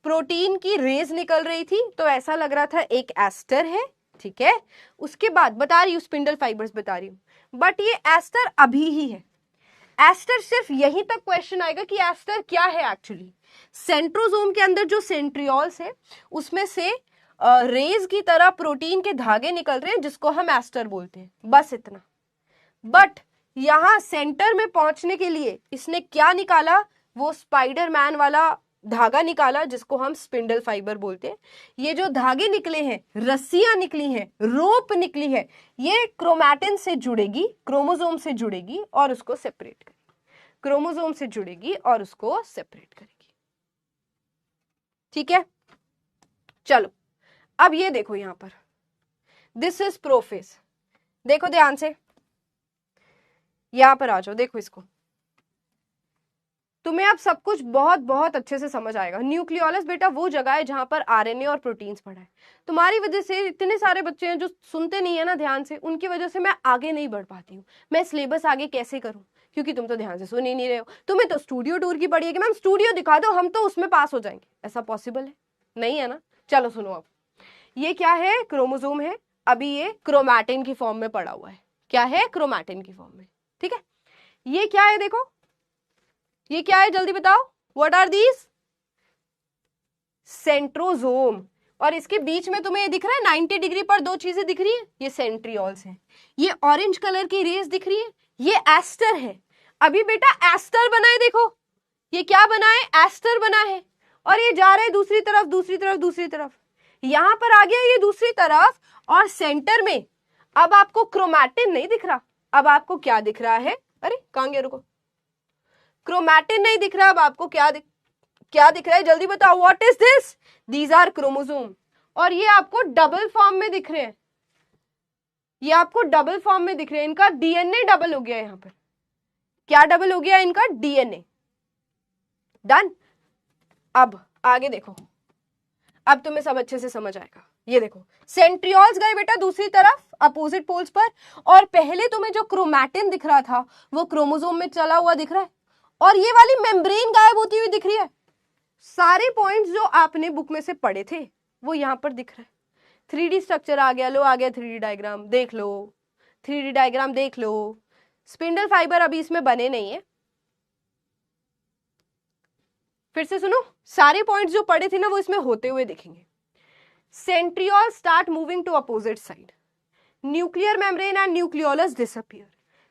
प्रोटीन की रेज निकल रही थी, तो ऐसा लग रहा था एक एस्टर है, ठीक है। उसके बाद बता रही हूँ स्पिंडल फाइबर्स बता रही हूँ, बट ये एस्टर अभी ही है। एस्टर सिर्फ यहीं तक क्वेश्चन आएगा कि एस्टर क्या है एक्चुअली। सेंट्रोसोम के अंदर जो सेंट्रियोल्स है उसमें से रेज की तरह प्रोटीन के धागे निकल रहे हैं जिसको हम एस्टर बोलते हैं, बस इतना। बट यहां सेंटर में पहुंचने के लिए इसने क्या निकाला, वो स्पाइडरमैन वाला धागा निकाला जिसको हम स्पिंडल फाइबर बोलते हैं। ये जो धागे निकले हैं, रस्सियां निकली हैं, रोप निकली है, ये क्रोमैटिन से जुड़ेगी, क्रोमोसोम से जुड़ेगी और उसको सेपरेट करेगी, क्रोमोसोम से जुड़ेगी और उसको सेपरेट करेगी, ठीक है। चलो अब ये देखो यहां पर, दिस इज प्रोफेज, देखो ध्यान से, यहां पर आ जाओ, देखो इसको, तुम्हें अब सब कुछ बहुत बहुत अच्छे से समझ आएगा। न्यूक्लियोलस बेटा वो जगह है जहां पर आरएनए और प्रोटीन्स पढ़ा है। तुम्हारी वजह से इतने सारे बच्चे हैं जो सुनते नहीं है ना ध्यान से, उनकी वजह से मैं आगे नहीं बढ़ पाती हूँ। मैं सिलेबस आगे कैसे करूँ, क्योंकि तुम तो ध्यान से सुन ही नहीं रहे हो। तुम्हें तो स्टूडियो टूर की पड़ी है कि मैम स्टूडियो दिखा दो, हम तो उसमें पास हो जाएंगे, ऐसा पॉसिबल है नहीं है ना। चलो सुनो, अब ये क्या है, क्रोमोसोम है, अभी ये क्रोमैटिन की फॉर्म में पड़ा हुआ है। क्या है, क्रोमैटिन की फॉर्म में, ठीक है। ये क्या है, देखो ये क्या है, जल्दी बताओ, व्हाट आर दीज, सेंट्रोसोम। और इसके बीच में तुम्हें ये दिख रहा है 90 डिग्री पर दो चीजें दिख रही है, ये सेंट्रियोल्स हैं। ये ऑरेंज कलर की रेस दिख रही है, ये एस्टर है। अभी बेटा एस्टर बना है, देखो ये क्या बना है, एस्टर बना है, और ये जा रहा है दूसरी तरफ दूसरी तरफ दूसरी तरफ, यहां पर आ गया ये दूसरी तरफ, और सेंटर में अब आपको क्रोमैटिन नहीं दिख रहा, अब आपको क्या दिख रहा है, अरे कहां गया, रुको, क्रोमैटिन नहीं दिख रहा, अब आपको क्या दिख रहा है, जल्दी बताओ, what is this, these are chromosome. और ये आपको डबल फॉर्म में दिख रहे हैं, ये आपको डबल फॉर्म में दिख रहे हैं, इनका डीएनए डबल हो गया, यहां पर क्या डबल हो गया, इनका डीएनए। डन। अब आगे देखो, अब तुम्हें सब अच्छे से समझ आएगा। ये देखो सेंट्रियोल्स गए बेटा दूसरी तरफ अपोजिट पोल्स पर, और पहले तुम्हें जो क्रोमैटिन दिख रहा था वो क्रोमोसोम में चला हुआ दिख रहा है, और ये वाली मेम्ब्रेन गायब होती हुई दिख रही है। सारे पॉइंट्स जो आपने बुक में से पढ़े थे वो यहां पर दिख रहा है। 3D स्ट्रक्चर आ गया, लो आ गया 3D डायग्राम, देख लो 3D डायग्राम देख लो। स्पिंडल फाइबर अभी इसमें बने नहीं है, फिर से सुनो, सारे पॉइंट्स जो पढ़े थे ना वो इसमें होते हुए दिखेंगे। Centriole start moving to opposite side, nuclear membrane and nucleolus disappear,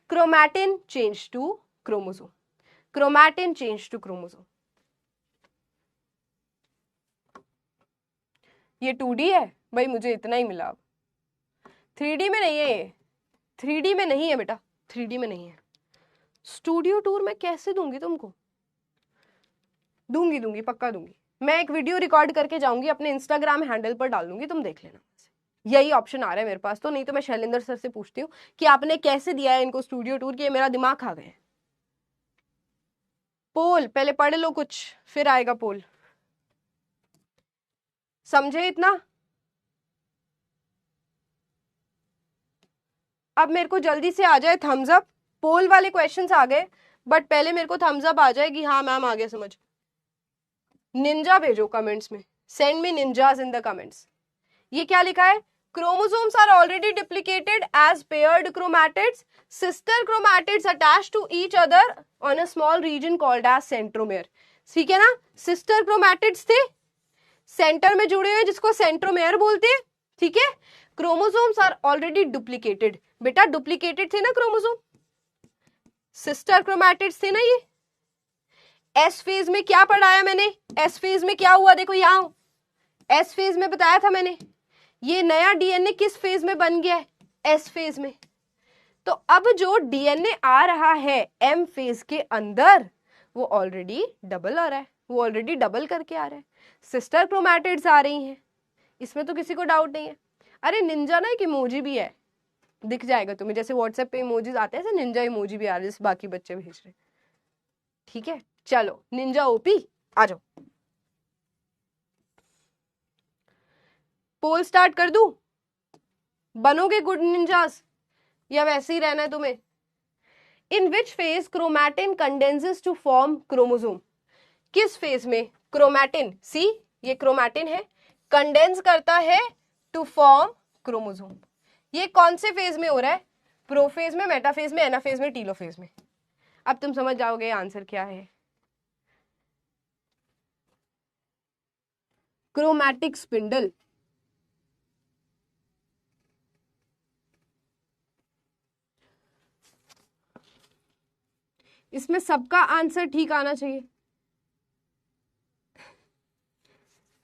chromatin change to chromosome, chromatin change to chromosome. ये 2D है भाई, मुझे इतना ही मिला, अब 3D में नहीं है, ये 3D में नहीं है बेटा, 3D में नहीं है। स्टूडियो टूर मैं कैसे दूंगी तुमको, दूंगी पक्का दूंगी। मैं एक वीडियो रिकॉर्ड करके जाऊंगी, अपने इंस्टाग्राम हैंडल पर डाल दूंगी, तुम देख लेना। यही ऑप्शन आ रहा है मेरे पास तो, नहीं तो मैं शैलेंद्र सर से पूछती हूँ कि आपने कैसे दिया है इनको स्टूडियो टूर, कि मेरा दिमाग खा गए। पोल पहले पढ़ लो कुछ, फिर आएगा पोल, समझे इतना। अब मेरे को जल्दी से आ जाए थम्स अप, पोल वाले क्वेश्चंस आ गए, बट पहले मेरे को थम्स अप आ जाए कि हाँ मैम आ गया समझ। निंजा भेजो कमेंट्स में, send me ninjas in the comments. ये क्या लिखा है? Chromosomes are already duplicated as paired chromatids. Sister chromatids attach to each other on a small region called as centromere. ठीक है ना? Sister chromatids थे, सेंटर में जुड़े हुए जिसको सेंट्रोमेयर बोलते हैं, ठीक है? Chromosomes are already duplicated. बेटा duplicated थे ना क्रोमोसोम, सिस्टर क्रोमैटिड्स थे ना ये। एस फेज में क्या पढ़ाया मैंने? एस फेज में क्या हुआ देखो यहाँ, एस फेज में बताया था मैंने, ये नया डीएनए किस फेज में बन गया है? एस फेज में। तो अब जो डीएनए आ रहा है एम फेज के अंदर वो ऑलरेडी डबल आ रहा है, वो ऑलरेडी डबल करके आ रहा है, सिस्टर क्रोमैटिड्स आ रही हैं, इसमें तो किसी को डाउट नहीं है। अरे निंजा ना एक इमोजी भी है, दिख जाएगा तुम्हें, जैसे व्हाट्सएप पे इमोजीज आते हैं ऐसे निंजा इमोजी भी आ रहा है जैसे बाकी बच्चे भेज रहे, ठीक है? चलो निंजा ओपी आ जाओ, पोल स्टार्ट कर दूं? बनोगे गुड निंजास या वैसे ही रहना है तुम्हें? In which phase chromatin condenses to form chromosome? किस फेज में क्रोमैटिन, सी ये क्रोमैटिन है, कंडेंस करता है टू फॉर्म क्रोमोसोम। ये कौन से फेज में हो रहा है? प्रोफेज में, मेटाफेज में, एनाफेज में, टीलोफेज में? अब तुम समझ जाओगे आंसर क्या है। Chromatic spindle. इसमें सबका आंसर ठीक आना चाहिए।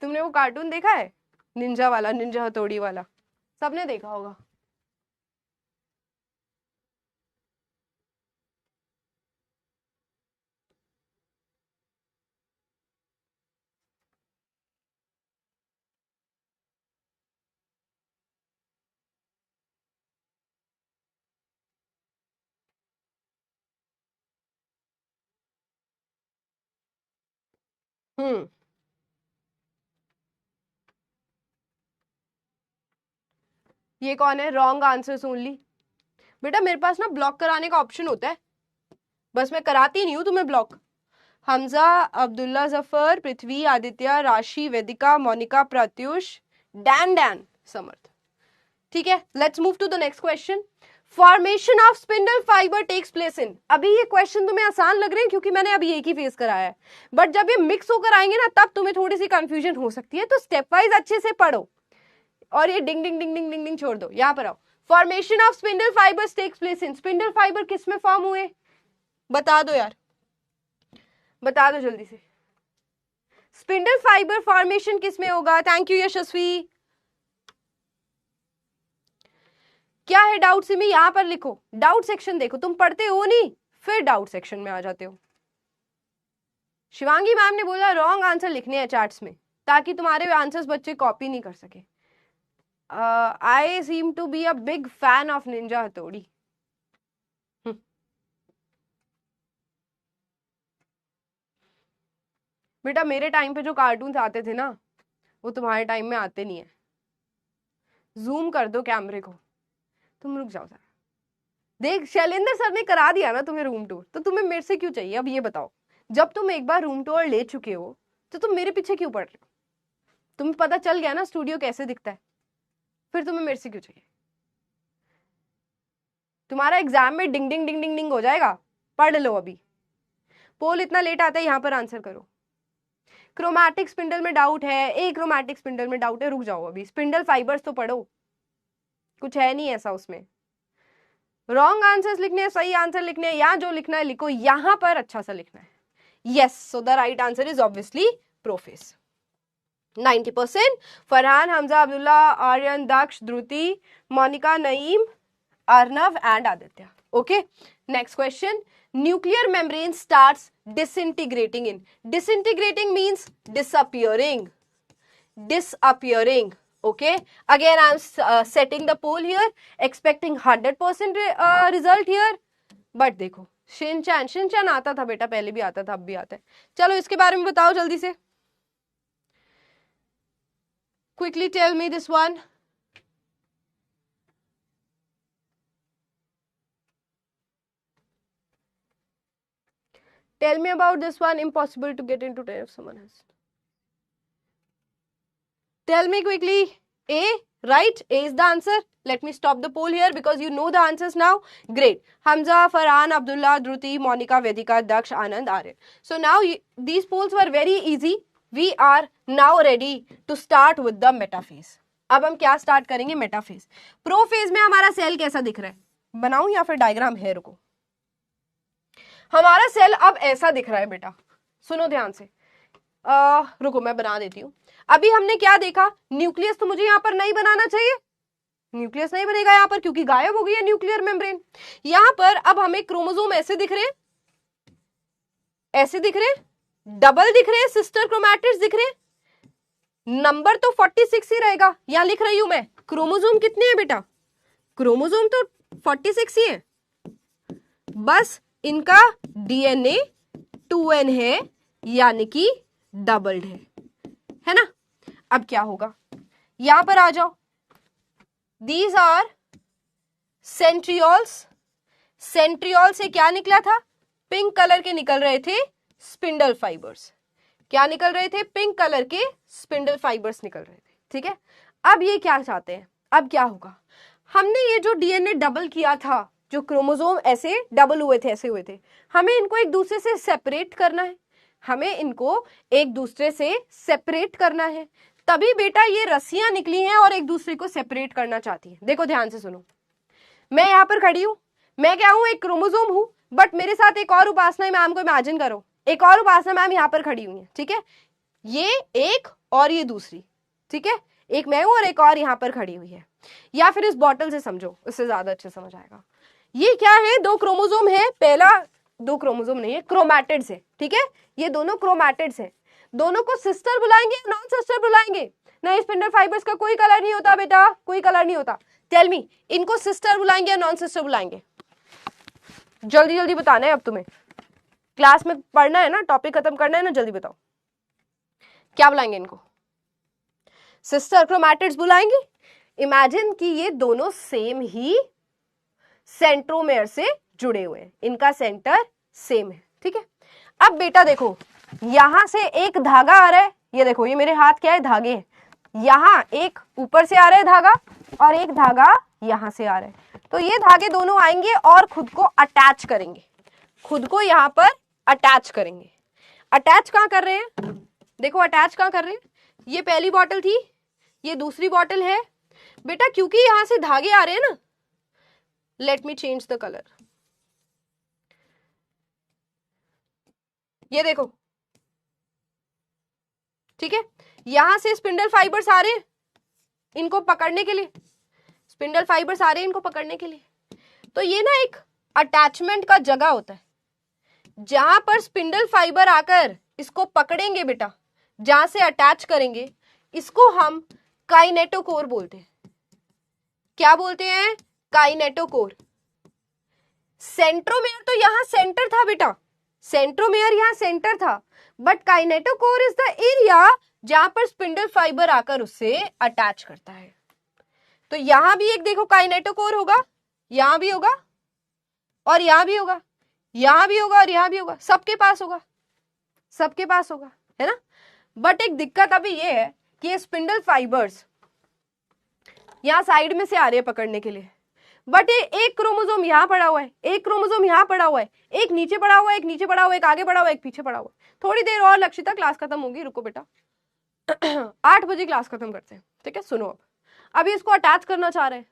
तुमने वो कार्टून देखा है निंजा वाला, निंजा हथौड़ी वाला? सबने देखा होगा। ये कौन है? Wrong answer only. बेटा मेरे पास ना ब्लॉक कराने का ऑप्शन होता है, बस मैं कराती नहीं हूँ तुम्हें block. Hamza, Abdullah Zafar, Prithvi, Aditya, Rashi, Vedika, Monika, Pratyush, Dan Dan, Samarth. ठीक है, let's move to the next question. Formation of spindle fibre takes place in. अभी ये क्वेश्चन तुम्हें आसान लग रहे हैं क्योंकि मैंने अभी एक ही फेस कराया है, बट जब ये मिक्स होकर आएंगे ना तब तुम्हें थोड़ी सी कंफ्यूजन हो सकती है, तो स्टेप वाइज अच्छे से पढ़ो और ये डिंग डिंग डिंग डिंग डिंग डिंग छोड़ दो। यहां पर आओ। Formation of spindle fibres takes place in. Spindle fibre किस में फॉर्म हुए? बता दो यार, बता दो जल्दी से। स्पिंडल फाइबर फॉर्मेशन किस में होगा? थैंक यू यशस्वी। क्या है डाउट से? मैं यहां पर लिखो, डाउट सेक्शन देखो, तुम पढ़ते हो नहीं फिर डाउट सेक्शन में आ जाते हो। शिवांगी मैम ने बोला रॉन्ग आंसर लिखने हैं चार्ट्स में ताकि तुम्हारे आंसर्स बच्चे कॉपी नहीं कर सके। I seem to be a big fan of Ninja Hattori. बेटा मेरे टाइम पे जो कार्टून्स आते थे ना वो तुम्हारे टाइम में आते नहीं है। जूम कर दो कैमरे को, तुम रुक जाओ जरा। देख शैलेंद्र सर ने करा दिया ना तुम्हें रूम टूर, तो तुम्हें मेरे से क्यों चाहिए? अब ये बताओ, जब तुम एक बार रूम टूर ले चुके हो तो तुम मेरे पीछे क्यों पड़ रहे हो? तुम्हें पता चल गया ना स्टूडियो कैसे दिखता है, फिर तुम्हें मेरे से क्यों चाहिए? तुम्हारा एग्जाम में डिंग डिंग डिंग डिंग डिंग हो जाएगा, पढ़ लो अभी। पोल इतना लेट आता है, यहाँ पर आंसर करो। क्रोमैटिक स्पिंडल में डाउट है, एक क्रोमैटिक स्पिंडल में डाउट है, रुक जाओ अभी। स्पिंडल फाइबर्स तो पढ़ो, कुछ है नहीं ऐसा उसमें। रॉन्ग आंसर्स लिखने हैं, सही आंसर लिखने हैं, या जो लिखना है लिखो, यहां पर अच्छा सा लिखना है। Yes, so the right answer is obviously prophase. 90%। Farhan, Hamza, Abdullah, Aryan, Daksh, Dhruti, Monika, Naeem, Arnav and Aditya. Okay, next question. Nuclear membrane starts disintegrating in. Disintegrating means disappearing. Disappearing. Okay. Again, I am setting the poll here, expecting 100% result here. But देखो, Shinchan, Shinchan आता था बेटा, पहले भी आता था, अब भी आता है। चलो इसके बारे में बताओ जल्दी से। Quickly tell me this one. Tell me about this one. Impossible to get into 10 if someone has. Tell me quickly, A, right? A is the answer. Let me stop the poll here because you know the answers now. Great. Hamza, Farhan, Abdullah, Dhruti, Monica, Vedika, Daksh, Anand, Aryan. So now these polls were very easy. We are now ready to start with the metaphase. अब हम क्या start करेंगे? Metaphase. Prophase में हमारा cell कैसा दिख रहा है? बनाऊं या फिर डायग्राम है? रुको, हमारा सेल अब ऐसा दिख रहा है बेटा, सुनो ध्यान से. रुको मैं बना देती हूँ. अभी हमने क्या देखा? न्यूक्लियस तो मुझे यहाँ पर नहीं बनाना चाहिए, न्यूक्लियस नहीं बनेगा यहाँ पर क्योंकि गायब हो गई है न्यूक्लियर मेम्ब्रेन. यहाँ पर अब हमें क्रोमोसोम ऐसे दिख रहे हैं, ऐसे दिख रहे हैं, डबल दिख रहे हैं, सिस्टर क्रोमैटिड्स दिख रहे हैं. नंबर तो 46 ही रहेगा. यहां लिख रही हूं मैं, क्रोमोसोम कितने हैं बेटा? क्रोमोसोम तो 46 ही है, बस इनका डीएनए 2n है, यानी कि डबल्ड है ना. अब क्या होगा? यहां पर आ जाओ. These are centrioles. सेंट्रियोल से क्या निकला था? पिंक कलर के निकल रहे थे स्पिंडल फाइबर्स. क्या निकल रहे थे? पिंक कलर के स्पिंडल फाइबर्स निकल रहे थे. ठीक है. अब ये क्या चाहते हैं? अब क्या होगा? हमने ये जो डीएनए डबल किया था, जो क्रोमोसोम ऐसे डबल हुए थे, ऐसे हुए थे, हमें इनको एक दूसरे से सेपरेट करना है. हमें इनको एक दूसरे से सेपरेट करना है. तभी बेटा ये रस्सियां निकली हैं और एक दूसरे को सेपरेट करना चाहती है. देखो ध्यान से सुनो, मैं यहाँ पर खड़ी हूँ, मैं क्या हूँ? एक क्रोमोसोम हूँ, बट मेरे साथ एक और उपासना मैम को इमेजिन करो, एक और उपासना मैम यहाँ पर खड़ी हुई है. ठीक है, ये एक और ये दूसरी. ठीक है, एक मैं हूं और एक और यहाँ पर खड़ी हुई है. या फिर इस बॉटल से समझो, इससे ज्यादा अच्छे समझ आएगा. ये क्या है? दो क्रोमोसोम है. पहला, दो क्रोमोसोम नहीं है, क्रोमैटिड्स है. ठीक है, ये दोनों क्रोमैटिड्स है. दोनों को सिस्टर बुलाएंगे, नॉन सिस्टर बुलाएंगे? नहीं, स्पिंडल फाइबर्स का कोई कलर नहीं होता बेटा, कोई कलर नहीं होता. टेल मी, इनको सिस्टर बुलाएंगे या नॉन सिस्टर बुलाएंगे? जल्दी जल्दी बताना है, अब तुम्हें क्लास में पढ़ना है ना, टॉपिक खत्म करना है ना, जल्दी बताओ क्या बुलाएंगे इनको? सिस्टर क्रोमैटिड्स बुलाएंगे. इमेजिन कि ये दोनों सेम ही सेंट्रोमेयर से जुड़े हुए हैं, इनका सेंटर सेम है. ठीक है. अब बेटा देखो, यहां से एक धागा आ रहा है, ये देखो, ये मेरे हाथ क्या है? धागे हैं. यहां एक ऊपर से आ रहा है धागा और एक धागा यहां से आ रहा है. तो ये धागे दोनों आएंगे और खुद को अटैच करेंगे, खुद को यहां पर अटैच करेंगे. अटैच कहां कर रहे हैं? देखो अटैच कहां कर रहे हैं. ये पहली बॉटल थी, ये दूसरी बॉटल है बेटा, क्योंकि यहां से धागे आ रहे हैं ना. Let me change the colour. ये देखो, ठीक है, यहां से स्पिंडल फाइबर्स आ रहे हैं इनको पकड़ने के लिए, स्पिंडल फाइबर्स आ रहे हैं इनको पकड़ने के लिए. तो ये ना एक अटैचमेंट का जगह होता है, जहां पर स्पिंडल फाइबर आकर इसको पकड़ेंगे बेटा, जहां से अटैच करेंगे, इसको हम काइनेटोकोर बोलते हैं. क्या बोलते हैं? काइनेटोकोर. सेंट्रोमेयर तो यहां सेंटर था बेटा, सेंट्रोमेयर यहां सेंटर था, but kinetochore is the area जहां पर स्पिंडल फाइबर आकर उससे अटैच करता है. तो यहां भी एक देखो काइनेटोकोर होगा, यहां भी होगा और यहां भी होगा, यहां भी होगा और यहां भी होगा, सबके पास होगा, सबके पास होगा, है ना. बट एक दिक्कत अभी ये है कि ये स्पिंडल फाइबर्स यहां साइड में से आ रहे हैं पकड़ने के लिए, बट ये एक क्रोमोसोम यहां पड़ा हुआ है, एक क्रोमोसोम यहां पड़ा हुआ है, एक नीचे पड़ा हुआ है, एक नीचे पड़ा हुआ है, एक आगे पड़ा हुआ है, एक पीछे पड़ा हुआ है. थोड़ी देर और लक्षिता, क्लास खत्म होगी, रुको बेटा 8 बजे क्लास खत्म करते हैं. ठीक है, सुनो. अब अभी इसको अटैच करना चाह रहे हैं,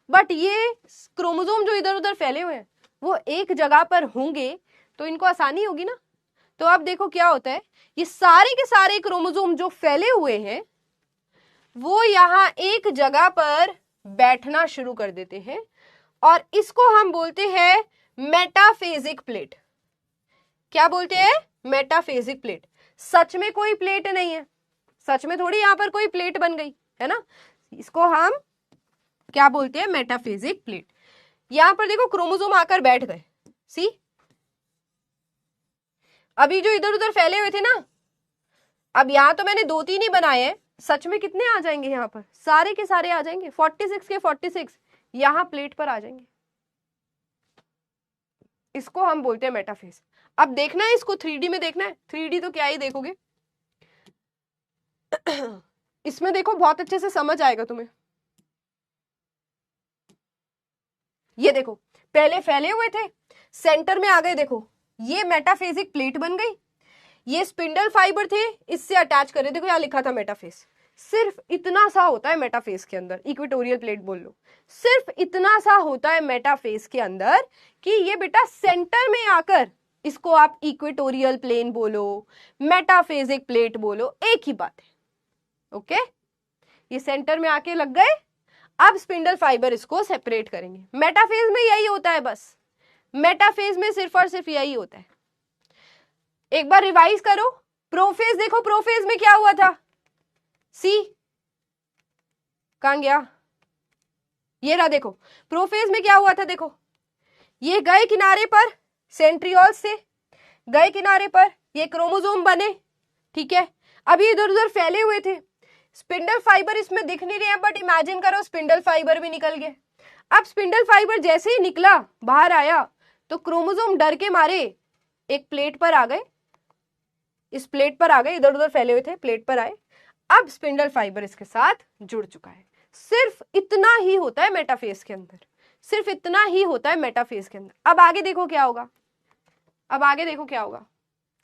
बट ये क्रोमोसोम जो इधर उधर फैले हुए हैं वो एक जगह पर होंगे तो इनको आसानी होगी ना. तो अब देखो क्या होता है, ये सारे के सारे क्रोमोसोम जो फैले हुए हैं वो यहाँ एक जगह पर बैठना शुरू कर देते हैं और इसको हम बोलते हैं मेटाफेजिक प्लेट. क्या बोलते हैं? Metaphasic plate. सच में कोई प्लेट नहीं है, सच में थोड़ी यहाँ पर कोई प्लेट बन गई है ना. इसको हम क्या बोलते हैं? Metaphasic plate. यहां पर देखो क्रोमोसोम आकर बैठ गए. सी, अभी जो इधर उधर फैले हुए थे ना, अब यहां तो मैंने 2-3 ही बनाए हैं, सच में कितने आ जाएंगे? यहाँ पर सारे के सारे आ जाएंगे, 46 के 46 यहां प्लेट पर आ जाएंगे. इसको हम बोलते हैं मेटाफेज. अब देखना है इसको 3D में देखना है, 3D तो क्या ही देखोगे इसमें देखो बहुत अच्छे से समझ आएगा तुम्हें। ये देखो पहले फैले हुए थे, सेंटर में आ गए, देखो ये मेटाफेजिक प्लेट बन गई, ये स्पिंडल फाइबर थे, इससे अटैच करे, देखो यहाँ लिखा था मेटाफेज। सिर्फ इतना सा होता है मेटाफेज के अंदर, इक्वेटोरियल प्लेट बोल लो, सिर्फ इतना सा होता है मेटाफेज के अंदर कि ये बेटा सेंटर में आकर, इसको आप इक्वेटोरियल प्लेन बोलो, मेटाफेजिक प्लेट बोलो, एक ही बात है। ओके, ये सेंटर में आके लग गए, अब स्पिंडल फाइबर इसको सेपरेट करेंगे। मेटाफेज में यही होता है, बस मेटाफेज में सिर्फ और सिर्फ यही होता है। एक बार रिवाइज करो, प्रोफेज देखो, प्रोफेज में क्या हुआ था, सी कहां गया, ये रहा, देखो प्रोफेज में क्या हुआ था, देखो ये गए किनारे पर, सेंट्रियोल से गए किनारे पर, ये क्रोमोसोम बने, ठीक है। अभी इधर उधर फैले हुए थे, स्पिंडल फाइबर इसमें दिख नहीं रहे हैं, बट इमेजिन करो स्पिंडल फाइबर भी निकल गए। अब स्पिंडल फाइबर जैसे ही निकला, बाहर आया, तो क्रोमोसोम डर के मारे एक प्लेट पर आ गए, इस प्लेट पर आ गए, इधर उधर फैले हुए थे, प्लेट पर आए, अब स्पिंडल फाइबर इसके साथ जुड़ चुका है। सिर्फ इतना ही होता है मेटाफेज के अंदर, सिर्फ इतना ही होता है मेटाफेज के अंदर। अब आगे देखो क्या होगा, अब आगे देखो क्या होगा,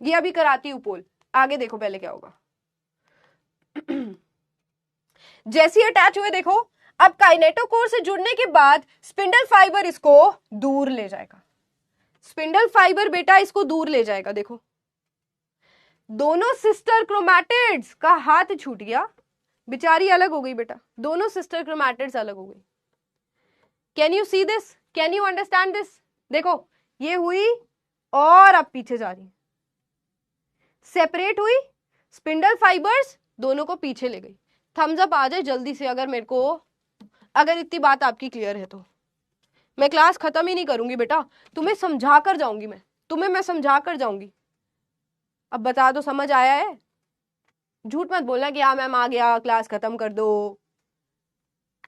ये अभी कराती हूं पोल, आगे देखो पहले क्या होगा। जैसे अटैच हुए, देखो अब काइनेटोकोर से जुड़ने के बाद स्पिंडल फाइबर इसको दूर ले जाएगा, स्पिंडल फाइबर बेटा इसको दूर ले जाएगा। देखो दोनों सिस्टर क्रोमैटिड्स का हाथ छूट गया, बेचारी अलग हो गई बेटा, दोनों सिस्टर क्रोमैटिड्स अलग हो गई। Can you see this, can you understand this? देखो ये हुई और अब पीछे जा रही, सेपरेट हुई, स्पिंडल फाइबर्स दोनों को पीछे ले गई। थम्स अप आ जाए जल्दी से अगर मेरे को, अगर इतनी बात आपकी क्लियर है तो। मैं क्लास खत्म ही नहीं करूंगी बेटा, तुम्हें समझा कर जाऊंगी, मैं समझा कर जाऊंगी। अब बता दो समझ आया है, झूठ मत बोलना कि हाँ मैम आ गया, क्लास खत्म कर दो।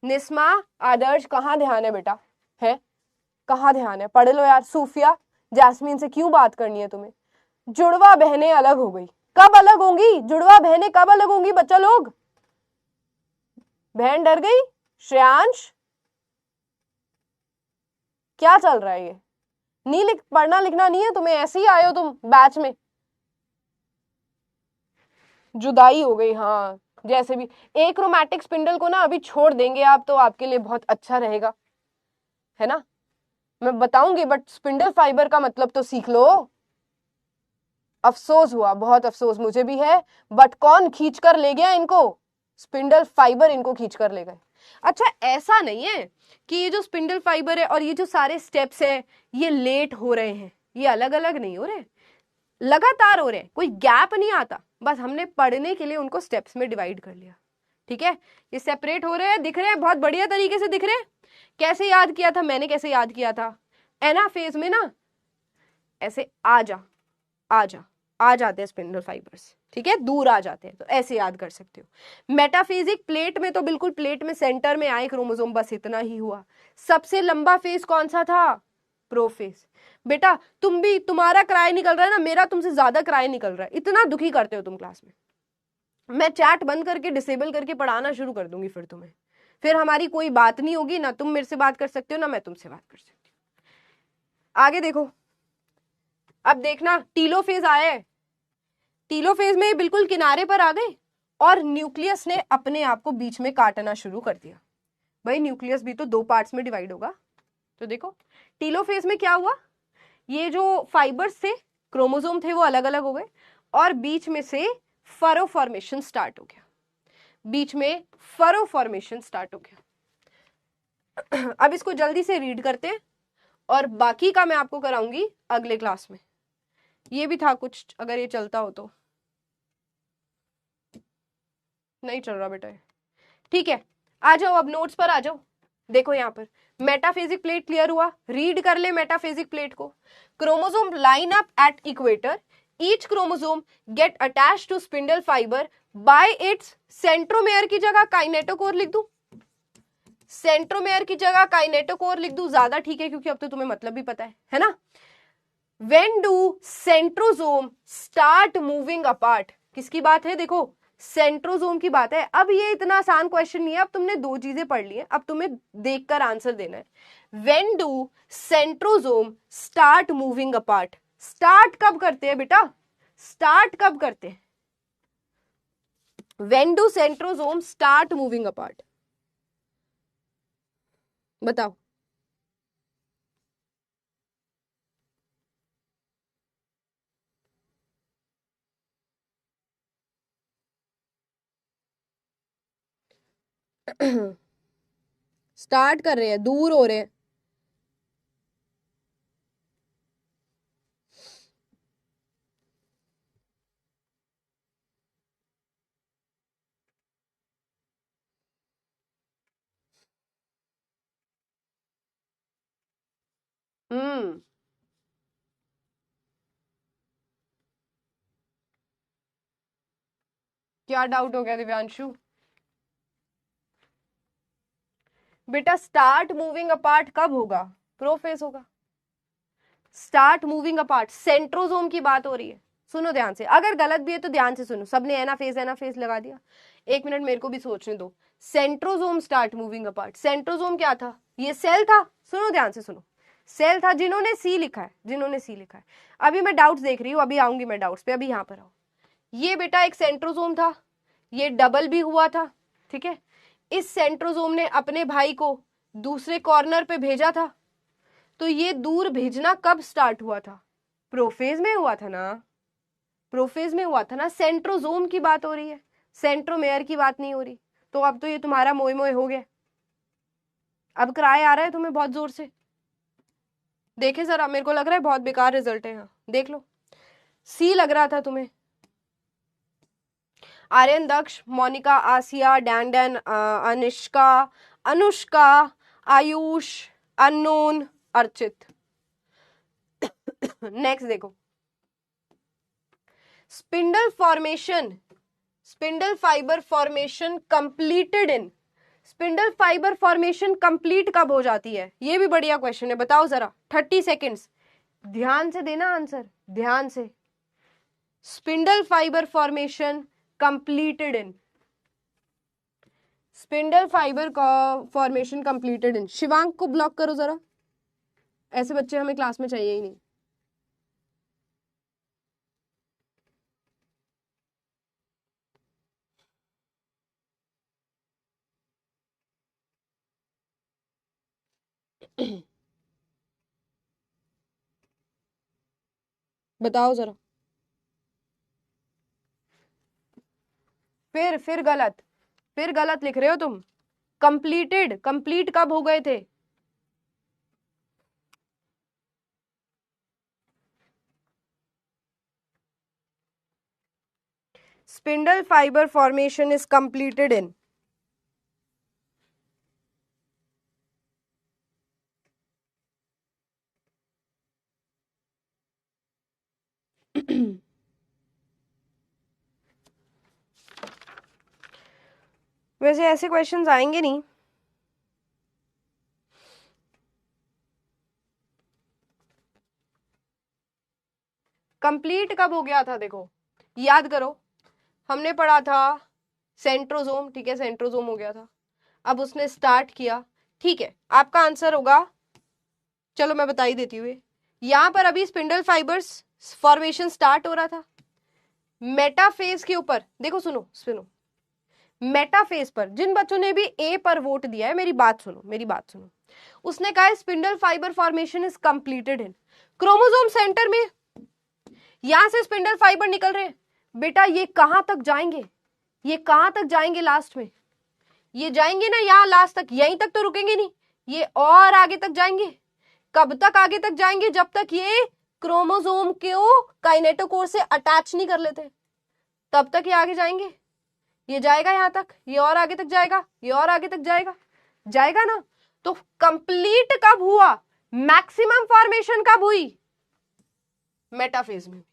निस्मा, आदर्श, कहाँ ध्यान है बेटा, है कहाँ ध्यान है? पढ़ लो यार। सूफिया, जैस्मीन से क्यों बात करनी है तुम्हें? जुड़वा बहनें अलग हो गई, कब अलग होंगी? जुड़वा बहनें कब अलग होंगी बच्चा लोग? बहन डर गई? श्रेयांश क्या चल रहा है ये? नहीं पढ़ना लिखना नहीं है तुम्हें, ऐसे ही आए हो तुम बैच में। जुदाई हो गई, हाँ जैसे भी। एक क्रोमैटिक स्पिंडल को ना अभी छोड़ देंगे आप, तो आपके लिए बहुत अच्छा रहेगा, है ना? मैं बताऊंगी, बट स्पिंडल फाइबर का मतलब तो सीख लो। अफसोस हुआ, बहुत अफसोस मुझे भी है, बट कौन खींच कर ले गया इनको? स्पिंडल फाइबर इनको खींच कर ले गए। अच्छा ऐसा नहीं है कि ये जो स्पिंडल फाइबर है और ये जो सारे स्टेप्स है ये लेट हो रहे हैं, ये अलग अलग नहीं हो रहे, लगातार हो रहे हैं, कोई गैप नहीं आता, बस हमने पढ़ने के लिए उनको स्टेप्स में डिवाइड कर लिया, ठीक है। ये सेपरेट हो रहे हैं, दिख रहे हैं, बहुत बढ़िया तरीके से दिख रहे हैं। कैसे याद किया था मैंने, कैसे याद किया था? एनाफेज में ना ऐसे आ जाते हैं स्पिंडल फाइबर्स, ठीक है, दूर आ जाते हैं, तो ऐसे याद कर सकते हो। मेटाफेजिक प्लेट में तो बिल्कुल प्लेट में सेंटर में आए क्रोमोसोम, बस इतना ही हुआ। सबसे लंबा फेज कौन सा था? प्रोफेज। बेटा तुम भी, तुम्हारा क्राई निकल रहा है ना, मेरा तुमसे ज्यादा क्राई निकल रहा है, इतना दुखी करते हो तुम क्लास में। मैं चैट बंद करके डिसेबल करके पढ़ाना शुरू कर दूंगी फिर तुम्हें, फिर हमारी कोई बात नहीं होगी, ना तुम मेरे से बात कर सकते हो ना मैं तुमसे बात कर सकती हूँ। आगे देखो, अब देखना टीलोफेज आया है, टीलोफेज में बिल्कुल किनारे पर आ गए और न्यूक्लियस ने अपने आप को बीच में काटना शुरू कर दिया। भाई न्यूक्लियस भी तो दो पार्ट्स में डिवाइड होगा, तो देखो टीलोफेज में क्या हुआ, ये जो फाइबर्स थे, क्रोमोसोम थे, वो अलग अलग हो गए और बीच में से फरो फॉर्मेशन स्टार्ट हो गया, बीच में फरो फॉर्मेशन स्टार्ट हो गया। अब इसको जल्दी से रीड करते हैं और बाकी का मैं आपको कराऊंगी अगले क्लास में। ये भी था कुछ, अगर ये चलता हो तो। नहीं चल रहा बेटा, ठीक है, आ जाओ अब नोट्स पर आ जाओ। देखो यहाँ पर मेटाफेजिक प्लेट क्लियर हुआ, रीड कर ले मेटाफेजिक प्लेट को। Chromosome line up at equator, each chromosome get attached to spindle fibre by its centromere की जगह काइनेटोकोर लिख दूं, सेंट्रोमेयर की जगह काइनेटोकोर लिख दूं, ज्यादा ठीक है क्योंकि अब तो तुम्हें मतलब भी पता है ना। When do centrosome start moving apart? किसकी बात है? देखो सेंट्रोसोम की बात है। अब ये इतना आसान क्वेश्चन नहीं है, अब तुमने दो चीजें पढ़ ली है, अब तुम्हें देखकर आंसर देना है। When do centrosome start moving apart? Start कब करते हैं बेटा, स्टार्ट कब करते हैं? When do centrosome start moving apart, बताओ। स्टार्ट कर रहे हैं, दूर हो रहे हैं। क्या डाउट हो गया दिव्यांशु? बेटा स्टार्ट मूविंग अपार्ट कब होगा? प्रोफेज होगा। स्टार्ट मूविंग अपार्ट, सेंट्रोसोम की बात हो रही है। सुनो ध्यान से, अगर गलत भी है तो ध्यान से सुनो। सबने एनाफेज लगा दिया, एक मिनट मेरे को भी सोचने दो। Centrosome start moving apart, centrosome क्या था? ये सेल था। सुनो ध्यान से सुनो, सेल था। जिन्होंने सी लिखा है, जिन्होंने सी लिखा है, अभी मैं डाउट्स देख रही हूँ, अभी आऊंगी मैं डाउट्स पे, अभी यहाँ पर आओ। ये बेटा एक सेंट्रोसोम था, ये डबल भी हुआ था, ठीक है। इस सेंट्रोसोम ने अपने भाई को दूसरे कॉर्नर पे भेजा था। तो ये दूर भेजना कब स्टार्ट हुआ था? प्रोफेज में हुआ था ना, प्रोफेज में हुआ था ना। सेंट्रोसोम की बात हो रही है, सेंट्रोमेयर की बात नहीं हो रही। तो अब तो ये तुम्हारा मोए मोए हो गया। अब किराए आ रहा है तुम्हें बहुत जोर से, देखे जरा, मेरे को लग रहा है बहुत बेकार रिजल्ट है यहाँ, देख लो। सी लग रहा था तुम्हें। Aryan, Daksh, Monika, Asiya, Dan Dan, Anishka, Anushka, Ayush, unknown, Archit. Next देखो, spindle formation, spindle fibre formation completed in, spindle fibre formation complete कब हो जाती है? ये भी बढ़िया क्वेश्चन है, बताओ जरा, 30 सेकेंड्स, ध्यान से देना आंसर, ध्यान से। Spindle fibre formation completed in, spindle fibre का फॉर्मेशन कंप्लीटेड इन। शिवांग को ब्लॉक करो जरा, ऐसे बच्चे हमें क्लास में चाहिए ही नहीं। बताओ जरा। फिर गलत, फिर गलत लिख रहे हो तुम। कंप्लीटेड, कंप्लीट कब हो गए थे? Spindle fibre formation is completed in, वैसे ऐसे क्वेश्चंस आएंगे नहीं। कंप्लीट कब हो गया था? देखो याद करो, हमने पढ़ा था सेंट्रोसोम, ठीक है, सेंट्रोसोम हो गया था, अब उसने स्टार्ट किया, ठीक है। आपका आंसर होगा, चलो मैं बता ही देती हूँ, यहां पर अभी स्पिंडल फाइबर्स फॉर्मेशन स्टार्ट हो रहा था। मेटाफेज के ऊपर देखो, सुनो सुनो, मेटाफेज पर जिन बच्चों ने भी ए पर वोट दिया है, मेरी बात सुनो, मेरी बात सुनो। उसने कहा spindle fibre formation is completed in chromosome centre में, यहां से स्पिंडल फाइबर निकल रहे हैं। बेटा ये कहां तक जाएंगे, ये कहां तक जाएंगे? लास्ट में ये जाएंगे ना यहाँ लास्ट तक, यहीं तक तो रुकेंगे नहीं, ये और आगे तक जाएंगे। कब तक आगे तक जाएंगे? जब तक ये क्रोमोसोम को काइनेटोकोर से अटैच नहीं कर लेते, तब तक ये आगे जाएंगे। ये जाएगा यहां तक, ये और आगे तक जाएगा, ये और आगे तक जाएगा, जाएगा ना। तो कंप्लीट कब हुआ? मैक्सिमम फॉर्मेशन कब हुई? मेटाफेज में।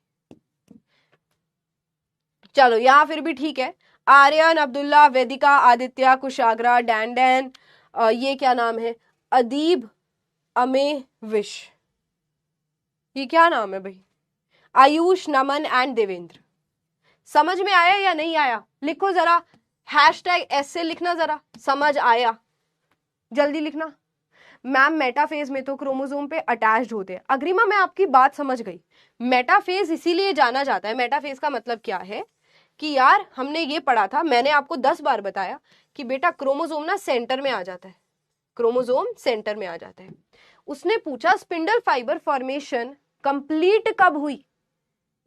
चलो यहां फिर भी ठीक है। आर्यन, अब्दुल्ला, वेदिका, आदित्य, कुशाग्रा, डैन डैन, ये क्या नाम है, अदीब, अमे, विश, ये क्या नाम है भाई, आयुष, नमन एंड देवेंद्र। समझ में आया या नहीं आया? लिखो जरा, हैशटैग ऐसे लिखना जरा, समझ आया, जल्दी लिखना। मैम मेटाफेज में तो क्रोमोसोम पे अटैच्ड होते हैं। अग्रिमा मैं आपकी बात समझ गई। मेटाफेज इसीलिए जाना जाता है, मेटाफेज का मतलब क्या है कि यार हमने ये पढ़ा था, मैंने आपको 10 बार बताया कि बेटा क्रोमोसोम ना सेंटर में आ जाता है, क्रोमोसोम सेंटर में आ जाता है। उसने पूछा स्पिंडल फाइबर फॉर्मेशन कंप्लीट कब हुई?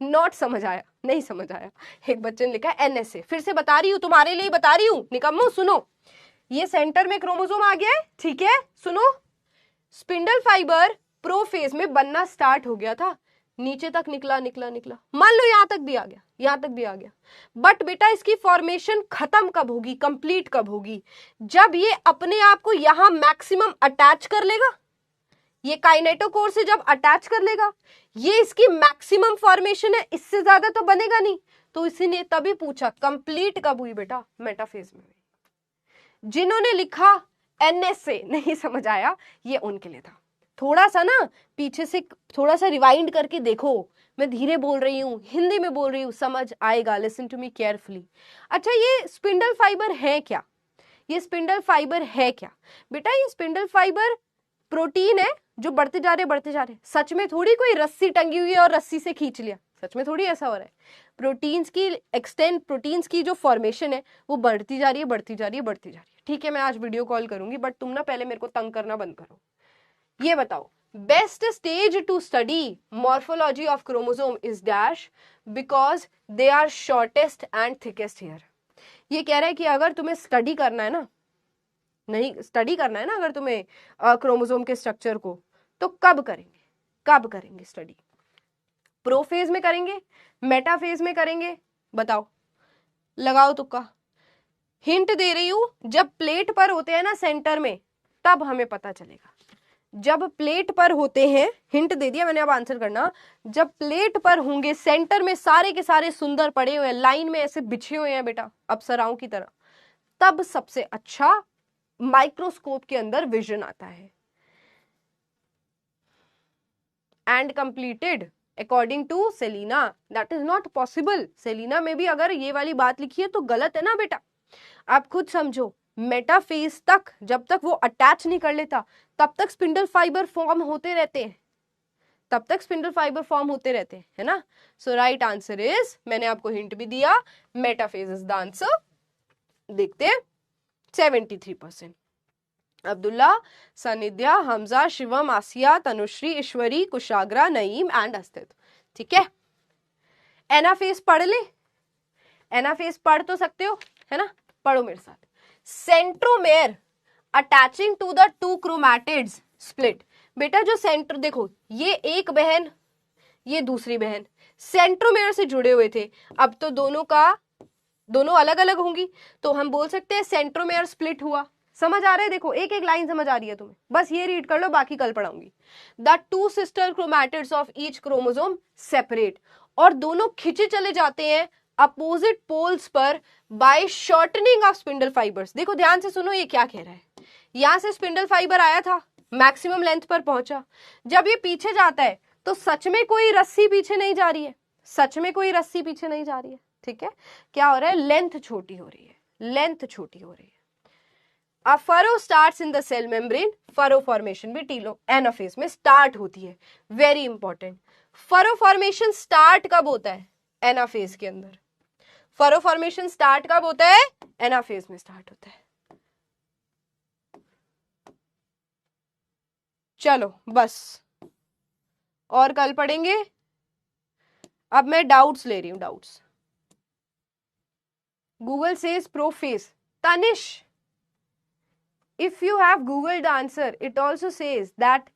नॉट समझ आया, नहीं समझ आया। एक बच्चे ने लिखा एनएसए, फिर से बता रही हूं, तुम्हारे लिए बता रही हूं निकम्मो, सुनो। ये सेंटर में क्रोमोसोम आ गया है, ठीक है, सुनो। स्पिंडल फाइबर प्रोफेज में बनना स्टार्ट हो गया था, नीचे तक निकला निकला निकला, मान लो यहां तक भी आ गया, यहां तक भी आ गया। बट बेटा इसकी फॉर्मेशन खत्म कब होगी, कंप्लीट कब होगी? जब ये अपने आप को यहां मैक्सिमम अटैच कर लेगा, ये काइनेटोकोर से जब अटैच कर लेगा, ये इसकी मैक्सिमम फॉर्मेशन है, इससे ज्यादा तो बनेगा नहीं। तो इसी ने तभी पूछा कंप्लीट कब हुई बेटा? मेटाफेज में। जिन्होंने लिखा एनएसए नहीं समझ आया, ये उनके लिए था। थोड़ा सा ना पीछे से थोड़ा सा रिवाइंड करके देखो, मैं धीरे बोल रही हूँ, हिंदी में बोल रही हूँ, समझ आएगा। Listen to me carefully. अच्छा, ये स्पिंडल फाइबर है क्या? ये स्पिंडल फाइबर है क्या बेटा? ये स्पिंडल फाइबर प्रोटीन है जो बढ़ते जा रहे। सच में थोड़ी कोई रस्सी टंगी हुई है और रस्सी से खींच लिया, सच में थोड़ी ऐसा हो रहा है। प्रोटीन्स की एक्सटेंट, प्रोटीन्स की जो फॉर्मेशन है वो बढ़ती जा रही है। ठीक है, मैं आज वीडियो कॉल करूंगी, बट तुम ना पहले मेरे को तंग करना बंद करो। ये बताओ, best stage to study morphology of chromosome is dash because they are shortest and thickest here. ये कह रहा है कि अगर तुम्हें स्टडी करना है ना, अगर तुम्हें क्रोमोसोम के स्ट्रक्चर को, तो कब करेंगे स्टडी? प्रोफेज में करेंगे, मेटाफेज में करेंगे? बताओ, लगाओ तुक्का। हिंट दे रही हूं, जब प्लेट पर होते हैं ना सेंटर में, तब हमें पता चलेगा। जब प्लेट पर होते हैं, हिंट दे दिया मैंने, अब आंसर करना। जब प्लेट पर होंगे सेंटर में, सारे के सारे सुंदर पड़े हुए हैं, लाइन में ऐसे बिछे हुए हैं बेटा अप्सराओं की तरह, तब सबसे अच्छा माइक्रोस्कोप के अंदर विजन आता है। And completed according to Selina, that is not possible. Selina में भी अगर ये वाली बात लिखी है तो गलत है ना बेटा। आप खुद समझो, मेटाफेज तक जब तक वो अटैच नहीं कर लेता, तब तक स्पिंडल फाइबर फॉर्म होते रहते हैं, है ना। सो राइट आंसर इज, मैंने आपको हिंट भी दिया, मेटाफेज इज द आंसर। देखते हैं 73%। अब्दुल्ला, सनिध्या, हमजा, शिवम, आसिया, तनुश्री, ईश्वरी, कुशाग्रा, नईम एंड अस्तित। ठीक है, एनाफेज पढ़ ले, एनाफेज पढ़ तो सकते हो, है ना, पढ़ो मेरे साथ। Centromere attaching to the two chromatids split. बेटा जो सेंटर, देखो ये एक बहन, ये दूसरी बहन सेंट्रोमेयर से जुड़े हुए थे, अब तो दोनों अलग अलग होंगी, तो हम बोल सकते हैं सेंट्रोमेयर स्प्लिट हुआ। समझ आ रहा है? देखो एक एक लाइन समझ आ रही है तुम्हें, बस ये रीड कर लो, बाकी कल पढ़ाऊंगी। The two sister chromatids of each chromosome separate, और दोनों खिंचे चले जाते हैं अपोजिट पोल्स पर by shortening of spindle fibres. देखो ध्यान से सुनो, ये क्या कह रहा है। यहां से स्पिंडल फाइबर आया था, मैक्सिमम लेंथ पर पहुंचा, जब ये पीछे जाता है तो सच में कोई रस्सी पीछे नहीं जा रही है, ठीक है। क्या हो रहा है? लेंथ छोटी हो रही है। A furrow starts in the cell membrane, furrow formation भी टीलो एनाफेज में स्टार्ट होती है। Very important, furrow formation start कब होता है? एनाफेज के अंदर। फरो फॉर्मेशन स्टार्ट कब होता है? एनाफेज में स्टार्ट होता है। चलो बस, और कल पढ़ेंगे। अब मैं डाउट्स ले रही हूं, doubts. Google says prophase. Tanish, if you have googled the answer, it also says that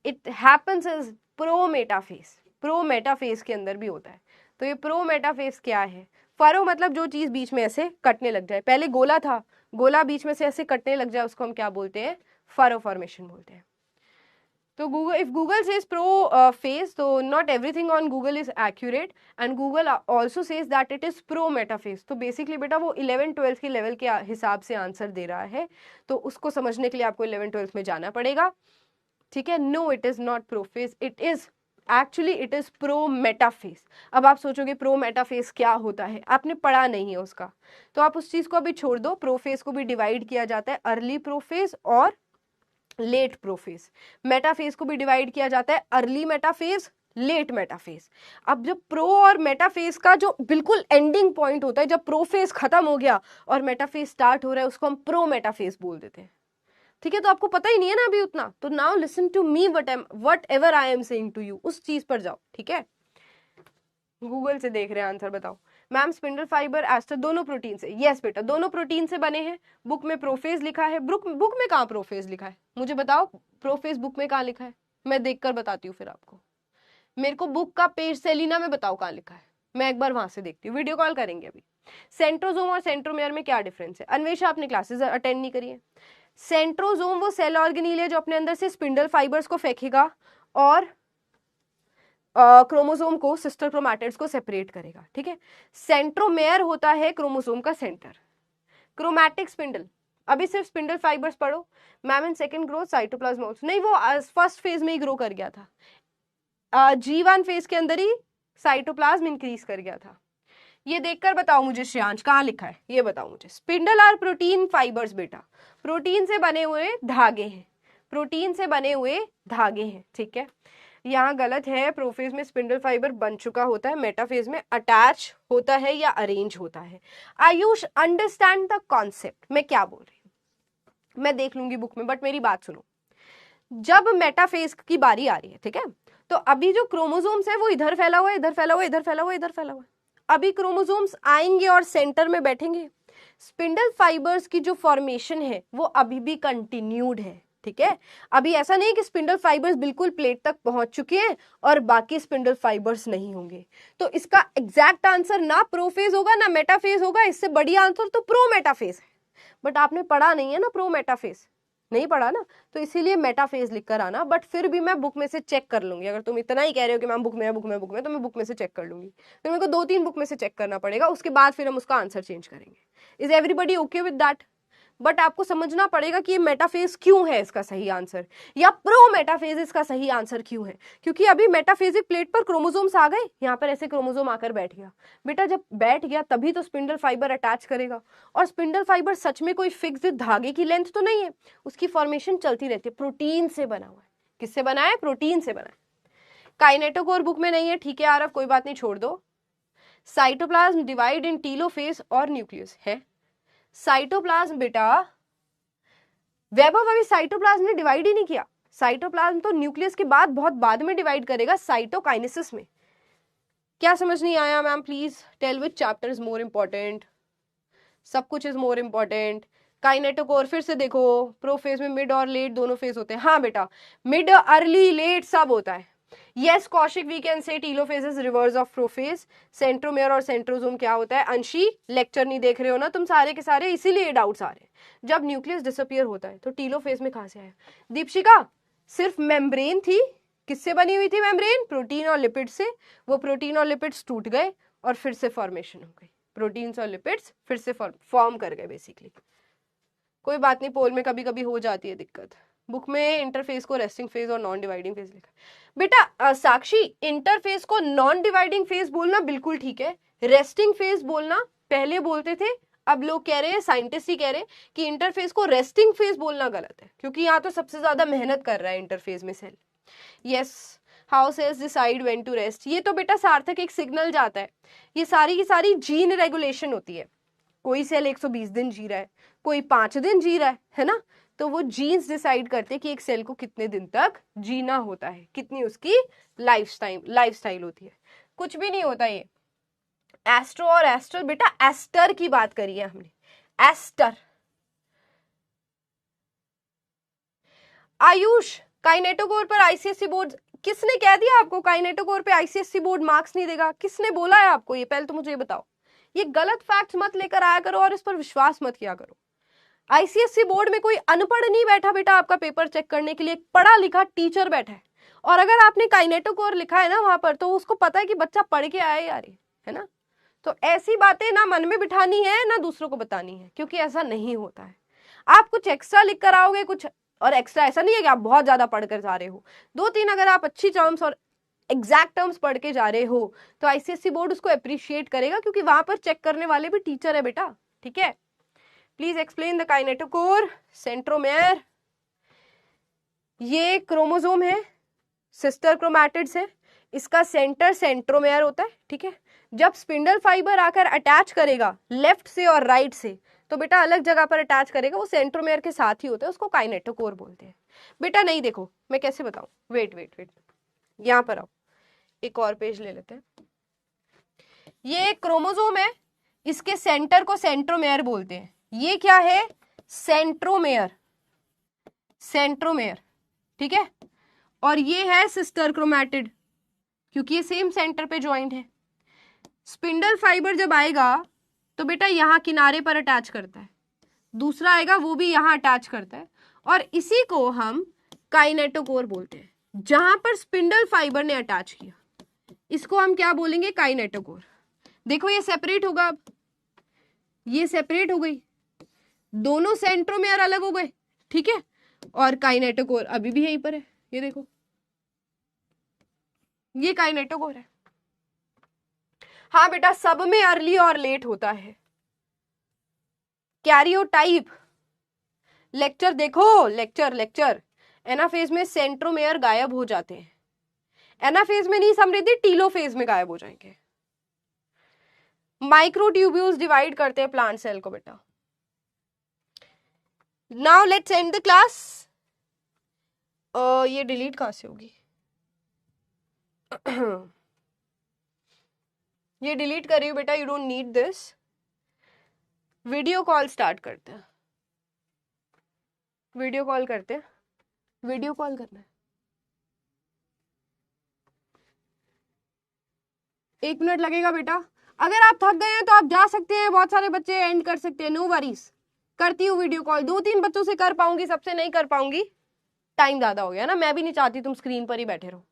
it happens as pro-metaphase. pro-metaphase के अंदर भी होता है। तो ये pro-metaphase क्या है? फरो मतलब जो चीज बीच में ऐसे कटने लग जाए, पहले गोला था, गोला बीच में से ऐसे कटने लग जाए, उसको हम क्या बोलते हैं? फरो फॉर्मेशन बोलते हैं। तो Google says pro-phase, तो not everything on Google is accurate, and Google also says that it is pro-metaphase। तो बेसिकली बेटा वो 11-12 के लेवल के हिसाब से आंसर दे रहा है, तो उसको समझने के लिए आपको 11-12 में जाना पड़ेगा, ठीक है। No, it is not prophase, it is actually it is prometaphase. अब आप सोचोगे प्रोमेटाफेज क्या होता है, आपने पढ़ा नहीं है उसका, तो आप उस चीज को अभी छोड़ दो। प्रोफेज को भी डिवाइड किया जाता है अर्ली प्रोफेज और लेट प्रोफेज। मेटाफेज को भी डिवाइड किया जाता है अर्ली मेटाफेज, लेट मेटाफेज। अब जब प्रो और मेटाफेज का जो बिल्कुल एंडिंग पॉइंट होता है, जब प्रोफेज खत्म हो गया और मेटाफेज स्टार्ट हो रहा है, उसको हम प्रो मेटाफेज बोल देते हैं। ठीक है, तो आपको पता ही नहीं है ना अभी उतना, तो now listen to me whatever I am saying to you, उस चीज पर जाओ। ठीक है, गूगल से देख रहे हैं आंसर, बताओ। मैम स्पिंडल फाइबर एस्टर दोनों प्रोटीन से, यस बेटा दोनों प्रोटीन से बने हैं। बुक में प्रोफेज लिखा है, बुक में कहाँ प्रोफेज लिखा है, मुझे बताओ प्रोफेज बुक में कहाँ लिखा है, मैं देखकर बताती हूँ फिर आपको। मेरे को बुक का पेज सेलिना में बताओ कहाँ लिखा है, मैं एक बार वहां से देखती हूँ, वीडियो कॉल करेंगे अभी। सेंट्रोजोम और सेंट्रोमेयर में क्या डिफरेंस है? अन्वेषा आपने क्लासेस अटेंड नहीं करी है। सेंट्रोजोम वो सेल ऑर्गेनील है जो अपने अंदर से स्पिंडल फाइबर्स को फेंकेगा और क्रोमोसोम को, सिस्टर क्रोमैटिड्स को सेपरेट करेगा। ठीक है, सेंट्रोमेयर होता है क्रोमोसोम का सेंटर। क्रोमैटिक स्पिंडल, अभी सिर्फ स्पिंडल फाइबर्स पढ़ो। Ma'am in second growth cytoplasm also, नहीं वो फर्स्ट फेज में ही ग्रो कर गया था, G1 फेज के अंदर ही साइटोप्लाज्म इंक्रीज कर गया था। ये देखकर बताओ मुझे श्रेयांश कहाँ लिखा है, ये बताओ मुझे। स्पिंडल आर प्रोटीन फाइबर्स बेटा, प्रोटीन से बने हुए धागे हैं, प्रोटीन से बने हुए धागे हैं। ठीक है, यहाँ गलत है, प्रोफेज में स्पिंडल फाइबर बन चुका होता है, मेटाफेज में अटैच होता है या अरेंज होता है। आयुष अंडरस्टैंड द कॉन्सेप्ट, मैं क्या बोल रही हूँ मैं देख लूंगी बुक में, बट मेरी बात सुनो। जब मेटाफेज की बारी आ रही है, ठीक है, तो अभी जो क्रोमोसोम्स है वो इधर फैला हुआ है, इधर फैला हुआ है, इधर फैला हुआ है, इधर फैला हुआ है। अभी क्रोमोसोम्स आएंगे और सेंटर में बैठेंगे। स्पिंडल फाइबर्स की जो फॉर्मेशन है वो अभी भी कंटिन्यूड है। ठीक है, अभी ऐसा नहीं कि स्पिंडल फाइबर्स बिल्कुल प्लेट तक पहुंच चुके हैं और बाकी स्पिंडल फाइबर्स नहीं होंगे। तो इसका एग्जैक्ट आंसर ना प्रोफेज होगा ना मेटाफेज होगा, इससे बड़ी आंसर तो प्रो मेटाफेज है। बट आपने पढ़ा नहीं है ना प्रो मेटाफेज, नहीं पढ़ा ना, तो इसीलिए मेटाफेज लिख कर आना। बट फिर भी मैं बुक में से चेक कर लूंगी, अगर तुम इतना ही कह रहे हो कि मैम बुक में है, बुक में तो मैं बुक में से चेक कर लूंगी। फिर मेरे को 2-3 बुक में से चेक करना पड़ेगा, उसके बाद फिर हम उसका आंसर चेंज करेंगे। Is everybody okay with that? But आपको समझना पड़ेगा कि ये मेटाफेज क्यों है इसका सही आंसर, या प्रो मेटाफेज इसका सही आंसर क्यों है। क्योंकि अभी मेटाफेजिक प्लेट पर क्रोमोसोम्स आ गए, यहाँ पर ऐसे क्रोमोसोम आकर बैठ गया। बेटा जब बैठ गया तभी तो स्पिंडल फाइबर अटैच करेगा, और स्पिंडल फाइबर सच में कोई फिक्स्ड धागे की लेंथ तो नहीं है, उसकी फॉर्मेशन चलती रहती है। प्रोटीन से बना हुआ है, किससे बना है? प्रोटीन से बना है। काइनेटोकोर बुक में नहीं है, ठीक है आरव कोई बात नहीं, छोड़ दो। साइटोप्लाज्म डिवाइड इन टीलोफेज और न्यूक्लियस है। साइटोप्लाज्म बेटा, वैभव अभी साइटोप्लाज्म ने डिवाइड ही नहीं किया। साइटोप्लाज्म तो न्यूक्लियस के बाद बहुत बाद में डिवाइड करेगा, साइटोकाइनेसिस में। क्या समझ नहीं आया ma'am? Please tell which chapter is more important. सब कुछ इज मोर इंपॉर्टेंट। काइनेटोकोर फिर से देखो, प्रोफेज में मिड और लेट दोनों फेज होते हैं। हाँ बेटा, मिड अर्ली लेट सब होता है। Yes Kaushik, we can say telophase is reverse of prophase. Centromere और सेंट्रोजोम क्या होता है? अंशी लेक्चर नहीं देख रहे हो ना तुम सारे के सारे, इसीलिए डाउट्स आ रहे हैं। जब न्यूक्लियस डिसअपियर होता है तो टीलोफेज में कहां से आया? दीपशिका, सिर्फ मेम्ब्रेन थी, किससे बनी हुई थी मेम्ब्रेन? प्रोटीन और लिपिड से। वो प्रोटीन और लिपिड्स टूट गए और फिर से फॉर्मेशन हो गई, प्रोटीन्स और लिपिड्स फिर से फॉर्म कर गए बेसिकली। कोई बात नहीं, पोल में कभी कभी हो जाती है दिक्कत। बुक में इंटरफेस को रेस्टिंग फेज और नॉन डिवाइडिंग फेज लिखा बेटा। साक्षी, इंटरफेस को नॉन डिवाइडिंग फेज बोलना बिल्कुल ठीक है, रेस्टिंग फेज बोलना पहले बोलते थे, अब लोग कह रहे हैं, साइंटिस्ट ही कह रहे हैं कि इंटरफेस को रेस्टिंग फेज बोलना गलत है, क्योंकि यहाँ तो सबसे ज्यादा मेहनत कर रहा है इंटरफेस में cell. Yes, how cells decide when to rest, ये तो बेटा सार्थक एक सिग्नल जाता है। ये सारी की सारी जीन रेगुलेशन होती है। कोई सेल 120 दिन जी रहा है, कोई 5 दिन जी रहा है ना, तो वो जीन्स डिसाइड करते हैं कि एक सेल को कितने दिन तक जीना होता है, कितनी उसकी लाइफस्टाइल होती है। कुछ भी नहीं होता ये। एस्ट्रो और एस्टर, बेटा एस्टर की बात करी है हमने, एस्टर। आयुष, काइनेटोकोर पर आईसीएससी बोर्ड, किसने कह दिया आपको काइनेटोकोर पे आईसीएससी बोर्ड मार्क्स नहीं देगा? किसने बोला है आपको ये? पहले तो मुझे ये बताओ। ये गलत फैक्ट्स मत लेकर आया करो और इस पर विश्वास मत किया करो। आईसीएससी बोर्ड में कोई अनपढ़ नहीं बैठा बेटा आपका पेपर चेक करने के लिए, एक पढ़ा लिखा टीचर बैठा है। और अगर आपने काइनेटोकोर लिखा है ना वहां पर, तो उसको पता है कि बच्चा पढ़ के आया यार, है ना। तो ऐसी बातें ना मन में बिठानी है ना दूसरों को बतानी है, क्योंकि ऐसा नहीं होता है। आप कुछ एक्स्ट्रा लिख कर आओगे कुछ, और एक्स्ट्रा ऐसा नहीं है कि आप बहुत ज्यादा पढ़कर जा रहे हो। 2-3 अगर आप अच्छी टर्म्स और एग्जैक्ट टर्म्स पढ़ के जा रहे हो तो आईसीएसई बोर्ड उसको अप्रिशिएट करेगा, क्योंकि वहां पर चेक करने वाले भी टीचर है बेटा, ठीक है। Please explain the kinetochore, centromere. ये क्रोमोसोम है, सिस्टर क्रोमैटिड्स है, इसका सेंटर सेंट्रोमेयर होता है, ठीक है। जब स्पिंडल फाइबर आकर अटैच करेगा लेफ्ट से और राइट से, तो बेटा अलग जगह पर अटैच करेगा, वो सेंट्रोमेयर के साथ ही होता है, उसको काइनेटोकोर बोलते हैं। बेटा नहीं, देखो मैं कैसे बताऊं, वेट वेट वेट, यहां पर आओ, एक और पेज ले लेते हैं। ये एक क्रोमोसोम है, इसके सेंटर को सेंट्रोमेयर बोलते हैं। ये क्या है? सेंट्रोमेयर, सेंट्रोमेयर, ठीक है। और ये है सिस्टर क्रोमैटिड, क्योंकि ये सेम सेंटर पे ज्वाइंट है। स्पिंडल फाइबर जब आएगा तो बेटा यहां किनारे पर अटैच करता है, दूसरा आएगा वो भी यहां अटैच करता है, और इसी को हम काइनेटोकोर बोलते हैं। जहां पर स्पिंडल फाइबर ने अटैच किया इसको हम क्या बोलेंगे? काइनेटोकोर। देखो ये सेपरेट होगा, अब ये सेपरेट हो गई, दोनों सेंट्रोमेयर अलग हो गए, ठीक है। और काइनेटोकोर अभी भी यहीं पर है, ये देखो, ये काइनेटोकोर है। हाँ बेटा, सब में अर्ली और लेट होता है। कैरियोटाइप, लेक्चर देखो, लेक्चर लेक्चर, एनाफेज में सेंट्रोमेयर गायब हो जाते हैं। एनाफेज में नहीं समृद्धि, टीलोफेज में गायब हो जाएंगे। माइक्रोट्यूब्यूल्स डिवाइड करते हैं प्लांट सेल को बेटा। Now let's end the class. ये डिलीट कहां से होगी? ये डिलीट कर रही हूँ बेटा, you don't need this. Video call start करते हैं, वीडियो कॉल करते हैं, वीडियो कॉल करना है। 1 मिनट लगेगा बेटा। अगर आप थक गए हैं तो आप जा सकते हैं, बहुत सारे बच्चे एंड कर सकते हैं, नो वरीज। करती हूँ वीडियो कॉल, 2-3 बच्चों से कर पाऊंगी, सबसे नहीं कर पाऊंगी, टाइम ज्यादा हो गया ना, मैं भी नहीं चाहती तुम स्क्रीन पर ही बैठे रहो।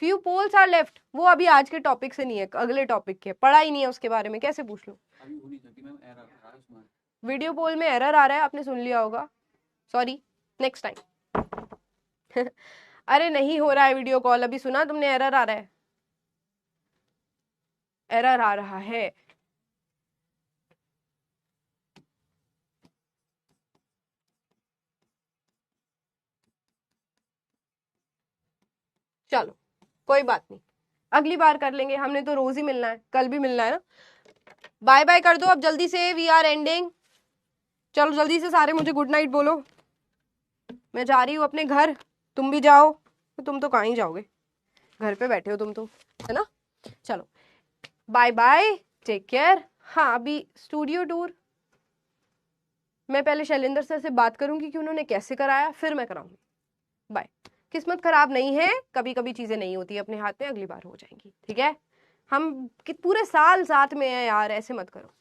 फ्यू पोल्स आर लेफ्ट, वो अभी आज के टॉपिक से नहीं है, अगले टॉपिक के, पढ़ा ही नहीं है उसके बारे में, कैसे पूछ लो? वीडियो पोल में एरर आ रहा है, आपने सुन लिया होगा, सॉरी, नेक्स्ट टाइम। अरे नहीं हो रहा है वीडियो कॉल, अभी सुना तुमने? एरर आ रहा है, एरर आ रहा है। चलो कोई बात नहीं, अगली बार कर लेंगे, हमने तो रोज ही मिलना है, कल भी मिलना है ना। बाय बाय कर दो अब जल्दी से, वी आर एंडिंग। चलो जल्दी से सारे मुझे गुड नाइट बोलो, मैं जा रही हूँ अपने घर, तुम भी जाओ। तुम तो कहाँ ही जाओगे, घर पे बैठे हो तुम तो, है ना। चलो बाय बाय, टेक केयर। हाँ अभी स्टूडियो टूर मैं पहले शैलेंद्र सर से बात करूंगी कि उन्होंने कैसे कराया, फिर मैं कराऊंगी। बाय। किस्मत खराब नहीं है, कभी कभी चीजें नहीं होती अपने हाथ में, अगली बार हो जाएंगी, ठीक है। हम पूरे साल साथ में हैं यार, ऐसे मत करो।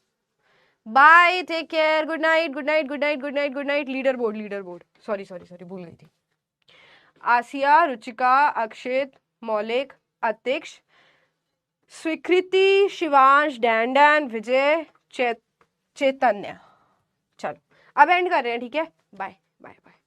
Bye, take care, good night good night good night good night good night. Leaderboard, leaderboard, sorry sorry sorry, भूल गई थी। Asiya, Ruchika, Akshit, Maulik, Atiksh, Swikriti, Shivansh, Dan Dan, Vijay, Chaitanya. चलो अब एंड कर रहे हैं, ठीक है। Bye bye bye.